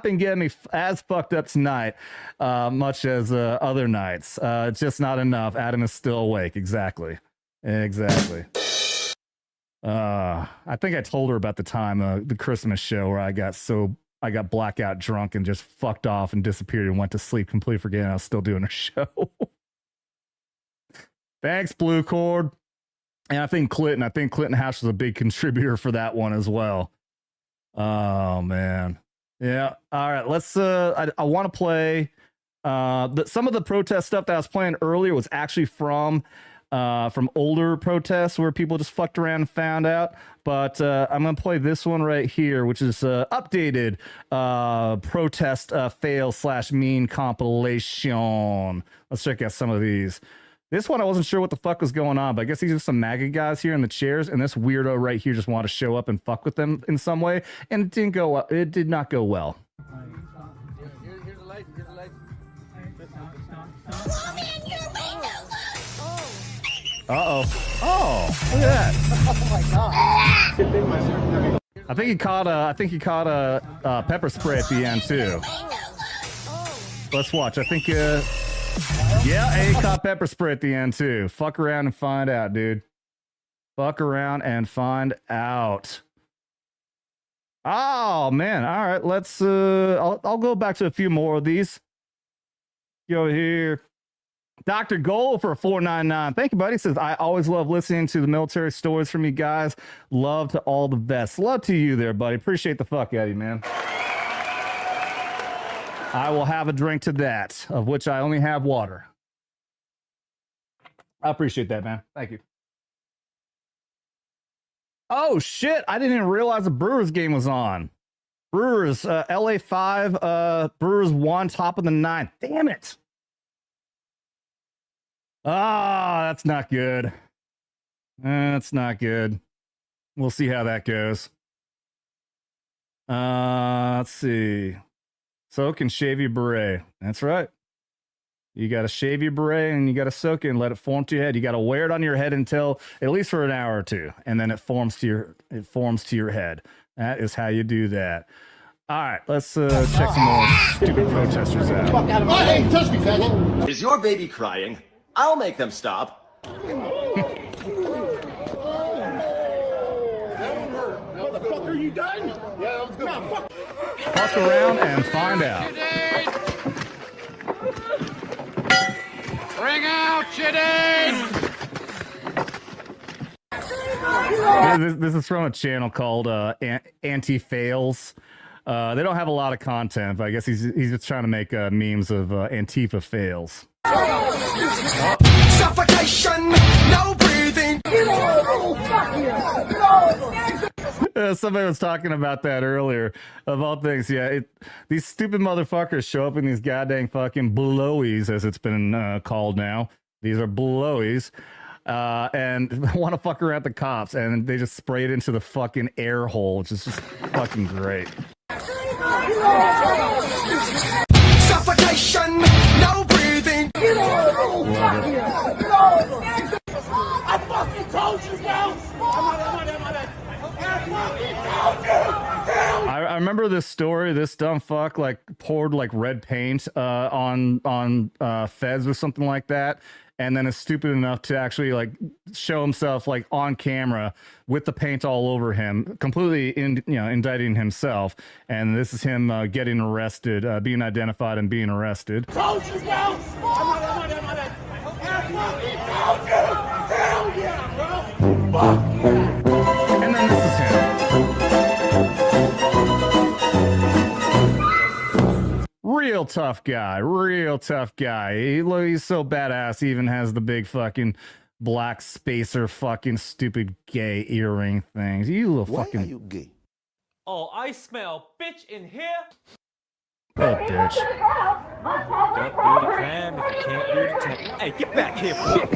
been getting me as fucked up tonight, much as other nights. Just not enough. Adam is still awake. Exactly. I think I told her about the time the Christmas show where I got blackout drunk and just fucked off and disappeared and went to sleep, completely forgetting I was still doing a show. Thanks, Blue Cord. And I think Clinton Hatch was a big contributor for that one as well. Oh man. Yeah. All right. Let's I want to play some of the protest stuff that I was playing earlier was actually from older protests where people just fucked around and found out. But I'm going to play this one right here, which is updated protest fail/mean compilation. Let's check out some of these. This one, I wasn't sure what the fuck was going on, but I guess these are some MAGA guys here in the chairs, and this weirdo right here just wanted to show up and fuck with them in some way, and it did not go well. Here's the light. Uh-oh. Oh, look at that. Oh my god. I think he caught a pepper spray at the end too. Let's watch. I think he caught pepper spray at the end too. Fuck around and find out, dude. Fuck around and find out. Oh man. All right, let's I'll go back to a few more of these. Go here. Dr. Gold for $4.99. Thank you, buddy. He says, I always love listening to the military stories from you guys. Love to all the best. Love to you there, buddy. Appreciate the fuck out of you, man. I will have a drink to that, of which I only have water. I appreciate that, man. Thank you. Oh shit! I didn't even realize the Brewers game was on. Brewers, LA 5, Brewers 1, top of the 9th. Damn it! Ah, that's not good. That's not good. We'll see how that goes. Let's see. Soak and shave your beret. That's right. You got to shave your beret and you got to soak it and let it form to your head. You got to wear it on your head until at least for an hour or two, and then it forms to your head. That is how you do that. All right, let's check some more stupid protesters out. Hey, touch me, faggot. Is your baby crying? I'll make them stop. Motherfucker, you done? Yeah, let's go. Walk around and find out. Bring out Chitty! This is from a channel called Anti-Fails. They don't have a lot of content, but I guess he's just trying to make memes of Antifa fails. Suffocation, no breathing. Somebody was talking about that earlier. Of all things, yeah, these stupid motherfuckers show up in these goddamn fucking blowies, as it's been called now. These are blowies. And want to fuck around the cops, and they just spray it into the fucking air hole, which is just fucking great. Suffocation, no breathing. I fucking told you, guys. I remember this story. This dumb fuck like poured like red paint on feds or something like that, and then is stupid enough to actually like show himself like on camera with the paint all over him, completely indicting himself. And this is him getting arrested, being identified and being arrested. Told you, guys. Hell yeah, bro. And then this is him. Real tough guy. He's so badass. He even has the big fucking black spacer fucking stupid gay earring things. You little fucking... Why are you gay? Oh, I smell bitch in here. Oh, bitch. Don't do the crime if you can't do the time. Hey, get back here, bitch.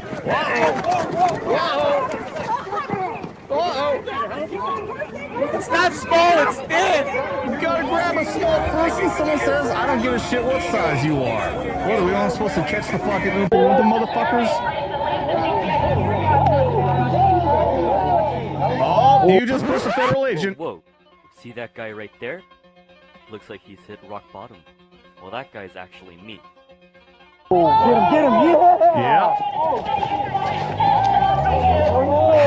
It's not small, it's thin. You gotta grab a small person. Someone says, I don't give a shit what size you are. What are we all supposed to catch the fucking Oompa Loompa motherfuckers? Oh, you just pushed a federal agent. Whoa, see that guy right there? Looks like he's hit rock bottom. Well, that guy's actually me. Get him, yeah!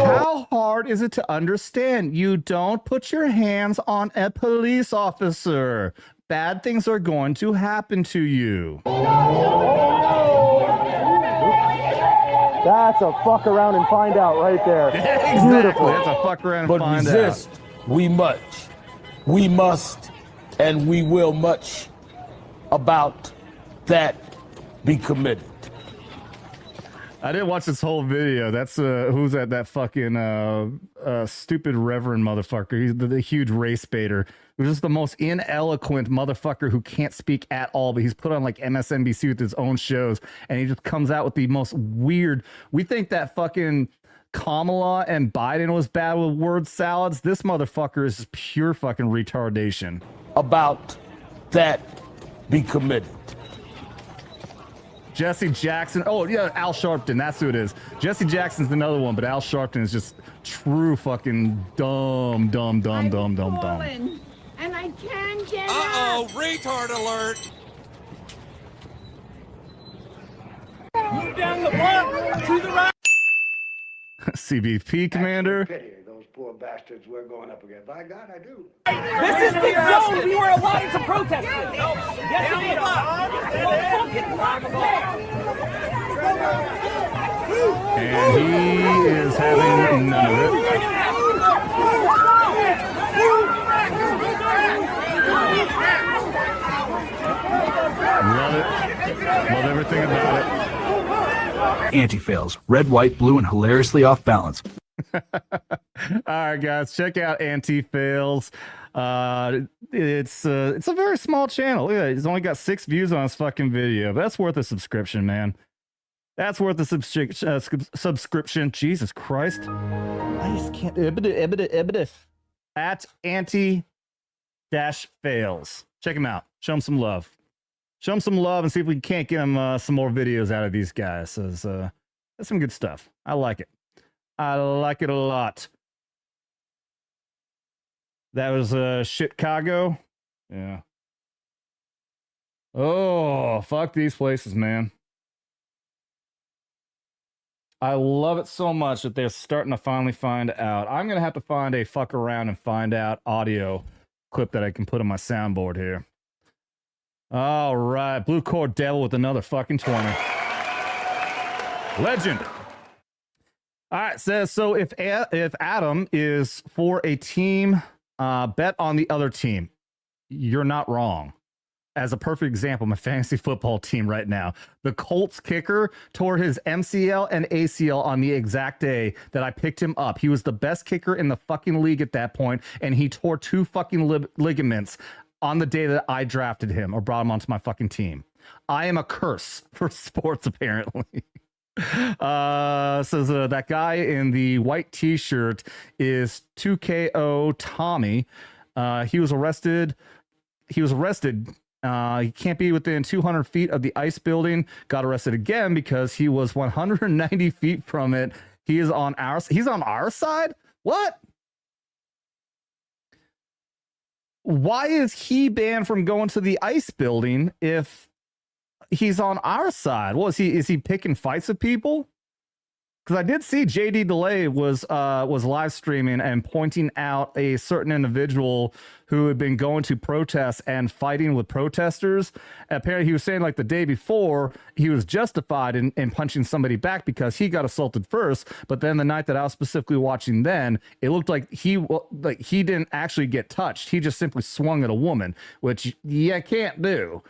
How hard is it to understand? You don't put your hands on a police officer. Bad things are going to happen to you. That's a fuck around and find out right there. Exactly. Beautiful. That's a fuck around and find resist, out. We must, and we will much about that be committed. I didn't watch this whole video. That's who's that fucking stupid reverend motherfucker. He's the huge race baiter. He's just the most ineloquent motherfucker who can't speak at all, but he's put on like MSNBC with his own shows, and he just comes out with the most weird. We think that fucking Kamala and Biden was bad with word salads. This motherfucker is pure fucking retardation. About that be committed. Jesse Jackson. Oh, yeah, Al Sharpton. That's who it is. Jesse Jackson's another one, but Al Sharpton is just true fucking dumb. And I can't get Uh-oh, retard alert. Move down the block to the right. CBP commander. Pity those poor bastards we're going up against. By God, I do. This is the zone we were allowed to protest in. Yes, And he is having none of it. Love it. Love everything about it. Anti-fails. Red, white, blue, and hilariously off balance. All right, guys, check out Anti-Fails. It's a very small channel. Look at it. He's only got 6 views on his fucking video, but that's worth a subscription, man. That's worth a subscription. Jesus Christ. I just can't. At Anti-Fails. Check him out. Show him some love. Show him some love and see if we can't get him some more videos out of these guys. That's some good stuff. I like it. I like it a lot. That was Chicago. Yeah. Oh, fuck these places, man. I love it so much that they're starting to finally find out. I'm going to have to find a fuck around and find out audio clip that I can put on my soundboard here. All right. Blue Cord Devil with another fucking 20. Legend. All right. Says, so if Adam is for a team, bet on the other team. You're not wrong. As a perfect example, my fantasy football team right now, the Colts kicker tore his MCL and ACL on the exact day that I picked him up. He was the best kicker in the fucking league at that point, and he tore 2 fucking ligaments on the day that I drafted him or brought him onto my fucking team. I am a curse for sports, apparently. Says that guy in the white t-shirt is 2KO Tommy. He was arrested. He can't be within 200 feet of the ice building. Got arrested again because he was 190 feet from it. He's on our side? What? Why is he banned from going to the ice building if he's on our side? Well, is he picking fights with people? Because I did see JD Delay was live streaming and pointing out a certain individual who had been going to protests and fighting with protesters. Apparently, he was saying like the day before he was justified in punching somebody back because he got assaulted first. But then the night that I was specifically watching, then it looked like he didn't actually get touched. He just simply swung at a woman, which you can't do.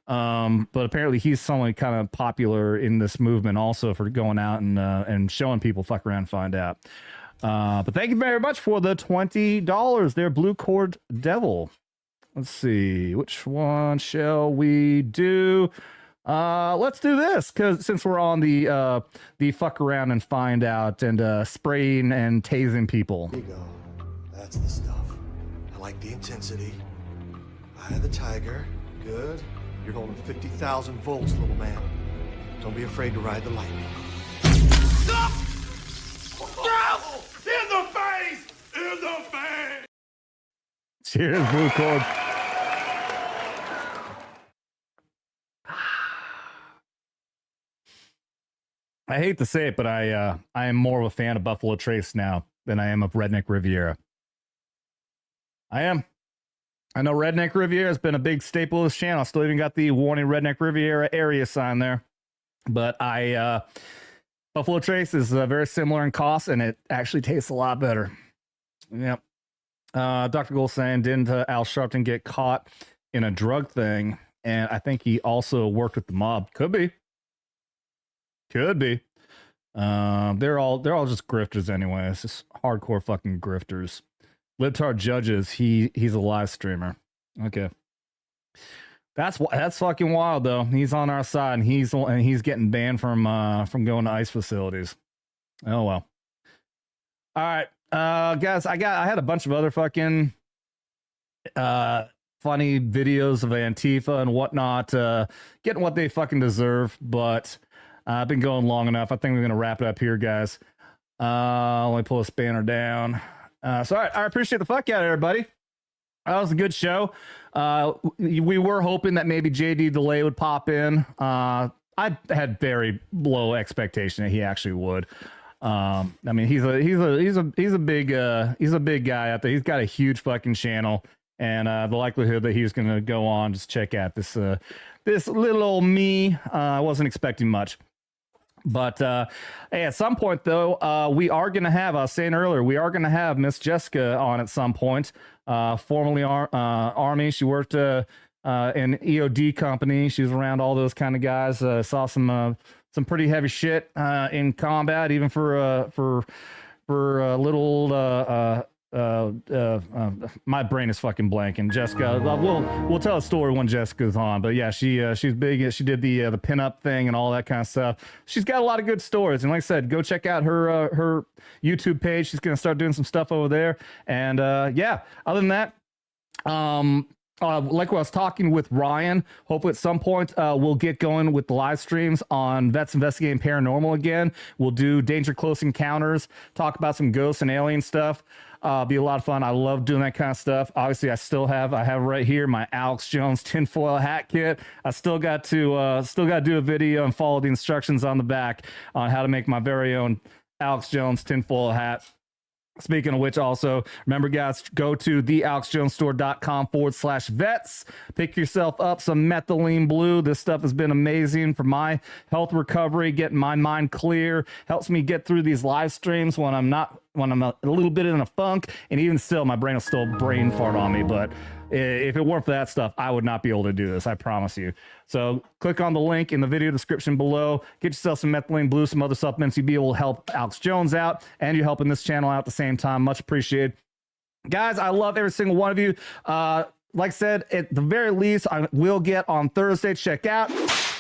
But apparently he's suddenly kind of popular in this movement also for going out and showing people fuck around and find out. But thank you very much for the $20 there, Blue Cord Devil. Let's see, which one shall we do? Let's do this, because since we're on the fuck around and find out and spraying and tasing people. There you go. That's the stuff. I like the intensity. Eye of the tiger. Good. You're holding 50,000 volts, little man. Don't be afraid to ride the lightning. Stop! No! In the face! In the face! Cheers, Blue Cord. I hate to say it, but I am more of a fan of Buffalo Trace now than I am of Redneck Riviera. I am. I know Redneck Riviera has been a big staple of this channel. I still even got the warning Redneck Riviera area sign there. But Buffalo Trace is very similar in cost, and it actually tastes a lot better. Yep. Dr. Gold saying, didn't Al Sharpton get caught in a drug thing? And I think he also worked with the mob. Could be. Could be. They're all just grifters anyway. It's just hardcore fucking grifters. Libtard Judges, he's a live streamer. Okay. That's fucking wild though. He's on our side and he's getting banned from going to ice facilities. Oh well. All right. Guys, I had a bunch of other fucking funny videos of Antifa and whatnot, getting what they fucking deserve, but I've been going long enough. I think we're gonna wrap it up here, guys. Let me pull this banner down. So all right, I appreciate the fuck out of everybody. That was a good show. We were hoping that maybe JD Delay would pop in. I had very low expectation that he actually would. I mean, he's a big guy out there. He's got a huge fucking channel, and the likelihood that he's gonna go on, just check out this little old me. I wasn't expecting much. But hey, at some point, though, we are going to have, I was saying earlier, we are going to have Miss Jessica on at some point. Formerly Army. She worked in EOD company. She was around all those kind of guys. Saw some some pretty heavy shit in combat, even for little my brain is fucking blank. And Jessica, we'll tell a story when Jessica's on. But yeah, she's big. She did the pinup thing and all that kind of stuff. She's got a lot of good stories. And like I said, go check out her YouTube page. She's gonna start doing some stuff over there. And yeah, other than that, like I was talking with Ryan, hopefully at some point we'll get going with the live streams on Vets Investigating Paranormal again. We'll do Danger Close Encounters, talk about some ghosts and alien stuff. Be a lot of fun. I love doing that kind of stuff. Obviously, I have right here my Alex Jones tinfoil hat kit. I still got to do a video and follow the instructions on the back on how to make my very own Alex Jones tinfoil hat. Speaking of which, also, remember, guys, go to thealexjonesstore.com/vets. Pick yourself up some methylene blue. This stuff has been amazing for my health recovery, getting my mind clear. Helps me get through these live streams when I'm a little bit in a funk. And even still, my brain will still brain fart on me. But if it weren't for that stuff, I would not be able to do this. I promise you. So click on the link in the video description below. Get yourself some methylene blue, some other supplements. You'll be able to help Alex Jones out, and you're helping this channel out at the same time. Much appreciated. Guys, I love every single one of you. Like I said, at the very least, I will get on Thursday. Check out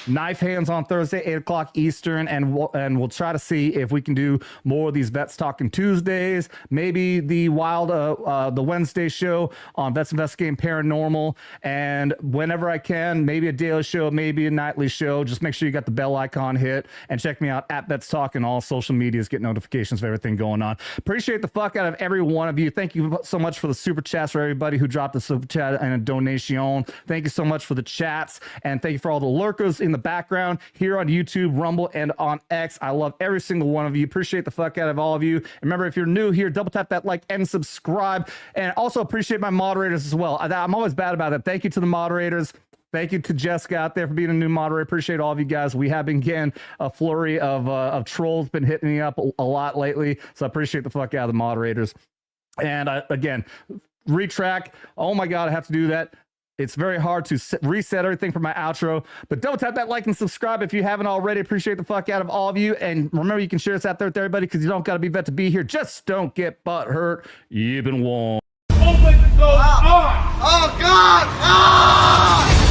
Knife Hands on Thursday, 8 o'clock Eastern, and we'll try to see if we can do more of these Vets Talking Tuesdays. Maybe the the Wednesday show on Vets Investigating Paranormal, and whenever I can, maybe a daily show, maybe a nightly show. Just make sure you got the bell icon hit, and check me out at Vets Talkin, all social medias. Get notifications of everything going on. Appreciate the fuck out of every one of you. Thank you so much for the super chats, for everybody who dropped a super chat and a donation. Thank you so much for the chats, and thank you for all the lurkers in the background here on YouTube, Rumble, and on X. I love every single one of you. Appreciate the fuck out of all of you. Remember, if you're new here, double tap that like and subscribe. And also appreciate my moderators as well. I'm always bad about it. Thank you to the moderators. Thank you to Jessica out there for being a new moderator. Appreciate all of you guys. We have been getting a flurry of trolls been hitting me up a lot lately. So I appreciate the fuck out of the moderators. And again, retrack. Oh my God, I have to do that. It's very hard to reset everything for my outro, but don't tap that like and subscribe if you haven't already. Appreciate the fuck out of all of you. And remember, you can share this out there with everybody, because you don't got to be vet to be here. Just don't get butt hurt. You've been warned. Open those arms! Oh, God! Ah!